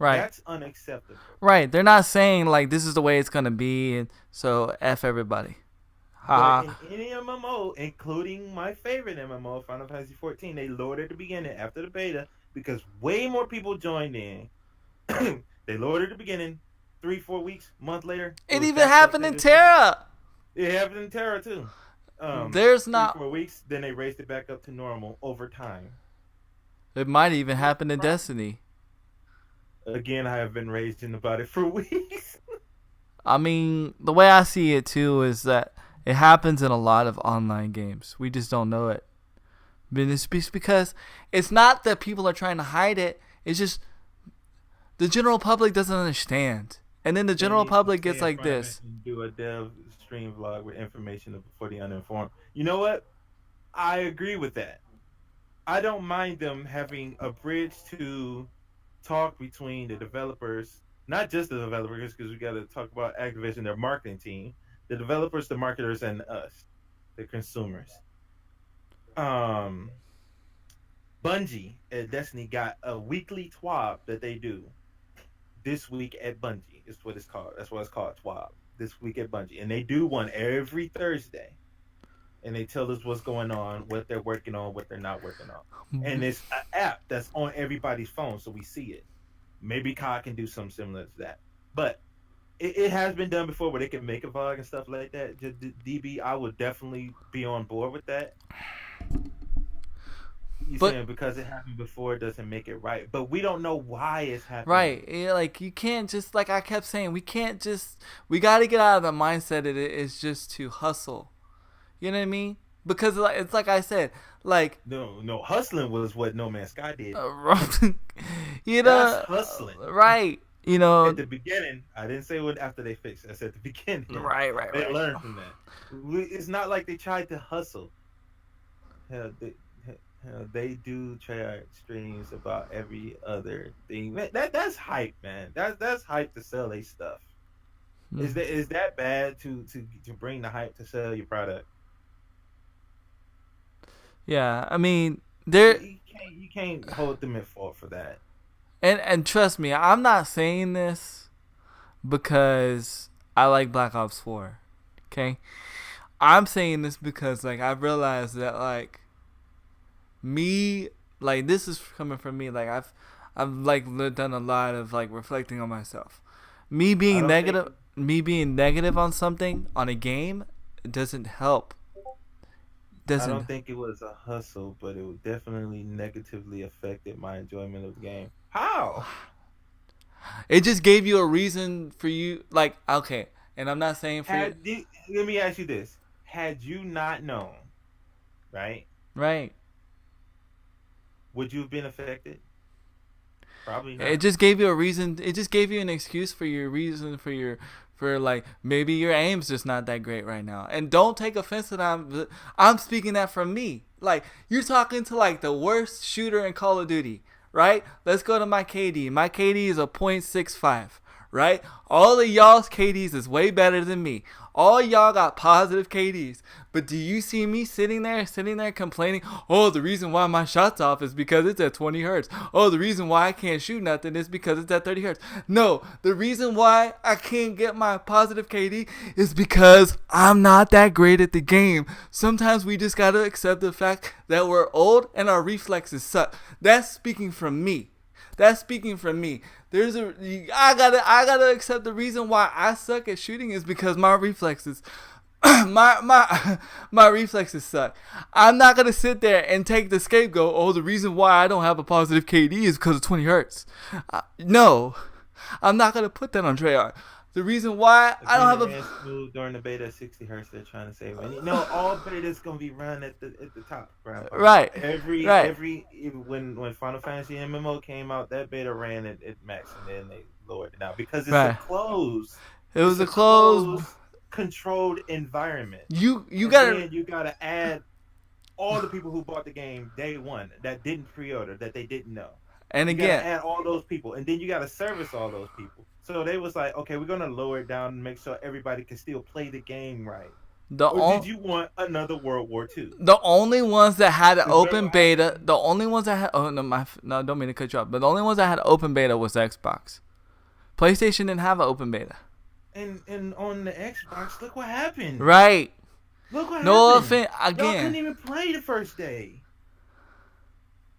right. That's unacceptable. Right. They're not saying like this is the way it's gonna be, and so F everybody. But in any MMO, including my favorite MMO, Final Fantasy 14, they lowered it at the beginning after the beta because way more people joined in. They lowered it at the beginning, 3-4 weeks, month later. It even happened in Terra. It happened in Terra too. There's not 3-4 weeks, then they raised it back up to normal over time. It might even happen in Destiny. Again, I have been raging about it for weeks. I mean, the way I see it too is that it happens in a lot of online games. We just don't know it. But it's because it's not that people are trying to hide it. It's just the general public doesn't understand. And then the general public gets like this. Do a dev stream vlog with information for the uninformed. You know what? I agree with that. I don't mind them having a bridge to talk between the developers, not just the developers, because we got to talk about Activision, their marketing team, the developers, the marketers, and us, the consumers. Bungie at Destiny got a weekly TWAB that they do. This week at Bungie is what it's called. That's what it's called, TWAB. This week at Bungie, and they do one every Thursday. And they tell us what's going on, what they're working on, what they're not working on. And it's an app that's on everybody's phone, so we see it. Maybe COD can do something similar to that. But it has been done before where they can make a vlog and stuff like that. Just DB, I would definitely be on board with that. Saying because it happened before, it doesn't make it right. But we don't know why it's happening. Right. Yeah, like, you can't just, like I kept saying, we got to get out of the mindset that it's just to hustle. You know what I mean? Because it's like I said, like... No, hustling was what No Man's Sky did. You know? That's hustling. Right. You know... At the beginning, I didn't say what after they fixed it. I said at the beginning. Right. They learned from that. It's not like they tried to hustle. Hell, they do try streams about every other thing. That's hype, man. That's hype to sell their stuff. Is that bad to bring the hype to sell your product? Yeah, I mean, you can't hold them at fault for that. And trust me, I'm not saying this because I like Black Ops 4. Okay? I'm saying this because like I've realized that like me, like this is coming from me, like I've like done a lot of like reflecting on myself. Me being negative on something, on a game, doesn't help. I don't think it was a hustle, but it definitely negatively affected my enjoyment of the game. How? It just gave you a reason for you, like, okay, and I'm not saying let me ask you this. Had you not known, right? Right. Would you have been affected? Probably not. It just gave you a reason. It just gave you an excuse for your reason for like maybe your aim's just not that great right now. And don't take offense that I'm speaking that from me. Like you're talking to like the worst shooter in Call of Duty, right? Let's go to my KD. My KD is a .65, right? All of y'all's KDs is way better than me. All y'all got positive KDs. But do you see me sitting there complaining, oh, the reason why my shot's off is because it's at 20 hertz. Oh, the reason why I can't shoot nothing is because it's at 30 hertz. No, the reason why I can't get my positive KD is because I'm not that great at the game. Sometimes we just gotta accept the fact that we're old and our reflexes suck. That's speaking from me. I gotta accept the reason why I suck at shooting is because my reflexes my reflexes suck. I'm not gonna sit there and take the scapegoat. Oh, the reason why I don't have a positive KD is because of 20 hertz. No, I'm not gonna put that on Treyarch. The reason why I don't have a smooth during the beta at 60 hertz. They're trying to say, no, all betas gonna be run at the top. Right. Every when Final Fantasy MMO came out, that beta ran at max, and then they lowered it down because it's a closed. It was a closed, controlled environment. You gotta add all the people who bought the game day one that didn't pre-order, that they didn't know. And you again, gotta add all those people, and then you gotta service all those people. So they was like, okay, we're gonna lower it down and make sure everybody can still play the game right. Did you want another World War II? The only ones that had an open beta, the only ones that had don't mean to cut you off, but the only ones that had open beta was Xbox. PlayStation didn't have an open beta. And on the Xbox, look what happened. Right. Look what no happened. Offense, again. Y'all couldn't even play the first day.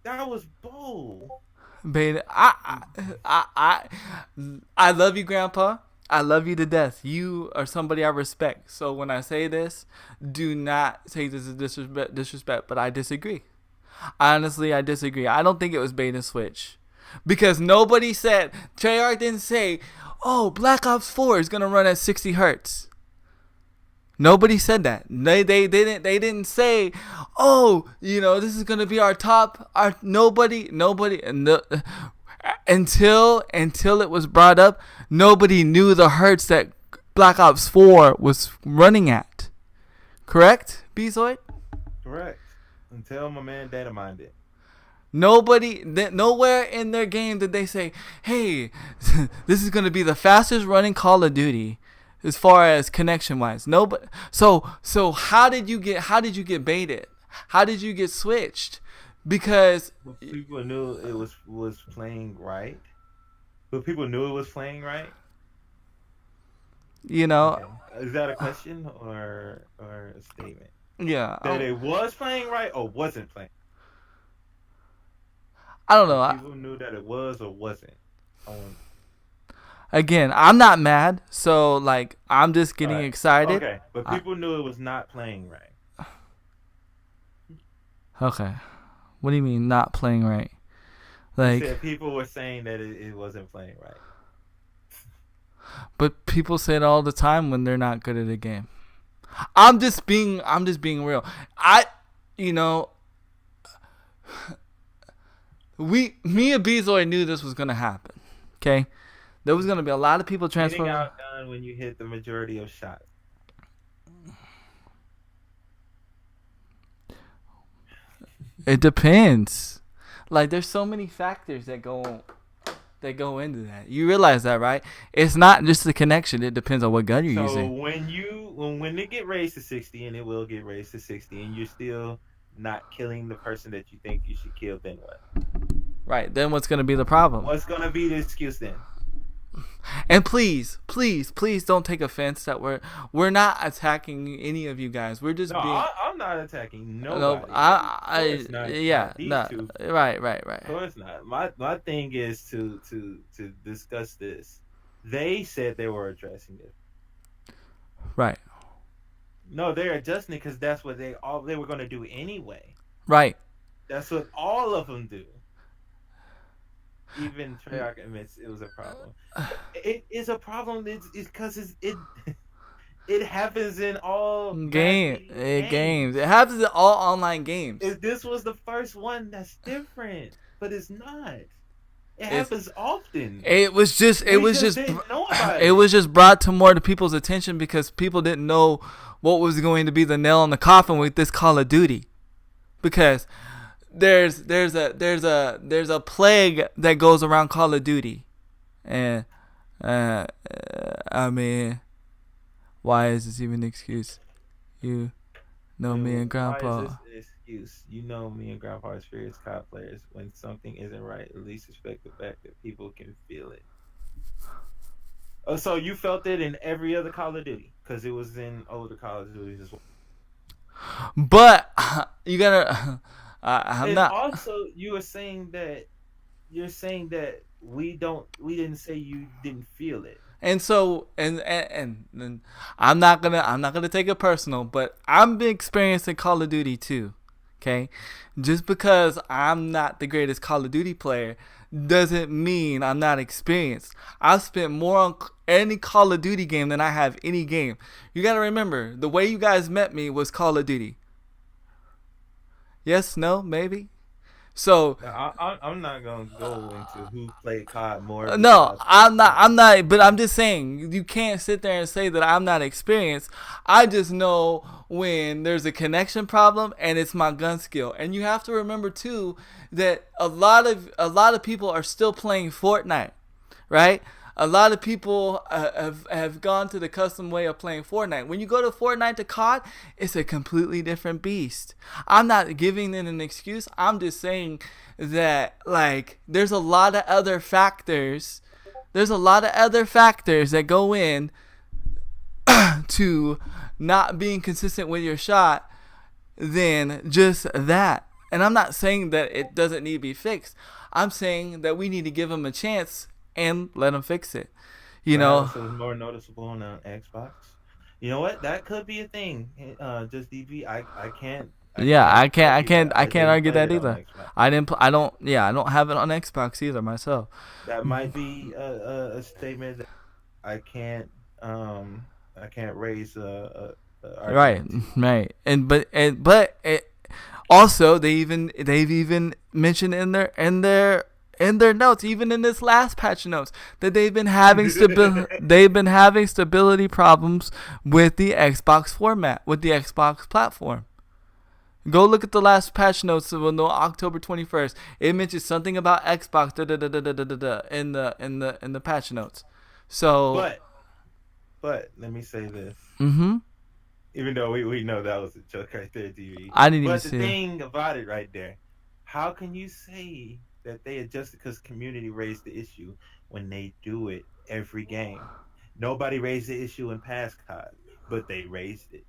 That was bold. Beta. I love you, Grandpa. I love you to death. You are somebody I respect. So when I say this, do not take this as disrespect. But I disagree. Honestly, I disagree. I don't think it was bait and switch, because nobody said, Treyarch didn't say, "Oh, Black Ops 4 is gonna run at 60 hertz." Nobody said that. They didn't say, "Oh, this is gonna be our top." Nobody. Until it was brought up, nobody knew the hertz that Black Ops 4 was running at. Correct, Bezoid? Correct. Until my man Data mined it. Nowhere in their game did they say, "Hey, this is gonna be the fastest running Call of Duty." As far as connection wise, nobody. So how did you get baited? How did you get switched? Because people knew it was playing right. But people knew it was playing right. Okay. Is that a question or a statement? Yeah. That it was playing right or wasn't playing. I don't know. People knew that it was or wasn't. Again, I'm not mad, so I'm just getting excited. Okay, but people knew it was not playing right. Okay, what do you mean not playing right? You said people were saying that it wasn't playing right. But people say it all the time when they're not good at a game. I'm just being real. Me and Bezoid knew this was gonna happen. Okay. There was going to be a lot of people transferring. Getting outdone when you hit the majority of shots. It depends. There's so many factors that go into that. You realize that, right? It's not just the connection. It depends on what gun you're using. So when it get raised to 60, and it will get raised to 60, and you're still not killing the person that you think you should kill, then what? Right. Then what's going to be the problem? What's going to be the excuse then? And please don't take offense that we're not attacking any of you guys. We're just I'm not attacking nobody. Right. Of course not. My thing is to discuss this. They said they were addressing it. Right. No, they're adjusting it because that's what they were going to do anyway. Right. That's what all of them do. Even Treyarch admits it was a problem. It is a problem. It's because it happens in all games. It happens in all online games. This was the first one that's different, but it's not. It happens often. It was just brought to more to people's attention because people didn't know what was going to be the nail in the coffin with this Call of Duty, because there's a plague that goes around Call of Duty, and I mean, why is this even an excuse? You know me and Grandpa. Why is this an excuse? You know me and Grandpa are serious COD players. When something isn't right, at least respect the fact that people can feel it. Oh, so you felt it in every other Call of Duty because it was in older Call of Duty as well. But you gotta. I'm not. Also, you were saying that you're saying that we didn't say you didn't feel it. And so and I'm not gonna take it personal, but I'm experienced in Call of Duty too. Okay, just because I'm not the greatest Call of Duty player doesn't mean I'm not experienced. I've spent more on any Call of Duty game than I have any game. You gotta remember, the way you guys met me was Call of Duty. Yes, no, maybe. So I'm not gonna go into who played COD more. no, I'm not. But I'm just saying, you can't sit there and say that I'm not experienced. I just know when there's a connection problem and it's my gun skill. And you have to remember too that a lot of people are still playing Fortnite, right? A lot of people have gone to the custom way of playing Fortnite. When you go to Fortnite to COD, it's a completely different beast. I'm not giving it an excuse. I'm just saying that, like, there's a lot of other factors. There's a lot of other factors that go in to not being consistent with your shot than just that. And I'm not saying that it doesn't need to be fixed. I'm saying that we need to give them a chance and let them fix it. You know, so it's more noticeable on Xbox. You know what? That could be a thing. Just DB. I can't. I can't argue that it on either. Xbox. I don't have it on Xbox either myself. That might be a statement that I can't raise a Right, argument. right. But also they've even mentioned in their notes, even in this last patch notes, that they've been having stability problems with the Xbox format, with the Xbox platform. Go look at the last patch notes of October 21st. It mentions something about Xbox in the patch notes. So, but let me say this. mm-hmm. Even though we know that was a joke right there, TV. I didn't even But the see it. thing about it right there, how can you say that they adjusted because community raised the issue when they do it every game? Nobody raised the issue in past COD, but they raised it.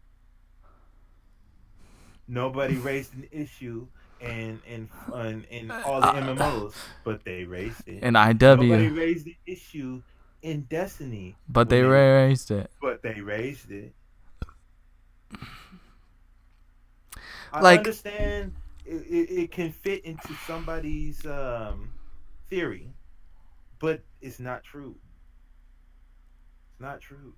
Nobody raised an issue in all the MMOs, but they raised it. In IW. Nobody raised the issue in Destiny, But they raised it. But they raised it. I Like, understand it can fit into somebody's theory, but it's not true. It's not true.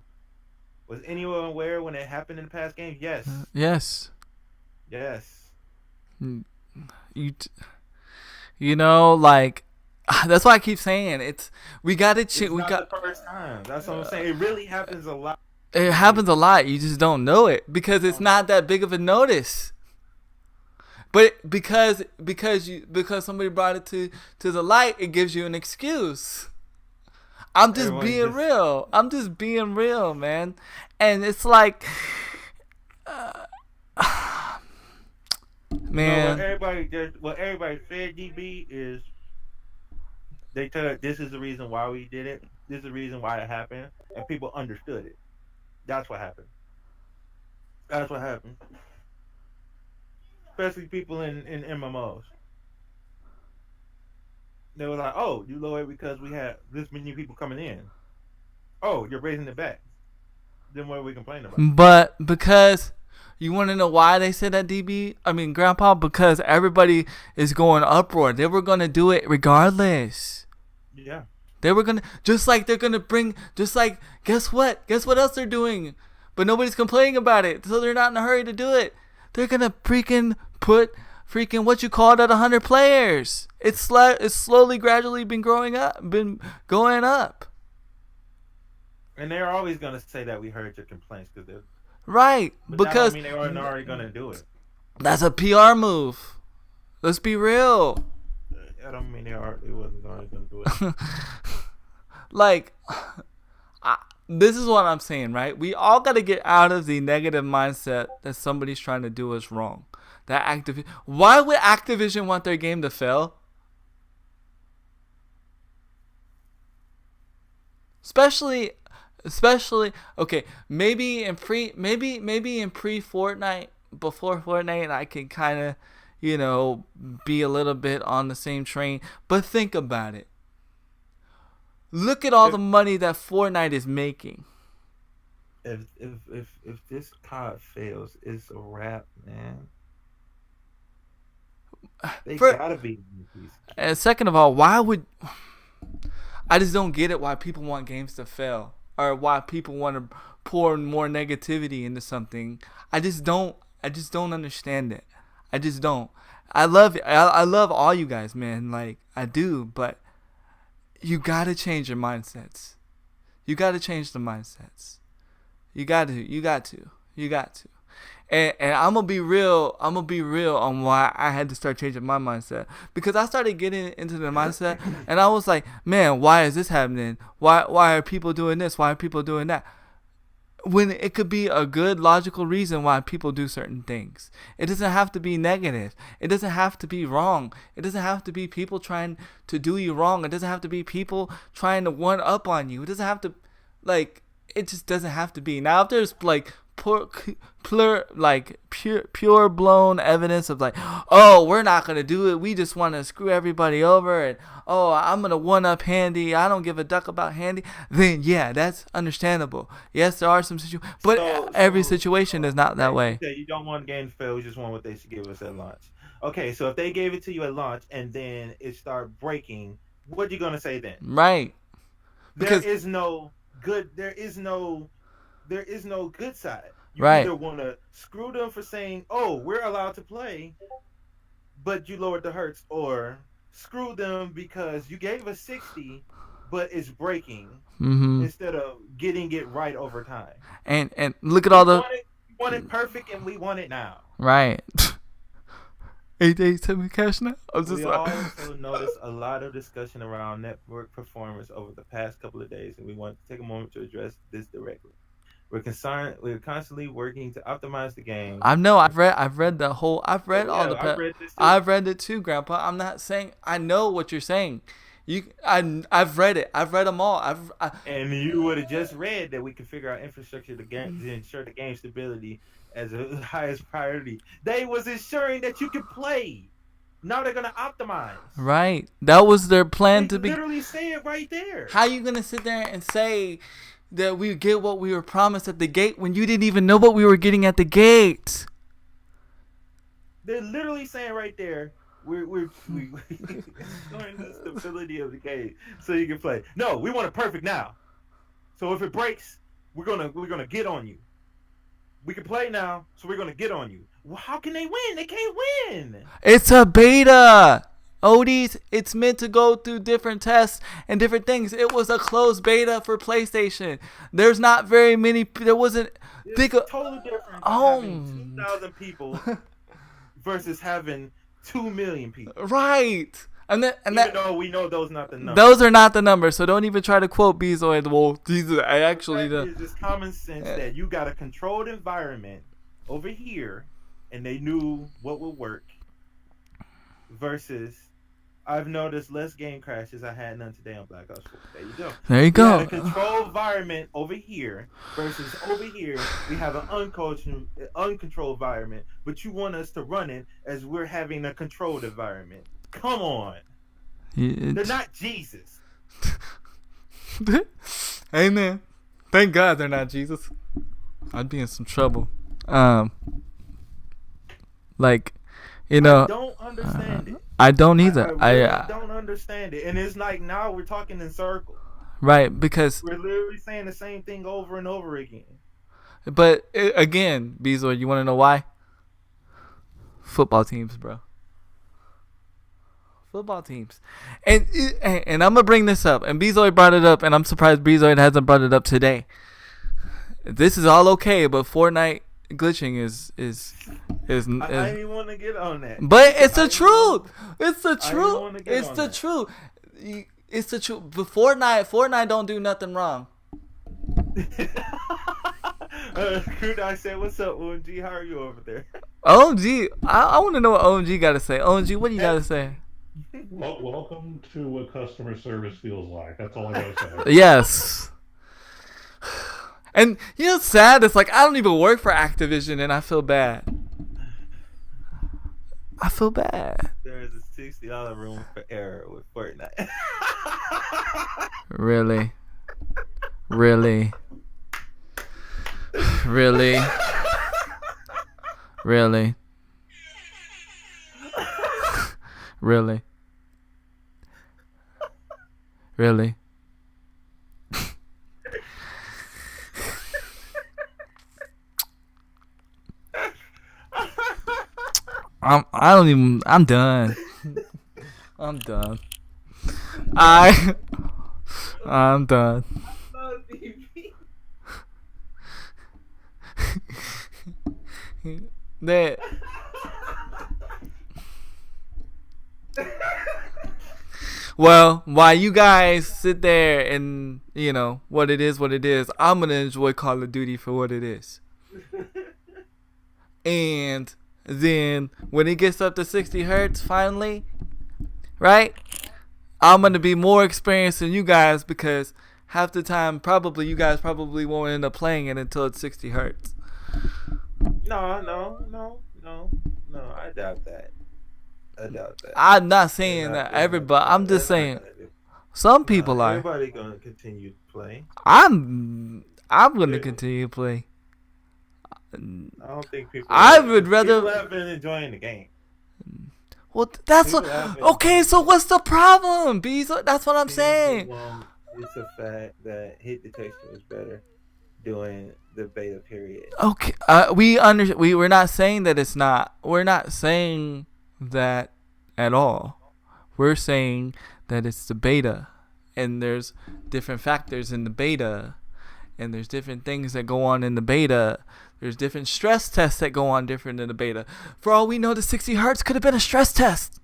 Was anyone aware when it happened in the past game? Yes. Yes. Yes. You know, like, that's why I keep saying we got to It's not the first time. That's what I'm saying. It really happens a lot. It happens a lot. You just don't know it because it's not that big of a notice. But because somebody brought it to the light, it gives you an excuse. I'm just being real. I'm just being real, man. And it's like, man. What everybody said, DB, is they tell it, this is the reason why we did it. This is the reason why it happened, and people understood it. That's what happened. That's what happened. Especially people in MMOs. They were like, "Oh, you lower it because we had this many people coming in. Oh, you're raising it back. Then what are we complaining about?" But because you want to know why they said that, DB? I mean, Grandpa, because everybody is going uproar. They were going to do it regardless. Yeah. They were going to, guess what? Guess what else they're doing? But nobody's complaining about it, so they're not in a hurry to do it. They're going to freaking put what you called at 100 players. It's slowly, gradually been going up. And they're always going to say that we heard your complaints because they're right. But because that don't mean they weren't already going to do it. That's a PR move. Let's be real. I don't mean they wasn't already going to do it. Like, this is what I'm saying, right? We all got to get out of the negative mindset that somebody's trying to do us wrong. Why would Activision want their game to fail? Especially, okay, maybe in pre Fortnite, before Fortnite, I can kind of, be a little bit on the same train. But think about it. Look at all the money that Fortnite is making. If this COD fails, it's a wrap, man. They gotta be. And second of all, I just don't get it why people want games to fail, or why people want to pour more negativity into something. I just don't understand it. I just don't. I love all you guys, man. Like, I do, but you gotta change your mindsets. You gotta change the mindsets. You got to. And I'm gonna be real on why I had to start changing my mindset, because I started getting into the mindset and I was like, man, why is this happening? Why are people doing this? Why are people doing that? When it could be a good logical reason why people do certain things. It doesn't have to be negative. It doesn't have to be wrong. It doesn't have to be people trying to do you wrong. It doesn't have to be people trying to one up on you. It doesn't have to, like, it just doesn't have to be. Now, if there's like pure blown evidence of like, oh, we're not gonna do it, we just want to screw everybody over, and oh, I'm gonna one up Handy, I don't give a duck about Handy, then yeah, that's understandable. Yes, there are some situations, but every situation is not that way. You don't want game to fail, you just want what they should give us at launch. Okay, so if they gave it to you at launch and then it started breaking, what are you gonna say then? Right. Because there is no good side. You right. either want to screw them for saying, oh, we're allowed to play, but you lowered the hertz, or screw them because you gave us 60, but it's breaking, instead of getting it right over time. And look at all the... We want it perfect, and we want it now. Right. 8 days to me cash now? We also noticed a lot of discussion around network performance over the past couple of days, and we want to take a moment to address this directly. We're constantly working to optimize the game. I've read it too, Grandpa. I'm not saying I know what you're saying. I've read it. I've read them all. And you would have just read that we can figure out infrastructure to ensure the game stability as the highest priority. They was ensuring that you could play. Now they're gonna optimize. Right. That was their plan to be. Literally say it right there. How you gonna sit there and say that we get what we were promised at the gate when you didn't even know what we were getting at the gate? They're literally saying right there, we're ensuring the stability of the game so you can play. No, we want it perfect now. So if it breaks, we're gonna get on you. We can play now, so we're gonna get on you. Well, how can they win? They can't win. It's a beta. Odies, it's meant to go through different tests and different things. It was a closed beta for PlayStation. There's not very many. There wasn't. It's totally different. Having 2,000 people versus having 2 million people. Right. Even though we know those not the numbers. Those are not the numbers, so don't even try to quote Bezoid. Well, these are actually It's just common sense that you got a controlled environment over here, and they knew what would work. Versus, I've noticed less game crashes. I had none today on Black Ops 4. There you go. There you go. We had a controlled environment over here versus over here we have an uncontrolled environment. But you want us to run it as we're having a controlled environment. Come on. They're not Jesus. Amen. Thank God they're not Jesus. I'd be in some trouble. I don't understand it. I don't either. I don't understand it. And it's like now we're talking in circles. Right, because we're literally saying the same thing over and over again. But again, Bezoid, you want to know why? Football teams, bro. Football teams. And I'm going to bring this up. And Bezoid brought it up, and I'm surprised Bezoid hasn't brought it up today. This is all okay, but Fortnite glitching is I didn't even want to get on that. But it's the truth. It's the truth. It's the truth. It's the truth. But Fortnite don't do nothing wrong. Kudai said, "What's up, OMG? How are you over there?" OMG, I want to know what OMG got to say. OMG, what do you got to say? Well, welcome to what customer service feels like. That's all I got to say. Yes. And it's sad. It's like I don't even work for Activision, and I feel bad. I feel bad. There is a $60 room for error with Fortnite. Really? Really? Really? Really? Really? Really? I'm done. I'm done. I'm done. That well, while you guys sit there and what it is, I'm gonna enjoy Call of Duty for what it is. And then when it gets up to 60 hertz, finally, right? I'm gonna be more experienced than you guys because half the time, you guys probably won't end up playing it until it's 60 hertz. No. I doubt that. I'm not saying that everybody. I'm just saying some people are. Everybody gonna continue to play. I'm gonna continue to play. I don't think people. I would rather. People have been enjoying the game. Well, that's what. Okay, so what's the problem, Bees? That's what I'm saying. It's a fact that hit detection is better during the beta period. Okay, we're not saying that it's not. We're not saying that at all. We're saying that it's the beta, and there's different factors in the beta, and there's different things that go on in the beta. There's different stress tests that go on different in the beta. For all we know, the 60 hertz could have been a stress test.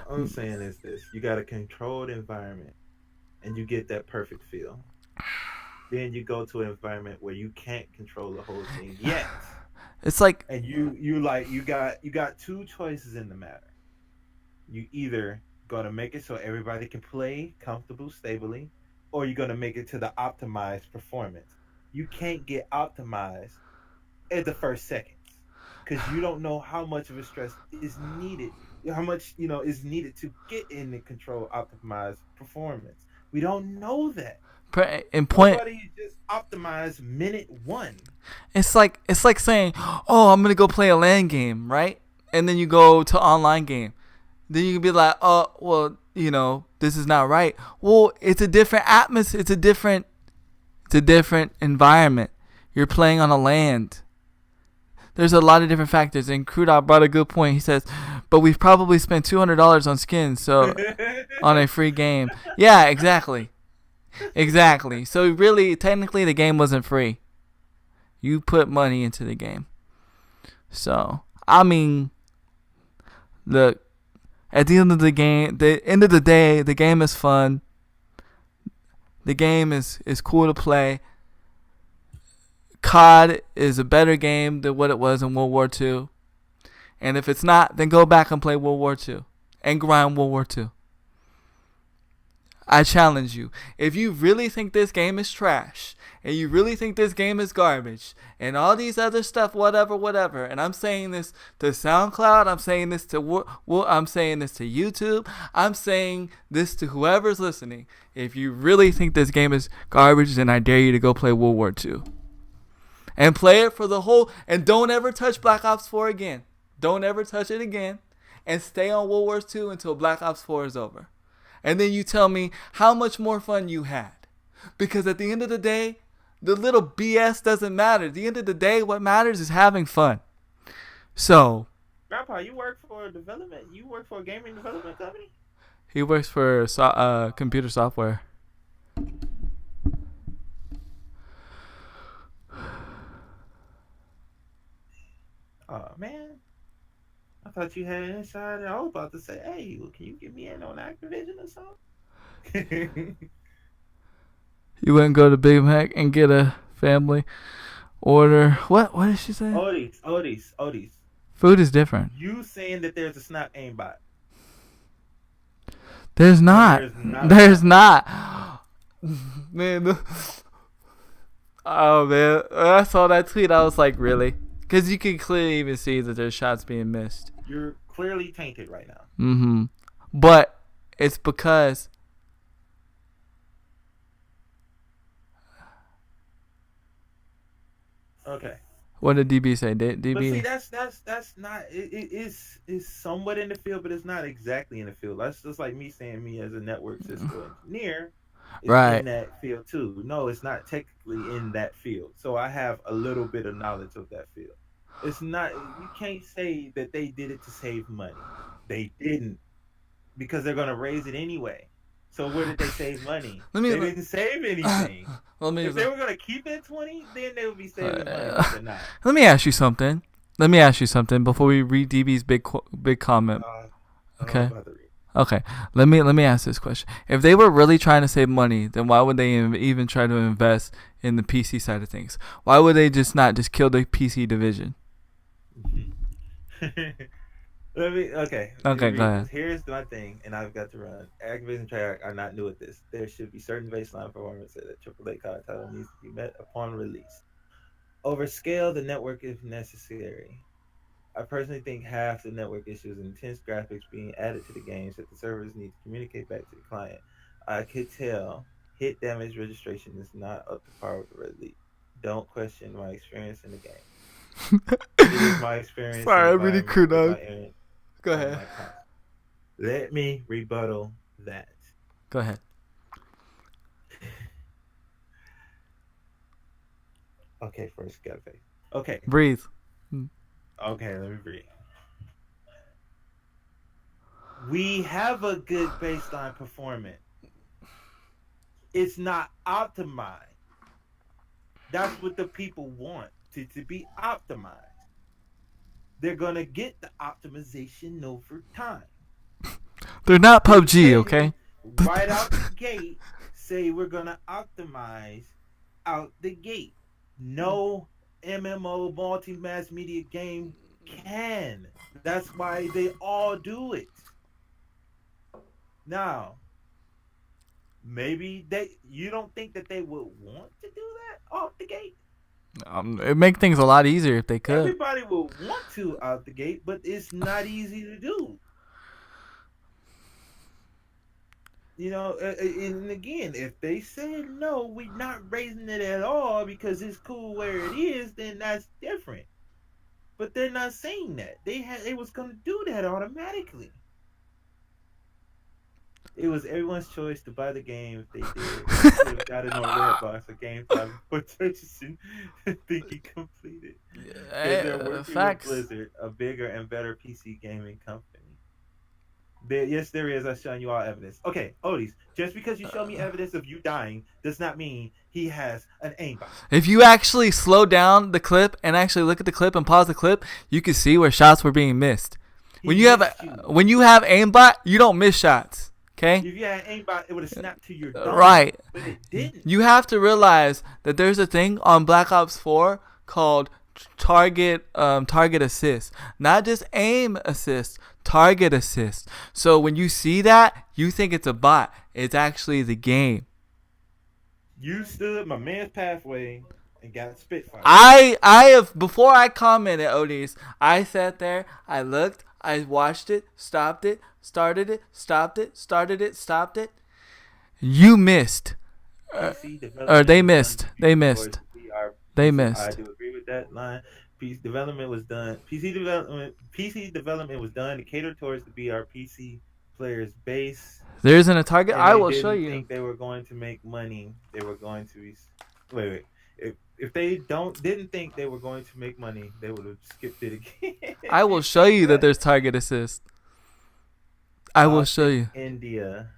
All I'm saying is this: you got a controlled environment, and you get that perfect feel. Then you go to an environment where you can't control the whole thing yet. It's like, and you got two choices in the matter. You either gonna make it so everybody can play comfortable, stably, or you're gonna make it to the optimized performance. You can't get optimized at the first seconds because you don't know how much of a stress is needed, how much is needed to get in the control optimized performance. We don't know that. Nobody just optimized minute one. It's like saying, "Oh, I'm gonna go play a LAN game," right? And then you go to online game. Then you can be like, "Oh, well, this is not right." Well, it's a different atmosphere. It's a different environment. You're playing on a land. There's a lot of different factors. And Cruda brought a good point. He says, "But we've probably spent $200 on skins, so on a free game." Yeah, exactly. Exactly. So really, technically, the game wasn't free. You put money into the game. So, I mean, look, at the end of the day, the game is fun. The game is cool to play. COD is a better game than what it was in World War II. And if it's not, then go back and play World War II and grind World War II. I challenge you. If you really think this game is trash, and you really think this game is garbage, and all these other stuff, whatever, and I'm saying this to SoundCloud, I'm saying this to YouTube, I'm saying this to whoever's listening. If you really think this game is garbage, then I dare you to go play World War II. And play it for the whole, and don't ever touch Black Ops 4 again. Don't ever touch it again, and stay on World War II until Black Ops 4 is over. And then you tell me how much more fun you had. Because at the end of the day, the little BS doesn't matter. At the end of the day, what matters is having fun. So, Grandpa, you work for development? You work for a gaming development company? He works for computer software. Oh, man. I thought you had an insider. I was about to say, hey, can you get me in on Activision or something? You wouldn't go to Big Mac and get a family order. What did she say? Odie's. Food is different. You saying that there's a Snap aimbot. There's not. There's not. Man. Oh, man. When I saw that tweet, I was like, really? Because you can clearly even see that there's shots being missed. You're clearly tainted right now. Mm-hmm. But it's because Okay. what did DB say? But see, DB. that's not. It's somewhat in the field, but it's not exactly in the field. That's just like me saying me as a network Cisco engineer is Right. in that field too. No, it's not technically in that field. So I have a little bit of knowledge of that field. It's not. You can't say that they did it to save money. They didn't, because they're gonna raise it anyway. So where did they save money? Let me- They didn't save anything. Let me If they were gonna keep it at 20, then they would be saving money. But they're not. let me ask you something. Before we read DB's big comment. Okay. I'm about to read. Okay, let me ask this question. If they were really trying to save money, then why would they even try to invest in the PC side of things? Why would they not just kill the PC division? Okay. Okay, Let me read go ahead. this. Here's my thing, and I've got to run. Activision and Treyarch are not new at this. There should be certain baseline performance that AAA COD title needs to be met upon release. Overscale the network if necessary. I personally think half the network issues and intense graphics being added to the games that the servers need to communicate back to the client. I could tell hit damage registration is not up to par with the release. Don't question my experience in the game. It is my experience. Sorry, in I'm really environment crude with on. my errand Go on ahead. my console. Let me rebuttal that. Go ahead. Okay, first gotta say. Okay, Breathe. okay, let me breathe. We have a good baseline performance. It's not optimized. That's what the people want, to be optimized. They're gonna get the optimization over time. They're not PUBG, okay? Right out the gate, say we're gonna optimize out the gate. No MMO multi-mass media game can. That's why they all do it. Now, maybe you don't think that they would want to do that off the gate? It'd make things a lot easier if they could. Everybody will want to out the gate, but it's not easy to do. You know, and again, if they said no, we're not raising it at all because it's cool where it is, then that's different. But they're not saying that. They was gonna do that automatically. It was everyone's choice to buy the game if they did. They could have got it on Redbox or GameStop before purchasing, thinking completed. Because they're working Facts. with Blizzard, a bigger and better PC gaming company. Yes, there is. I've shown you all evidence. Okay, Odis, just because you show me evidence of you dying does not mean he has an aimbot. If you actually slow down the clip and actually look at the clip and pause the clip, you can see where shots were being missed. He When you have missed you. when you have aimbot, you don't miss shots. Okay? If you had an aimbot, it would have snapped to your dome, Right. but it didn't. You have to realize that there's a thing on Black Ops 4 called target assist, not just aim assist, target assist. So when you see that, you think it's a bot. It's actually the game. You stood my man's pathway and got Spitfire. I have, before I commented, Odis, I sat there, I looked, I watched it, stopped it, started it, stopped it, started it, stopped it. You missed. PC development Or they was missed. done They towards missed. the VR. They I missed. do agree with that line. PC development was done. PC development was done to cater towards the VR PC players base. There isn't a target. And I they will show didn't you. think they were going to make money. They were going to be. Wait. If they didn't think they were going to make money, they would have skipped it again. I will show you that there's target assist. I will show you. India.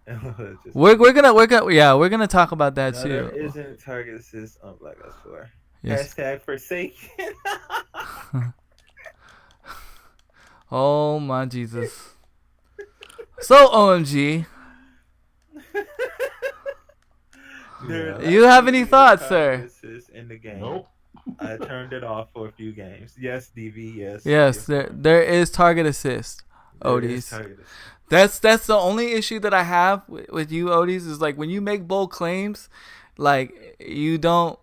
Just- We're gonna talk about that no, too. there isn't target assist on Black Ops 4. Yes. Hashtag Forsaken. Oh my Jesus. So OMG, There You have any actually thoughts, is sir? target assist in the game. Nope. I turned it off for a few games. Yes, DV. Yes. yes, there is target assist. There is Odis. target assist. That's the only issue that I have with you, Odis, is like when you make bold claims, like you don't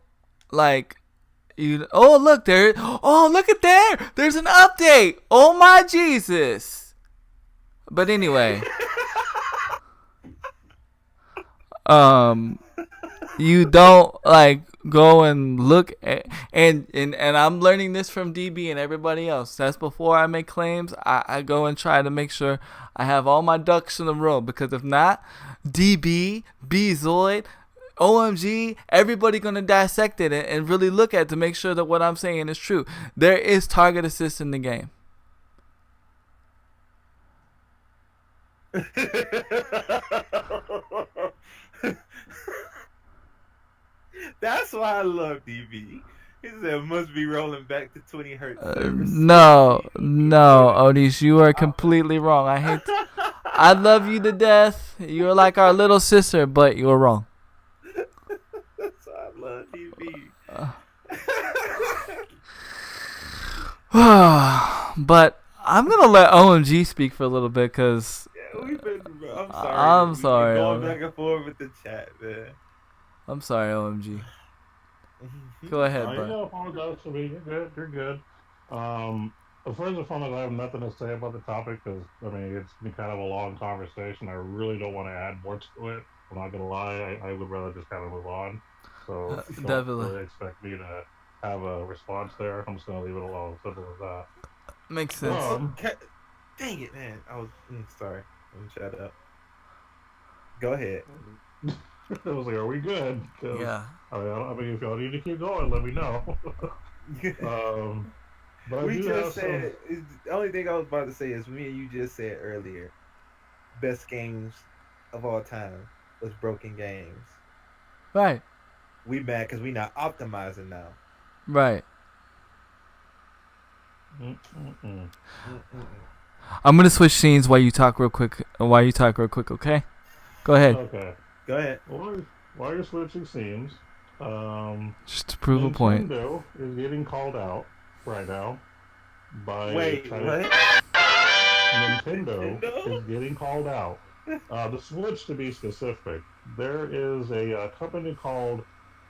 Oh, look there. Oh, look at there. There's an update. Oh my Jesus. But anyway, you don't like go and look at, and I'm learning this from DB and everybody else. That's before I make claims. I go and try to make sure I have all my ducks in a row, because if not, DB, Bzoid, OMG, everybody gonna dissect it and really look at it to make sure that what I'm saying is true. There is target assist in the game. That's why I love DB. He said must be rolling back to 20 hertz. No, Odis, you are completely wrong. I love you to death. You're like our little sister, but you're wrong. That's why I love DB. But I'm gonna let OMG speak for a little bit, cause I'm sorry. I'm sorry. Going back and forth with the chat, man. I'm sorry, OMG. Go ahead, You bro. don't apologize to me. You're good. You're good. First and foremost, I have nothing to say about the topic because, I mean, it's been kind of a long conversation. I really don't want to add more to it. I'm not going to lie. I would rather just kind of move on. So don't Definitely. really expect me to have a response there. I'm just going to leave it alone. Simple as that. Makes sense. Dang it, man. I was sorry. Let me shut up. Go ahead. I was like, are we good? Yeah. I mean, if y'all need to keep going, let me know. But We I do just have said the only thing I was about to say is me and you just said earlier, best games of all time was broken games. Right. We mad because we not optimizing now. Right. Mm-mm-mm. I'm gonna switch scenes while you talk real quick. Okay? Go ahead. Okay. Go ahead. While you're switching scenes, Just to prove a point. Nintendo is getting called out right now by Wait, China. what? Nintendo is getting called out. The Switch, to be specific. There is a company called,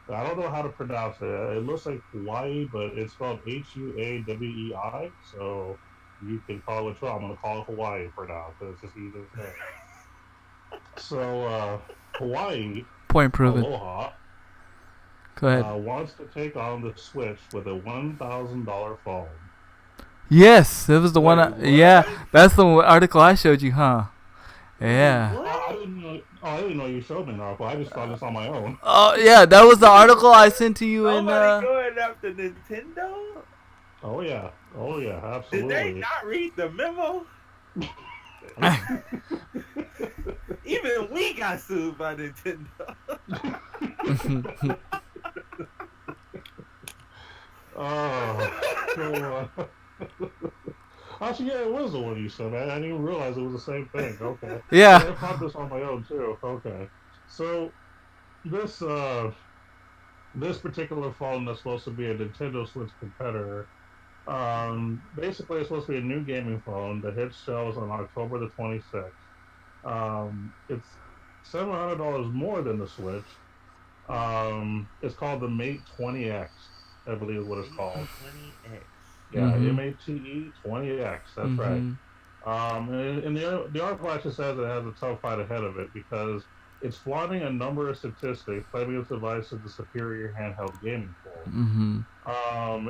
I don't know how to pronounce it. It looks like Hawaii, but it's spelled Huawei. So you can call it. I'm going to call it Hawaii for now, because it's just easier to say. So Hawaii, Point proven. Aloha, Go ahead. wants to take on the Switch with a $1,000 phone. Yes, that was the one. Wait, what? Yeah, that's the article I showed you, huh? Yeah. I didn't know you showed me an article. I just found this on my own. Oh yeah, that was the article I sent to you in. Nobody going after Nintendo? Oh yeah, absolutely. Did they not read the memo? Even we got sued by Nintendo. Actually, yeah, it was the one you said. I didn't even realize it was the same thing. Okay. Yeah. I caught this on my own too. Okay. So this particular phone that's supposed to be a Nintendo Switch competitor. Basically, it's supposed to be a new gaming phone that hits shelves on October the 26th. It's $700 more than the Switch. It's called the Mate 20X, I believe is what it's called. 20X. Yeah, Mhm. MATE 20X. That's right. And the article actually says it has a tough fight ahead of it because it's flaunting a number of statistics, claiming its device is the superior handheld gaming phone.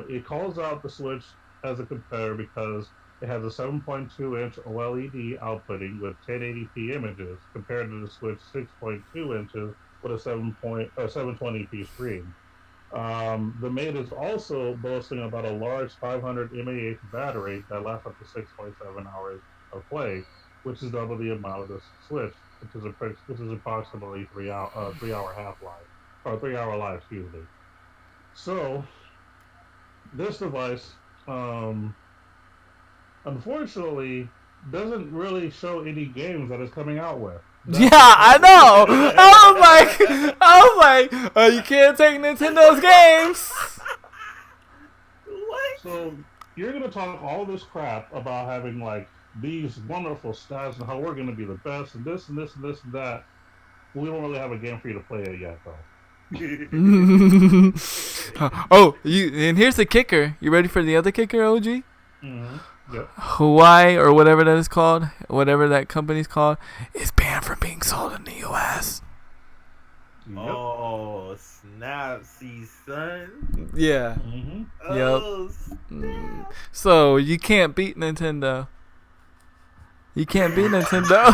It calls out the Switch as a competitor because it has a 7.2-inch OLED outputting with 1080p images compared to the Switch 6.2 inches with a 720p screen. The Mate is also boasting about a large 500 mAh battery that lasts up to 6.7 hours of play, which is double the amount of the Switch, which is approximately 3-hour half-life, or 3-hour life, excuse me. So, this device, unfortunately, doesn't really show any games that it's coming out with. Yeah, I know. I was like, you can't take Nintendo's games. What? So you're gonna talk all this crap about having like these wonderful stats and how we're gonna be the best and this and this and this and that. We don't really have a game for you to play it yet, though. Oh, and here's the kicker. You ready for the other kicker, OG? Mm-hmm. Yep. Hawaii or whatever that is called, whatever that company's called, is banned from being sold in the U.S. Yep. Oh, snap, see, son. Yeah. Mm-hmm. Oh, snap. So you can't beat Nintendo. You can't beat Nintendo.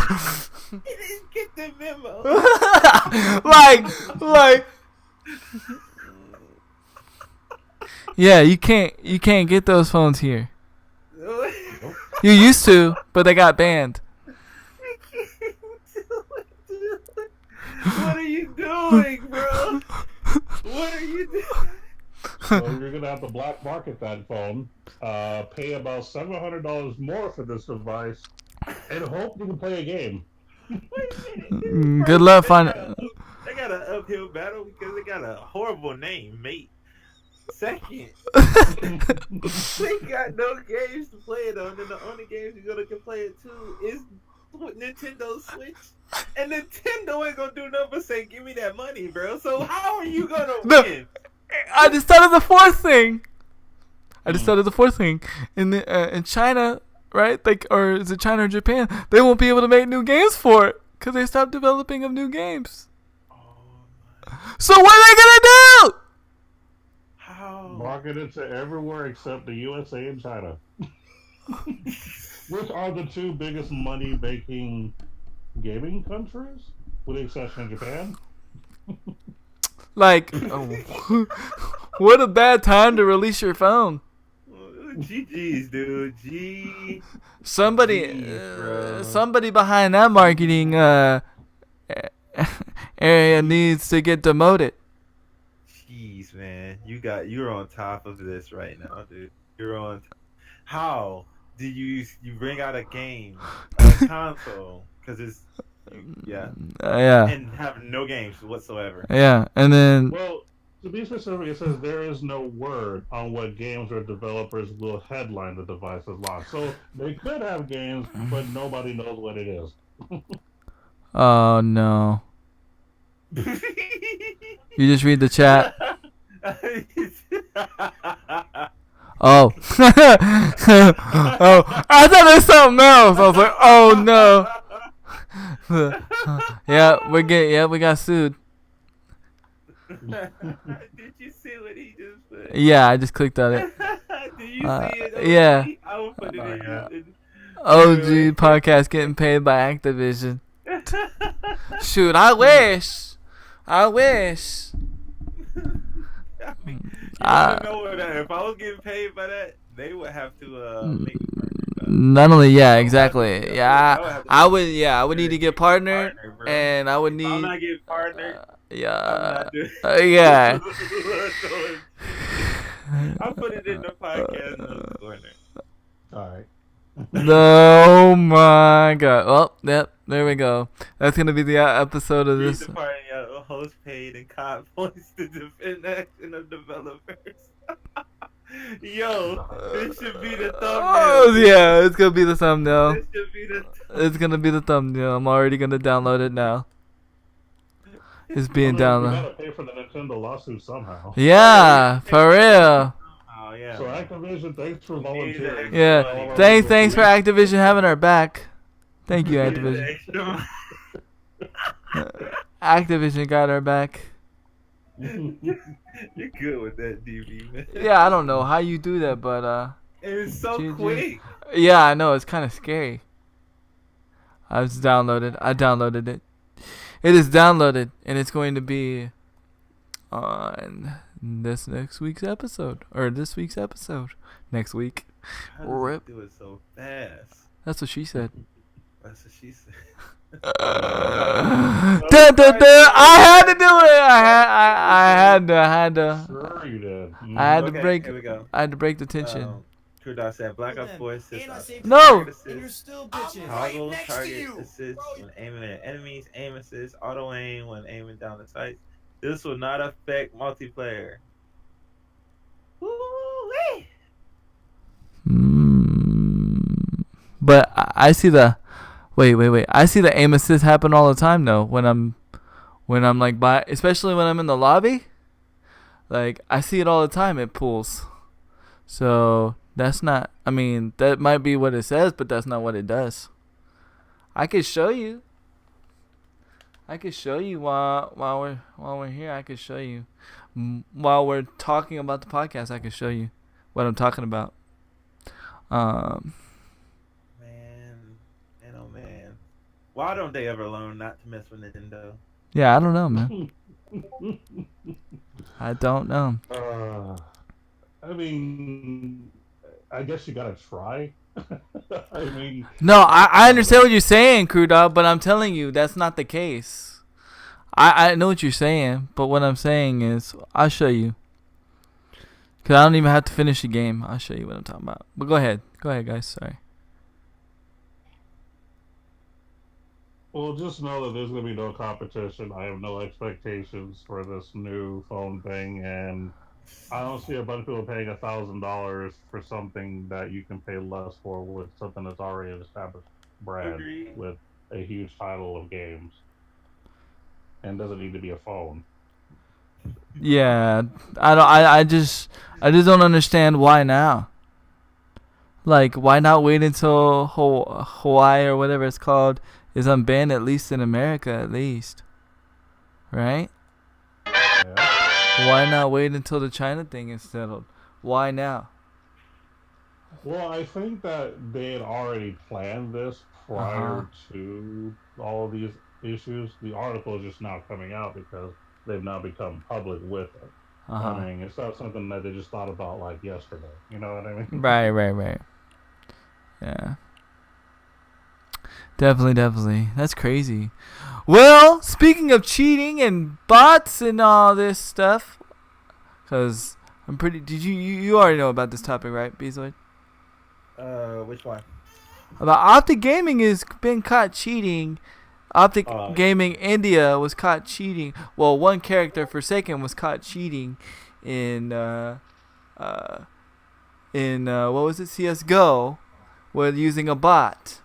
He didn't get the memo. like. Yeah, you can't get those phones here. You used to, but they got banned. What are you doing, bro? What are you doing? So you're gonna have to black market that phone, pay about $700 more for this device, and hope you can play a game. Good luck finding. They got an uphill battle because they got a horrible name, mate. Second, they got no games to play it on, and the only games you're gonna can play it to is Nintendo Switch. And Nintendo ain't gonna do nothing but say, "Give me that money, bro." So how are you gonna win? I just thought of the fourth thing. In China, right? Like, or is it China or Japan? They won't be able to make new games for it because they stopped developing of new games. So what are they gonna do? How? Market it to everywhere except the USA and China, which are the two biggest money-making gaming countries, with the exception of Japan. Like, what a bad time to release your phone. GG's, dude. G. Somebody, bro. somebody behind that marketing area needs to get demoted. Jeez, man, you're on top of this right now, dude. You're on. How did you bring out a game, a console, because it's yeah, Yeah, and have no games whatsoever? yeah, and then Well, to be specific, it says there is no word on what games or developers will headline the device's launch. So they could have games, but nobody knows what it is. oh no, you just read the chat. Oh, oh, I thought it was something else. I was like, oh no. Yeah, we got sued. Did you see what he just put? Yeah, I just clicked on it. Did you see it? Yeah. I will put it in. OG podcast getting paid by Activision. Shoot, I wish. You don't know that. If I was getting paid by that, they would have to make me partner. Not only, yeah, exactly. Yeah, I would need to get partner, and I would If need. I'm not getting partner. Yeah. I'm not doing Yeah. I'll put it in the podcast corner. All right. Oh my god. Well, yep, there we go. That's gonna be the episode of Read this. the part, host paid and COD points to defend the action of developers. Yo, this should be the thumbnail. Oh yeah, it's gonna be the thumbnail. This should be the It's gonna be the thumbnail. I'm already gonna download it now. It's being We downloaded. gotta pay for the Nintendo lawsuit somehow. Yeah, for real. Oh yeah. So Activision, thanks for volunteering. Yeah. Thanks for Activision having our back. Thank you, Activision. Activision got our back. You're good with that, DB, man. Yeah, I don't know how you do that, but It's so GG. quick. yeah, I know it's kind of scary. I downloaded it. It is downloaded, and it's going to be on this week's episode. Next week. How does Rip. it do it so fast? That's what she said. That's what she said. Dun, dun, dun. I had to do it. I had to. Sure you did. I had to Okay, break. here we go. I had to break the tension. True Dot said Black Ops 4 assist. And I saved No! you, and you're still bitching. Right Toggle next to target you, assist bro. when aiming at enemies, aim assist, auto aim when aiming down the sights. This will not affect multiplayer. Woo-wee. But I see the. Wait. I see the aim assist happen all the time though when when I'm like especially when I'm in the lobby. Like I see it all the time. It pulls. So that's not. I mean, that might be what it says, but that's not what it does. I could show you. I could show you while we're here. I could show you while we're talking about the podcast. I could show you what I'm talking about. Man, oh man, why don't they ever learn not to mess with Nintendo? Yeah, I don't know, man. I don't know. I mean, I guess you gotta try. I mean, No, I understand what you're saying, Crew Dog, but I'm telling you that's not the case. I know what you're saying, but what I'm saying is I'll show you. Because I don't even have to finish the game. I'll show you what I'm talking about. But go ahead. Go ahead, guys. Sorry. well, just know that there's gonna be no competition. I have no expectations for this new phone thing, and I don't see a bunch of people paying $1,000 for something that you can pay less for with something that's already an established brand Agreed. with a huge title of games, and doesn't need to be a phone. Yeah, I just don't understand why now. Like, why not wait until Hawaii or whatever it's called is unbanned, at least in America, at least, right? Yeah. Why not wait until the China thing is settled? Why now? Well, I think that they had already planned this prior to all of these issues. The article is just now coming out because they've now become public with it. I mean, it's not something that they just thought about like yesterday. You know what I mean? Right. Yeah. Definitely. That's crazy. Well, speaking of cheating and bots and all this stuff, because I'm pretty. Did you already know about this topic, right, Beasley? Which one? About Optic Gaming has been caught cheating. Optic Gaming India was caught cheating. Well, one character, Forsaken, was caught cheating in what was it, CS:GO, with using a bot.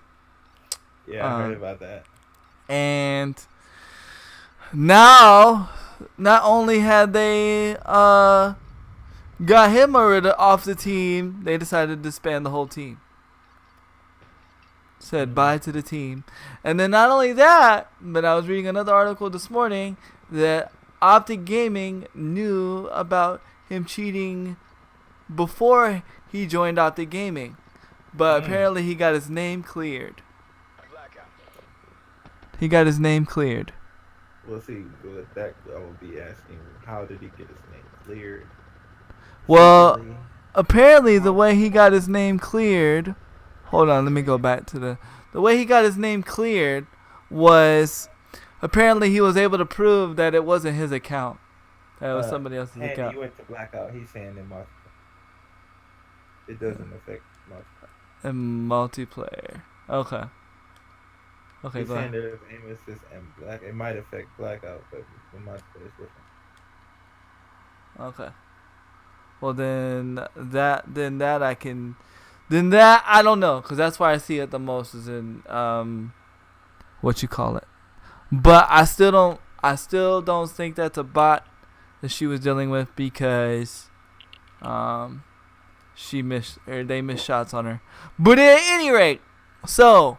Yeah, I heard about that. And now, not only had they got him off the team, they decided to disband the whole team. Said bye to the team. And then not only that, but I was reading another article this morning that Optic Gaming knew about him cheating before he joined Optic Gaming. But apparently he got his name cleared. He got his name cleared. We'll see. With that, I will be asking, how did he get his name cleared? Well, apparently the way he got his name cleared... Hold on, let me go back to the way he got his name cleared was apparently he was able to prove that it wasn't his account. That it was somebody else's account. He went to blackout. He's saying it doesn't affect multiplayer. And multiplayer. Okay. Okay, He's go saying ahead. there's aim assist and black. It might affect blackout, but the multiplayer is different. Okay. Well, then that I don't know, because that's where I see it the most is in what you call it. But I still don't think that's a bot that she was dealing with, because they missed shots on her. But at any rate, so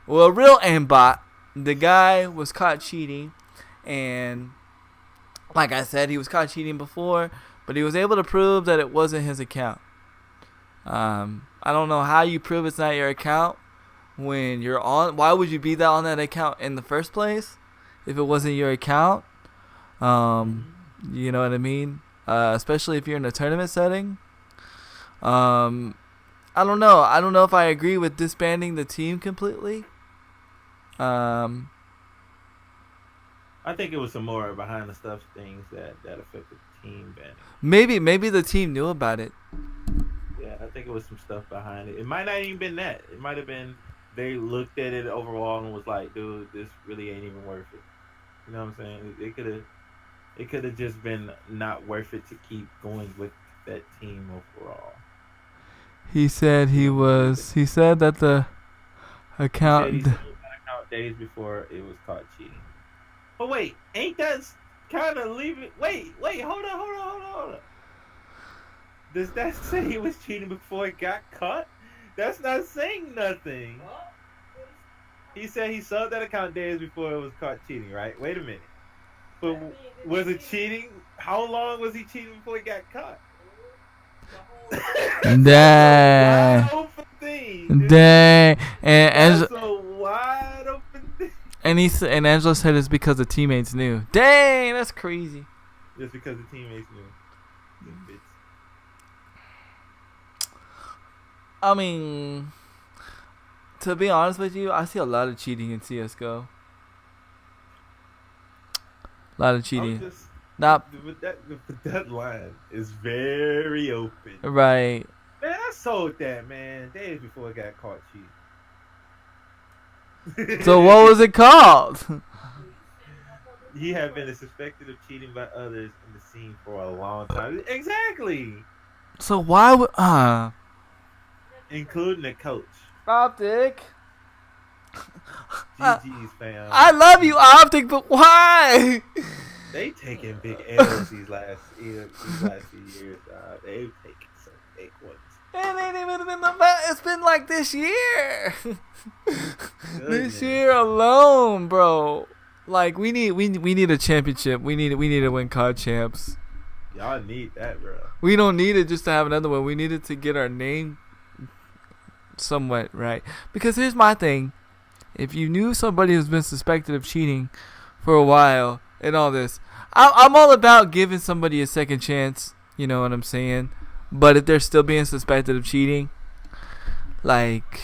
a real aimbot, the guy was caught cheating, and like I said, he was caught cheating before, but he was able to prove that it wasn't his account. I don't know how you prove it's not your account when you're on. Why would you be on that account in the first place if it wasn't your account? You know what I mean? Especially if you're in a tournament setting. I don't know. I don't know if I agree with disbanding the team completely. I think it was some more behind the stuff things that affected the team banning. Maybe the team knew about it. Yeah, I think it was some stuff behind it. It might not even been that. It might have been they looked at it overall and was like, dude, this really ain't even worth it. You know what I'm saying? It could have just been not worth it to keep going with that team overall. He said that the account He said account days before it was caught cheating. But wait, ain't that kind of leaving? Wait, hold on. Does that say he was cheating before he got caught? That's not saying nothing. He said he sold that account days before it was caught cheating, right? Wait a minute. But was it cheating? How long was he cheating before he got caught? Dang. Wide open thing. Dang. And That's a wide open thing. and Angelo said it's because the teammates knew. Dang, that's crazy. Just because the teammates knew. Them bitches. I mean, to be honest with you, I see a lot of cheating in CS:GO. A lot of cheating. Not That line is very open. right. Man, I sold that, man, days before I got caught cheating. So what was it called? He had been suspected of cheating by others in the scene for a long time. Exactly. So why would Including the coach. Optic? GG's fam. I love you, Optic, but why? They taking big L's these last few years. They've taken some big ones. It ain't even been it's been like this year. This year alone, bro. Like we need a championship. We need to win COD champs. Y'all need that, bro. We don't need it just to have another one. We need it to get our name somewhat right. Because here's my thing. If you knew somebody who's been suspected of cheating for a while and all this, I'm all about giving somebody a second chance. You know what I'm saying? But if they're still being suspected of cheating, like,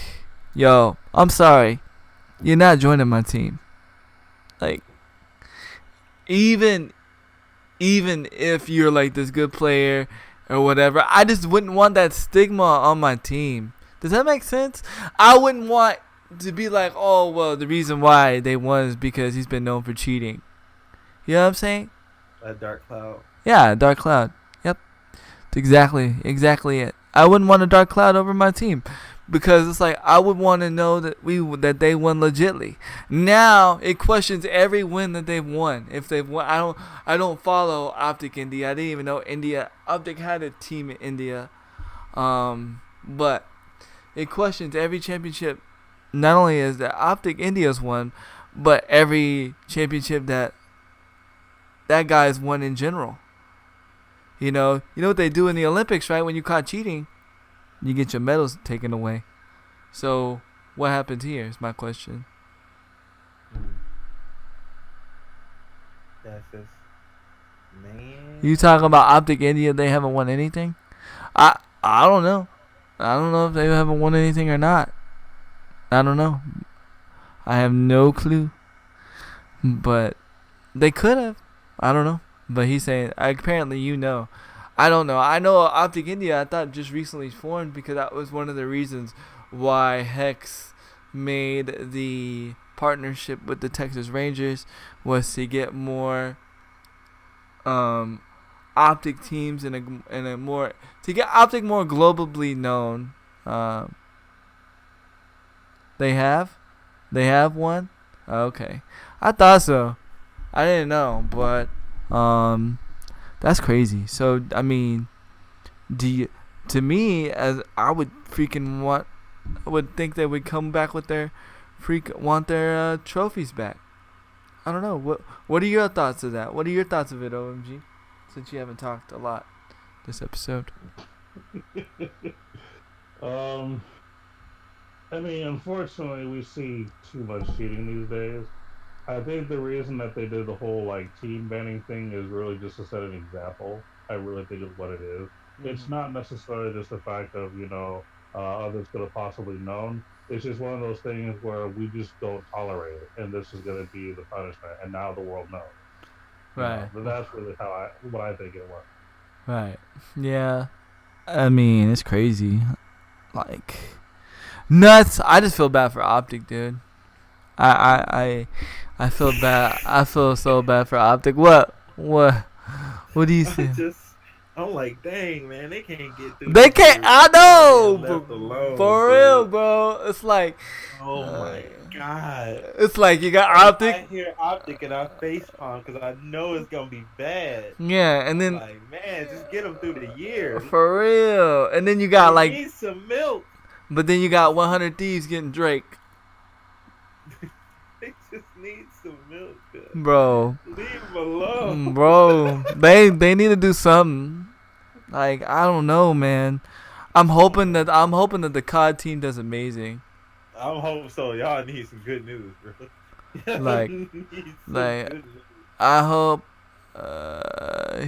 yo, I'm sorry. You're not joining my team. Like, even if you're like this good player or whatever, I just wouldn't want that stigma on my team. Does that make sense? I wouldn't want to be like, oh, well, the reason why they won is because he's been known for cheating. You know what I'm saying? A Dark Cloud. Yeah, Dark Cloud. Yep. It's exactly it. I wouldn't want a Dark Cloud over my team. Because it's like I would want to know that they won legitly. Now it questions every win that they've won. If they've won, I don't follow Optic India. I didn't even know Optic had a team in India. But it questions every championship. Not only is that Optic India's won, but every championship that guy's won in general. You know what they do in the Olympics, right? When you caught cheating, you get your medals taken away. So, what happened here is my question. That's just, man. You talking about Optic India, they haven't won anything? I don't know. I don't know if they haven't won anything or not. I don't know. I have no clue. But they could have. I don't know. But he's saying, apparently you know. I don't know. I know Optic India, I thought just recently formed because that was one of the reasons why Hex made the partnership with the Texas Rangers, was to get more Optic teams in a more, to get Optic more globally known. They have one? Okay. I thought so. I didn't know, but that's crazy. So I mean, to me, as I would freaking I would think they would come back with their trophies back. I don't know. What are your thoughts of that? What are your thoughts of it, OMG? Since you haven't talked a lot this episode. I mean, unfortunately, we see too much cheating these days. I think the reason that they did the whole team banning thing is really just to set an example. I really think is what it is. Mm-hmm. It's not necessarily just the fact of others could have possibly known. It's just one of those things where we just don't tolerate it, and this is going to be the punishment. And now the world knows. Right. But that's really what I think it was. Right. Yeah. I mean, it's crazy. Like, nuts. I just feel bad for Optic, dude. I feel bad. I feel so bad for Optic. What do you say? I'm like, dang, man, they can't get through. They this can't. shit I without being know. left alone, For dude. real, bro. It's like. Oh my god. It's like you got I optic. hear Optic and I face palm because I know it's gonna be bad. Yeah, and then Like, man, just get them through the year. for real, and then you got They like, need some milk. but then you got 100 Thieves getting Drake, They just need some milk. Cuz. bro. Leave them alone. Bro, they need to do something. Like I don't know, man. I'm hoping that the COD team does amazing. I'm hoping so. Y'all need some good news, bro. Y'all Like- need some like- good news. I hope.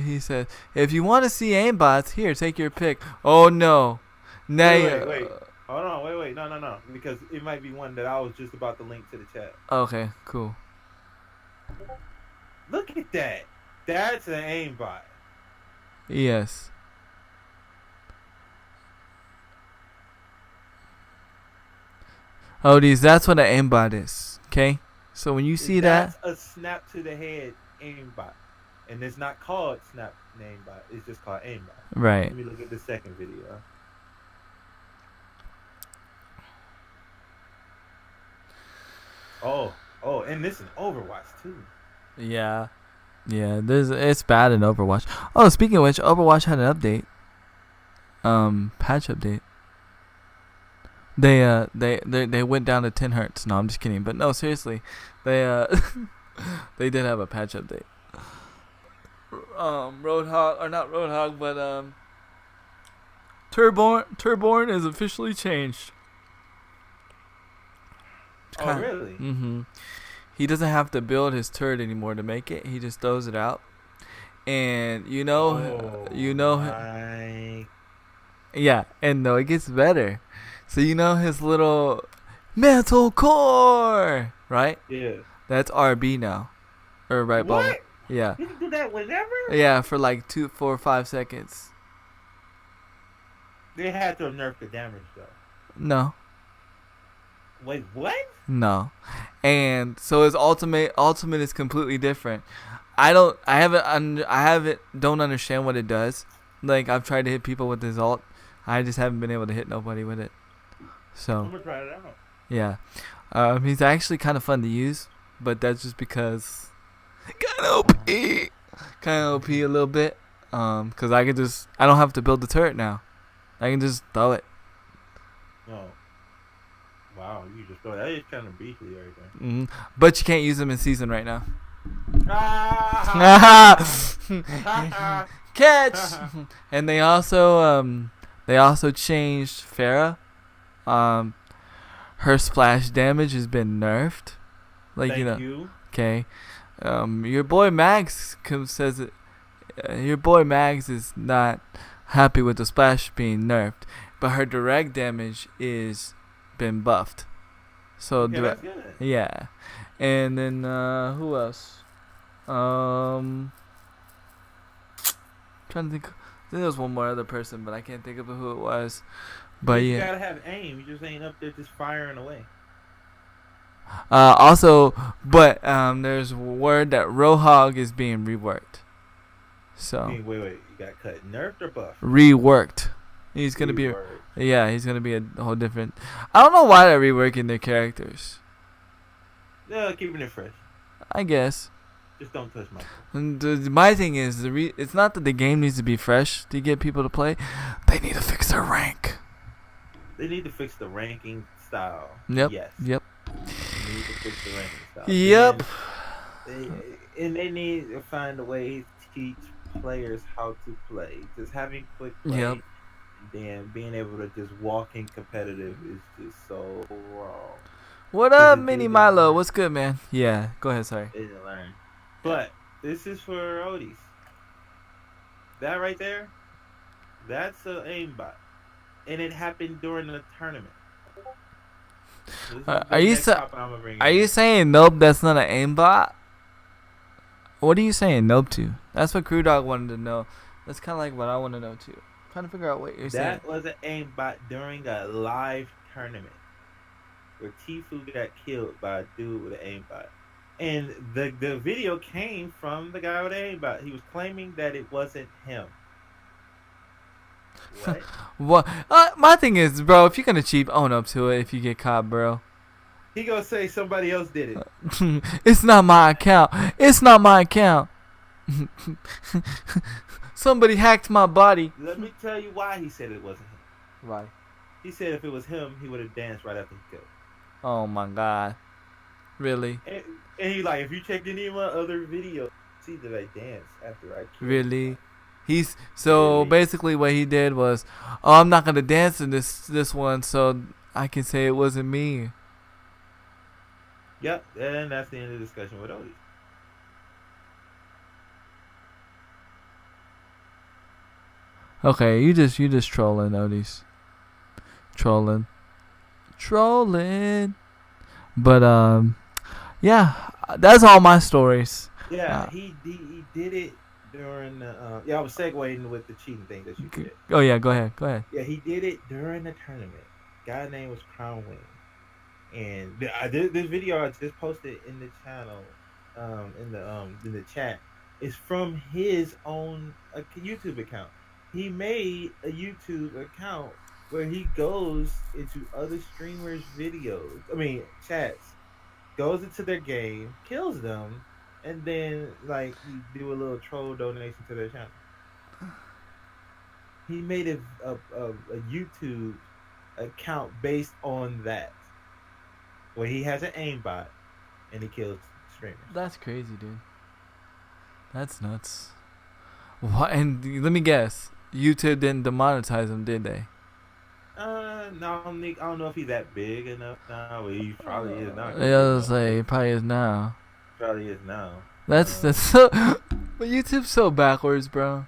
He said, if you want to see aimbots, here, take your pick. Oh no, now Wait. Hold on, wait. No. Because it might be one that I was just about to link to the chat. Okay, cool. Look at that. That's an aimbot. Yes. Oh, that's what an aimbot is. Okay, so when you see that, That's a snap to the head aimbot. And it's not called snap aimbot. It's just called aimbot. right? Let me look at the second video. Oh, and this is Overwatch too. Yeah. It's bad in Overwatch. Oh, speaking of which, Overwatch had an update. Patch update. They went down to 10 hertz. No, I'm just kidding. But no, seriously, they they did have a patch update. Roadhog, or not Roadhog, but Turborn is officially changed. Oh, really? Mm-hmm. He doesn't have to build his turret anymore to make it. He just throws it out. And My... yeah, and no, it gets better. So you know his little metal core, right? Yeah. That's RB now, or right ball. What? Yeah, You can do that whenever? yeah, for like 2, 4, 5 seconds. They had to have nerfed the damage though. No, Wait, what? no, and so his ultimate is completely different. I don't understand what it does. Like I've tried to hit people with his ult, I just haven't been able to hit nobody with it. So I'm gonna try it out. yeah, he's actually kind of fun to use, but that's just because kind of OP a little bit. Cause I don't have to build the turret now. I can just throw it. Oh. Wow, you just throw that. It's kind of beefy everything. But you can't use them in season right now. Catch. And they also changed Pharah. Her splash damage has been nerfed. Like Thank you know. you. Okay. Your boy Max says it. Your boy Max is not happy with the splash being nerfed, but her direct damage is been buffed. So Yeah, that's good. yeah. And then who else? Trying to think. I think there was one more other person, but I can't think of who it was. But You yeah. gotta have aim. You just ain't up there just firing away. Also, but there's word that Roadhog is being reworked. So I mean, wait. You got cut. Nerfed or buff? reworked. He's gonna be Keyword. yeah. He's gonna be a whole different. I don't know why they're reworking their characters. Yeah, keeping it fresh. I guess. Just don't touch my. And my thing is it's not that the game needs to be fresh to get people to play. They need to fix their rank. They need to fix the ranking style. Yep. Yes. Yep. They need to fix the ranking style. Yep. And they need to find a way to teach players how to play. Just having quick play, Yep. then being able to just walk in competitive is just so wrong. What up, Does it Mini do that? Milo? What's good, man? Yeah. Go ahead. Sorry. They didn't learn. But this is for roadies. That right there, that's an aimbot, and it happened during the tournament. So this is the Are you next sa- topic I'ma bring Are in. you saying nope? That's not an aimbot. What are you saying nope to? That's what Crew Dog wanted to know. That's kind of like what I want to know too. Trying to figure out what you're saying. That was an aimbot during a live tournament where Tfue got killed by a dude with an aimbot. And the video came from the guy with the aimbot. He was claiming that it wasn't him. What? What? My thing is, bro, if you're gonna cheat, own up to it. If you get caught, bro. He gonna say somebody else did it. It's not my account. It's not my account. Somebody hacked my body. Let me tell you why he said it wasn't him. Right. He said if it was him, he would have danced right after he killed. Oh my God. Really? And he like, if you check any of my other videos, see that I dance after I killed. Really? He's so Really? basically what he did was, oh, I'm not gonna dance in this one, so I can say it wasn't me. Yep, and that's the end of the discussion with Odie. Okay, you just trolling, Odis. Trolling. But yeah, that's all my stories. Yeah, he did it during the I was segueing with the cheating thing that you did. Oh yeah, go ahead. Yeah, he did it during the tournament. Guy name was Crown Wing, and this video I just posted in the channel, in the chat, is from his own YouTube account. He made a YouTube account where he goes into other streamers' chats, goes into their game, kills them, and then like he do a little troll donation to their channel. He made a YouTube account based on that, where he has an aimbot and he kills streamers. That's crazy, dude. That's nuts. What? And let me guess, YouTube didn't demonetize him, did they? No, I don't know if he's that big enough now, but he probably is now. Yeah, I was say he probably is now. Probably is now. That's so. But YouTube's so backwards, bro.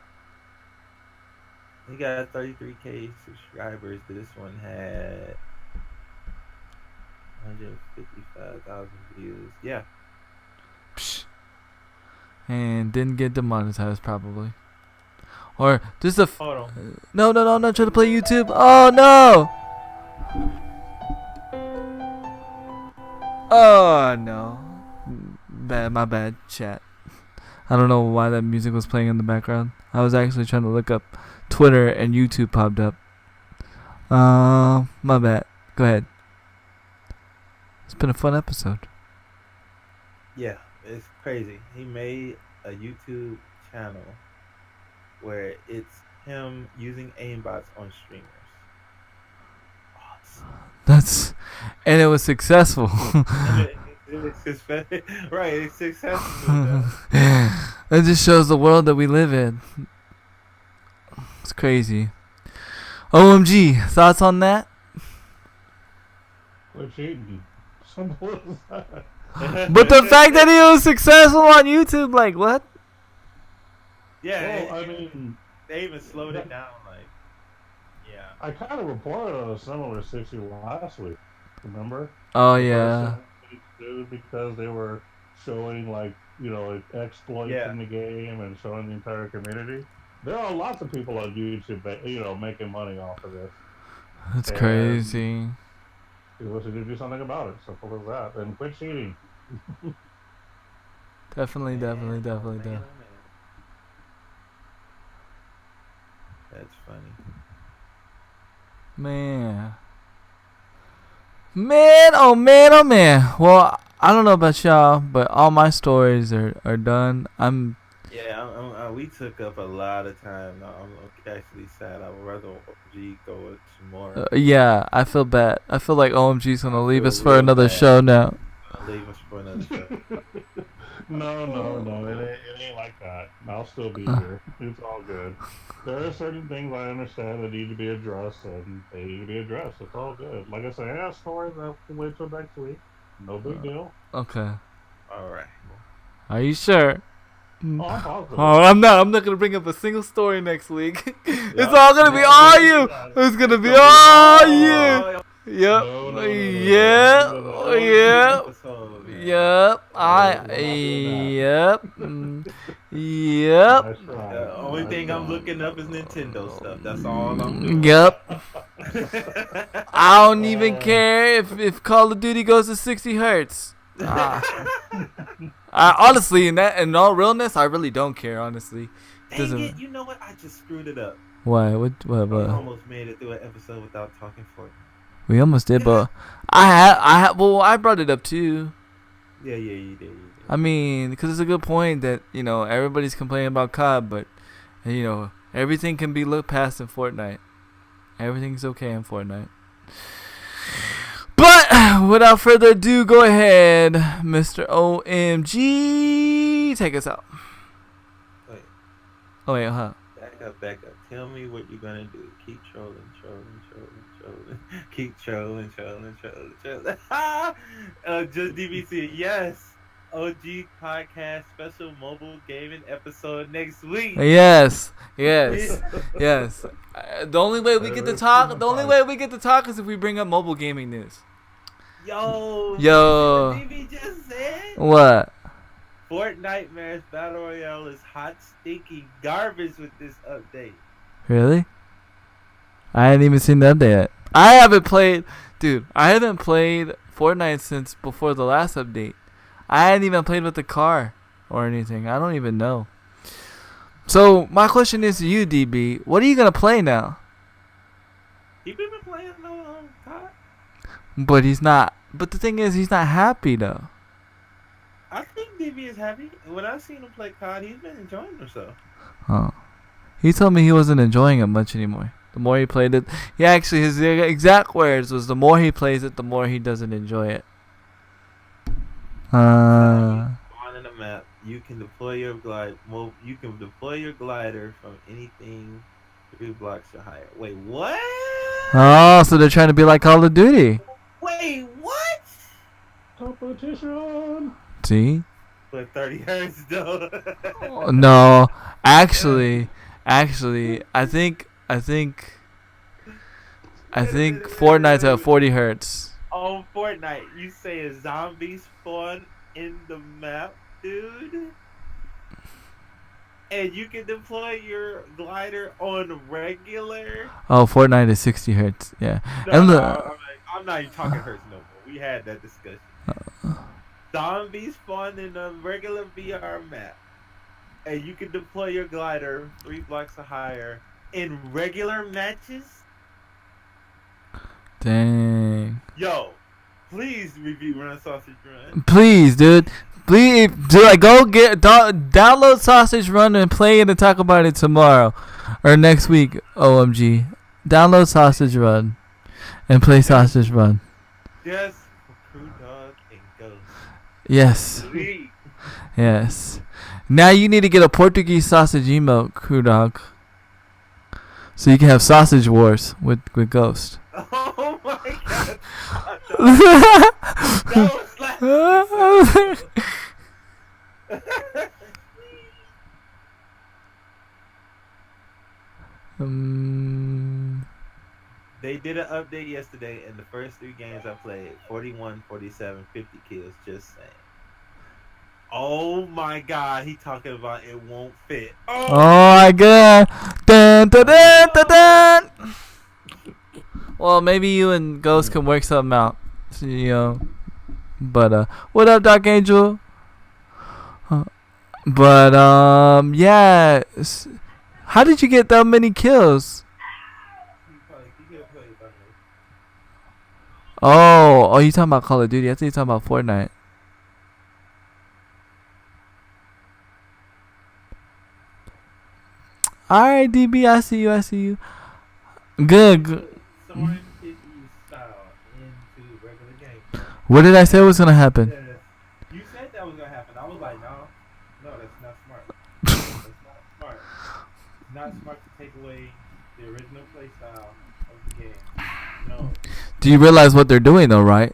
He got 33K subscribers. This one had 155,000 views. Yeah. Psh. And didn't get demonetized, probably. Or just a. Hold on. No, I'm not trying to play YouTube. Oh no! Oh no. My bad, chat. I don't know why that music was playing in the background. I was actually trying to look up Twitter and YouTube popped up. My bad. Go ahead. It's been a fun episode. Yeah, it's crazy. He made a YouTube channel where it's him using aimbots on streamers. And it was successful. Right, it's successful. It just shows the world that we live in. It's crazy. OMG, thoughts on that? Quit cheating. Simple as that. But the fact that he was successful on YouTube, like what? Yeah, Well, I mean, they even slowed it down. Like, yeah. I kind of reported on a similar issue last week. Remember? Oh yeah. Because they were showing exploits in the game and showing the entire community. There are lots of people on YouTube that making money off of this. That's crazy. People should do something about it. Simple as that. And quit cheating. Definitely. Man. That's funny. Man, oh man. Well, I don't know about y'all, but all my stories are done. We took up a lot of time. I'm actually sad. I would rather OMG go with some more. Yeah, I feel bad. I feel like OMG's gonna leave us for another show now. Leave us for another show. No. It ain't like that. I'll still be here. It's all good. There are certain things I understand that need to be addressed, and they need to be addressed. It's all good. Like I say, I have stories that can wait till next week. No big deal. Okay. All right. Are you sure? Oh, I'm positive. Oh, I'm not. I'm not gonna bring up a single story next week. It's all gonna be all you. It's gonna be all you. Yep. Yep. Yep. The only thing I'm looking up is Nintendo stuff. That's all I'm doing. Yep. I don't even care if Call of Duty goes to 60 hertz. Honestly, in all realness, I really don't care. Honestly, Dang it! You know what? I just screwed it up. Why? What? We What? almost made it through an episode without talking for it. We almost did, but well, I brought it up too. Yeah, you did. I mean, because it's a good point that everybody's complaining about COD, but everything can be looked past in Fortnite. Everything's okay in Fortnite. But without further ado, go ahead, Mr. OMG, take us out. Wait, Oh wait, huh? back up. Tell me what you're gonna do. Keep trolling. Keep trolling. Just DBC, yes. OG podcast special mobile gaming episode next week. Yes. The only way we get to talk is if we bring up mobile gaming news. Yo. DB just said. What? Fortnite Mares Battle Royale is hot, stinky garbage with this update. Really? I hadn't even seen the update yet. I haven't played Fortnite since before the last update. I hadn't even played with the car or anything. I don't even know. So my question is to you, DB. What are you gonna play now? He been playing COD? But he's not. But the thing is, he's not happy though. I think DB is happy. When I've seen him play COD, he's been enjoying himself. Oh. He told me he wasn't enjoying it much anymore. The more he played it, his exact words was, the more he plays it, the more he doesn't enjoy it. On the map, you can deploy your glider from anything 3 blocks or higher. Wait, what? Oh, so they're trying to be like Call of Duty. Wait, what? Competition. See? But 30 hertz though. No, actually, I think Fortnite's at 40 hertz. On Fortnite, you say a zombie spawn in the map, dude? And you can deploy your glider on regular? Oh, Fortnite is 60 hertz. Yeah. No, And I'm not even talking hertz no more. We had that discussion. Zombies spawn in a regular VR map. And you can deploy your glider 3 blocks or higher in regular matches? Dang. Yo, please review Run Sausage Run. Please, dude. Please, dude, go download Sausage Run and play it and talk about it tomorrow or next week. OMG, download Sausage Run and play Sausage Run. Yes, for Crew Dog and Ghost. Yes, Sweet. yes. Now you need to get a Portuguese sausage emote, Crew Dog, so you can have sausage wars with Ghost. Oh my god. That was last They did an update yesterday, and the first 3 games I played, 41, 47, 50 kills, just saying. Oh my god, he talking about it won't fit. Oh my god. Dun, dun, dun, dun, dun. Well, maybe you and Ghost can work something out. So, but what up, Dark Angel? But yeah. How did you get that many kills? Oh, you talking about Call of Duty? I think you're talking about Fortnite. Alright, DB, I see you. Good. What did I say was gonna happen? You said that was gonna happen. I was like, no, that's not smart. That's not smart. It's not smart to take away the original play style of the game. No. Do you realize what they're doing though, right?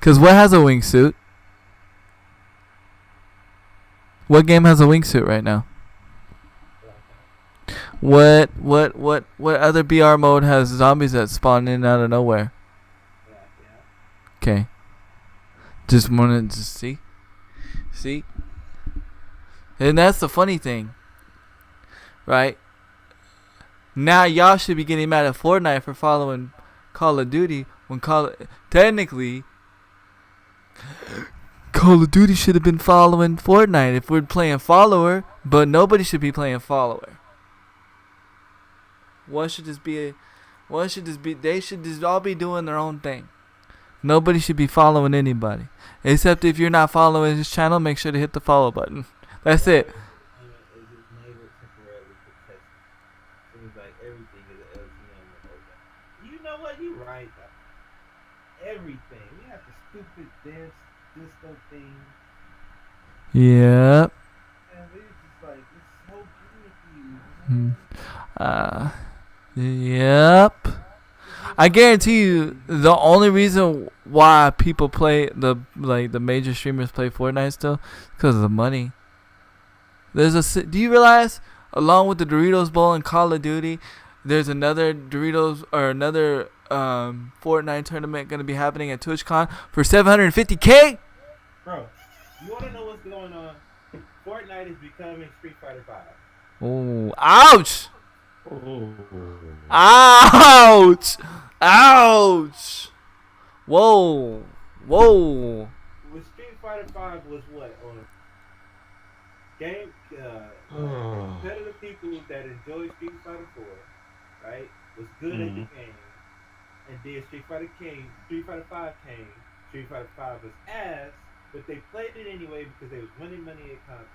Cause what has a wingsuit? What game has a wingsuit right now? What other BR mode has zombies that spawn in out of nowhere? Okay. Just wanted to see. And that's the funny thing. Right? Now y'all should be getting mad at Fortnite for following Call of Duty when technically Call of Duty should have been following Fortnite if we're playing follower, but nobody should be playing follower. One should just be. They should just all be doing their own thing. Nobody should be following anybody. Except if you're not following his channel, make sure to hit the follow button. That's it. It just made it temporarily because it seems like everything is an LTM. You know what? You're right. Everything. We have the stupid dance disco thing. Yep. And it's just like, it's so gimmicky. Yep. I guarantee you, the only reason why people play the major streamers play Fortnite still, because of the money. Do you realize, along with the Doritos Bowl and Call of Duty, there's another Doritos or another Fortnite tournament going to be happening at TwitchCon for $750K? Bro, you want to know what's going on? Fortnite is becoming Street Fighter 5. Oh, ouch! Oh. Ouch! Ouch! Whoa! Whoa! With Street Fighter 5 was what on game competitive people that enjoy Street Fighter 4, right? Was good at the game, and then Street Fighter 5 came. Street Fighter 5 was ass, but they played it anyway because they was winning money at content.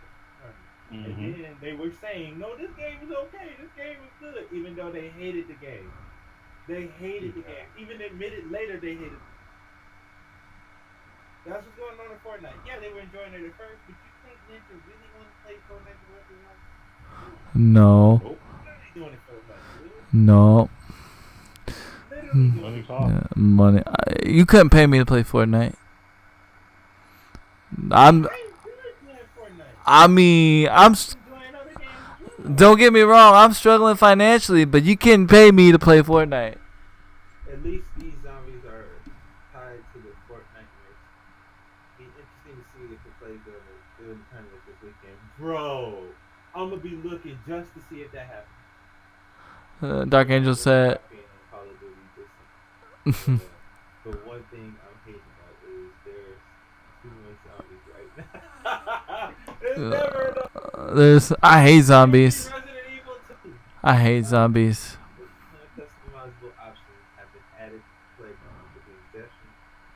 And then they were saying, no, this game is okay. This game is good, even though they hated the game. They hated the game. Even admitted later they hated it. That's what's going on in Fortnite. Yeah, they were enjoying it at first, but you think Ninja really want to play Fortnite the rest of their life? No. Nope. They're doing it for money. No. Money talk. Yeah, money. You couldn't pay me to play Fortnite. Don't get me wrong, I'm struggling financially, but you can pay me to play Fortnite. At least these zombies are tied to the Fortnite race. Be interesting to see if the play doing the tournament this weekend. Bro, I'm gonna be looking just to see if that happens. Dark Angel said. But one thing I'm hating about is there's too much zombies right now. There's never enough. I hate zombies. Resident Evil 2. I hate zombies. Customizable options have been added to Playground with the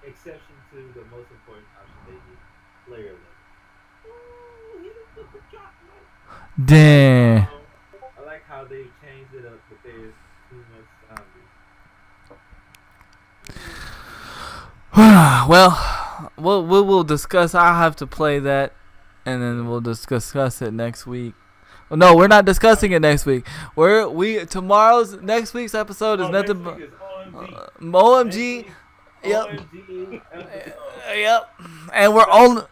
exception to the most important option they need, player limit. Ooh, he didn't put the drop note. Damn. I like how they changed it up, but there's too much zombies. Well, we'll discuss. I'll have to play that, and then we'll discuss it next week. Well, no, we're not discussing it next week. Next week's episode is nothing but OMG. Yep. Yep. And we're only.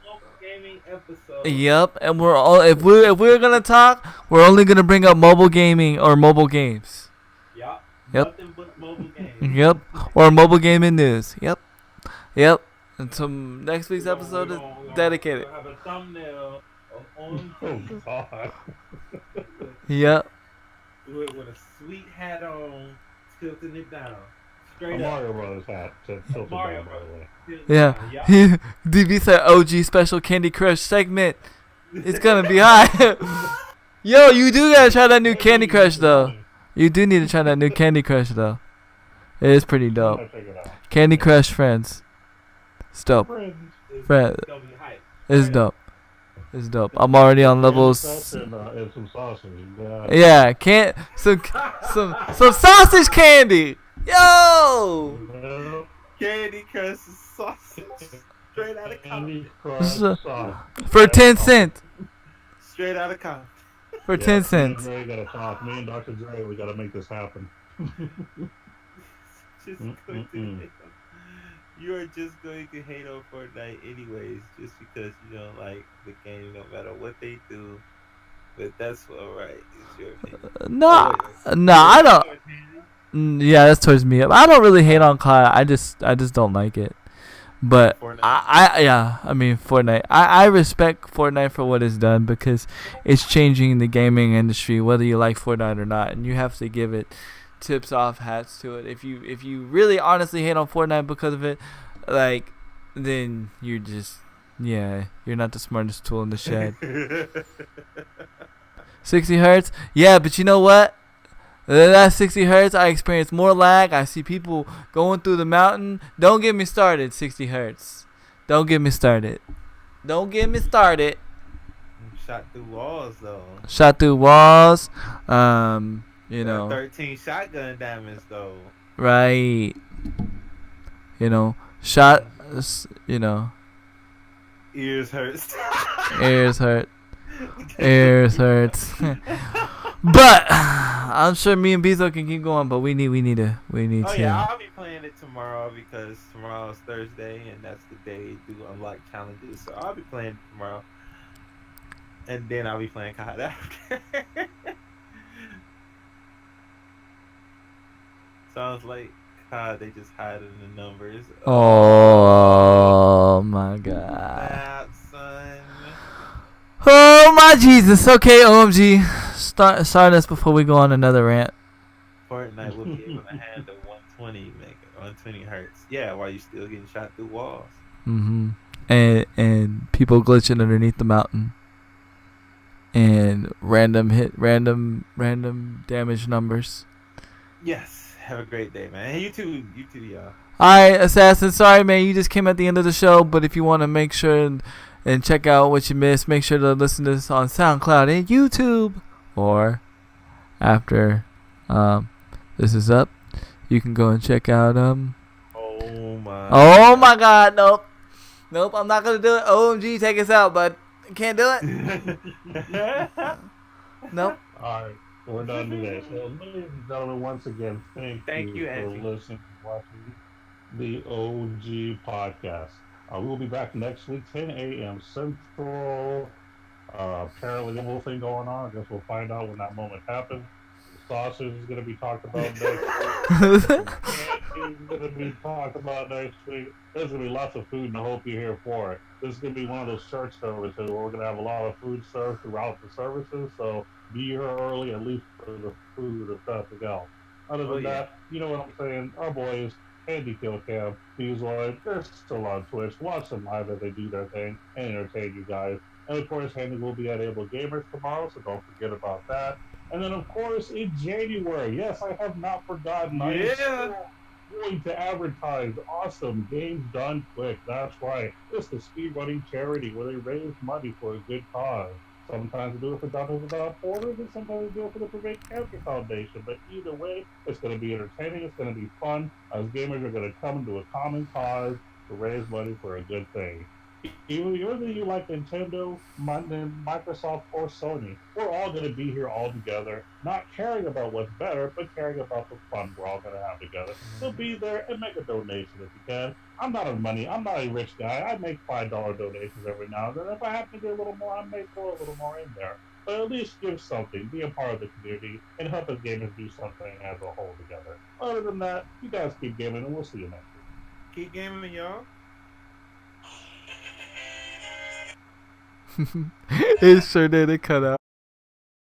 Yep. And we're all if we're gonna talk, we're only gonna bring up mobile gaming or mobile games. Yep. Nothing but mobile games. Yep. Or mobile gaming news. Yep. And so next week's episode is dedicated. We'll have a thumbnail of OMG. Oh God. Yep. With a sweet hat on, tilting it down. A Straight up. Mario Brothers hat to tilt it Mario down, by the way. Tilted Yeah. down. Yup. DB said OG special Candy Crush segment. It's gonna be hot. Yo, you do gotta try that new Candy Crush though. You do need to try that new Candy Crush though. It is pretty dope. I'll check it out. Candy Crush Friends. It's dope. It's Friend. gonna be hype. It's dope. It's dope. I'm already on levels. And some sausage. Yeah, some sausage candy. Yo. Candy Crush sausage. Straight out of Candy Compton. Crush So- sausage. For 10 cents. Straight out of Compton. For 10 cents. Me and Dre gotta talk. Me and Dr. Dre, we gotta make this happen. Just going to you are just going to hate on Fortnite anyways, just because you don't like the game, no matter what they do. But that's alright. It's your opinion. No, I don't. Yeah, that's towards me. I don't really hate on COD. I just don't like it. But Fortnite. I mean Fortnite. I respect Fortnite for what it's done because it's changing the gaming industry, whether you like Fortnite or not, and you have to give it tips off hats to it. If you really honestly hate on Fortnite because of it, like, then you're just you're not the smartest tool in the shed. 60 hertz. Yeah, but you know what? That's 60 hertz. I experience more lag. I see people going through the mountain. Don't get me started. 60 hertz. Don't get me started. Don't get me started. Shot through walls though. Shot through walls. You Got know, 13 shotgun damage though. right. You know, shot. You know, Ears hurts. ears hurt. Ears hurts. But I'm sure me and Bezo can keep going. But we need to. Oh yeah, I'll be playing it tomorrow because tomorrow's Thursday and that's the day to unlock challenges. So I'll be playing it tomorrow, and then I'll be playing COD after. Sounds like COD. They just hiding the numbers. Oh my God. Snap, son. Oh my Jesus. Okay, OMG. Start us before we go on another rant. Fortnite will be able to handle 120 hertz. Yeah, while you still getting shot through walls. And people glitching underneath the mountain. And random damage numbers. Yes. Have a great day, man. You too, y'all. Alright, Assassin, sorry man, you just came at the end of the show, but if you want to make sure and check out what you missed, make sure to listen to this on SoundCloud and YouTube. Or after this is up, you can go and check out Oh my God, nope, I'm not gonna do it. OMG, take us out, bud. Can't do it. Nope. All right, we're done today. So, ladies and gentlemen, once again, thank you for Angie. listening and watching the OG podcast. We will be back next week, 10 a.m. Central. Apparently, a little thing going on. I guess we'll find out when that moment happens. The sausage is going to be talked about next week. Is going to be talked about next week. There's going to be lots of food, and I hope you're here for it. This is going to be one of those church services where we're going to have a lot of food served throughout the services. So be here early, at least for the food and stuff to go. Other than that, you know what I'm saying? Our boys, Andy Killcam, Bezoid, they're still on Twitch. Watch them live as they do their thing and entertain you guys. And of course, Andy will be at Able Gamers tomorrow, so don't forget about that. And then, of course, in January, yes, I have not forgotten. I am still going to advertise awesome games done quick. That's right. It's the speedrunning charity where they raise money for a good cause. Sometimes we do it for Doctors Without Borders, and sometimes we do it for the Prevent Cancer Foundation. But either way, it's going to be entertaining. It's going to be fun. Us gamers are going to come into a common cause to raise money for a good thing. Whether you like Nintendo, Microsoft, or Sony, we're all going to be here all together, not caring about what's better, but caring about the fun we're all going to have together. So be there and make a donation if you can. I'm not a rich guy. I make $5 donations every now and then. If I happen to get a little more, I may throw a little more in there. But at least give something, be a part of the community, and help us gamers do something as a whole together. Other than that, you guys keep gaming, and we'll see you next week. Keep gaming, y'all. It sure did. It cut out.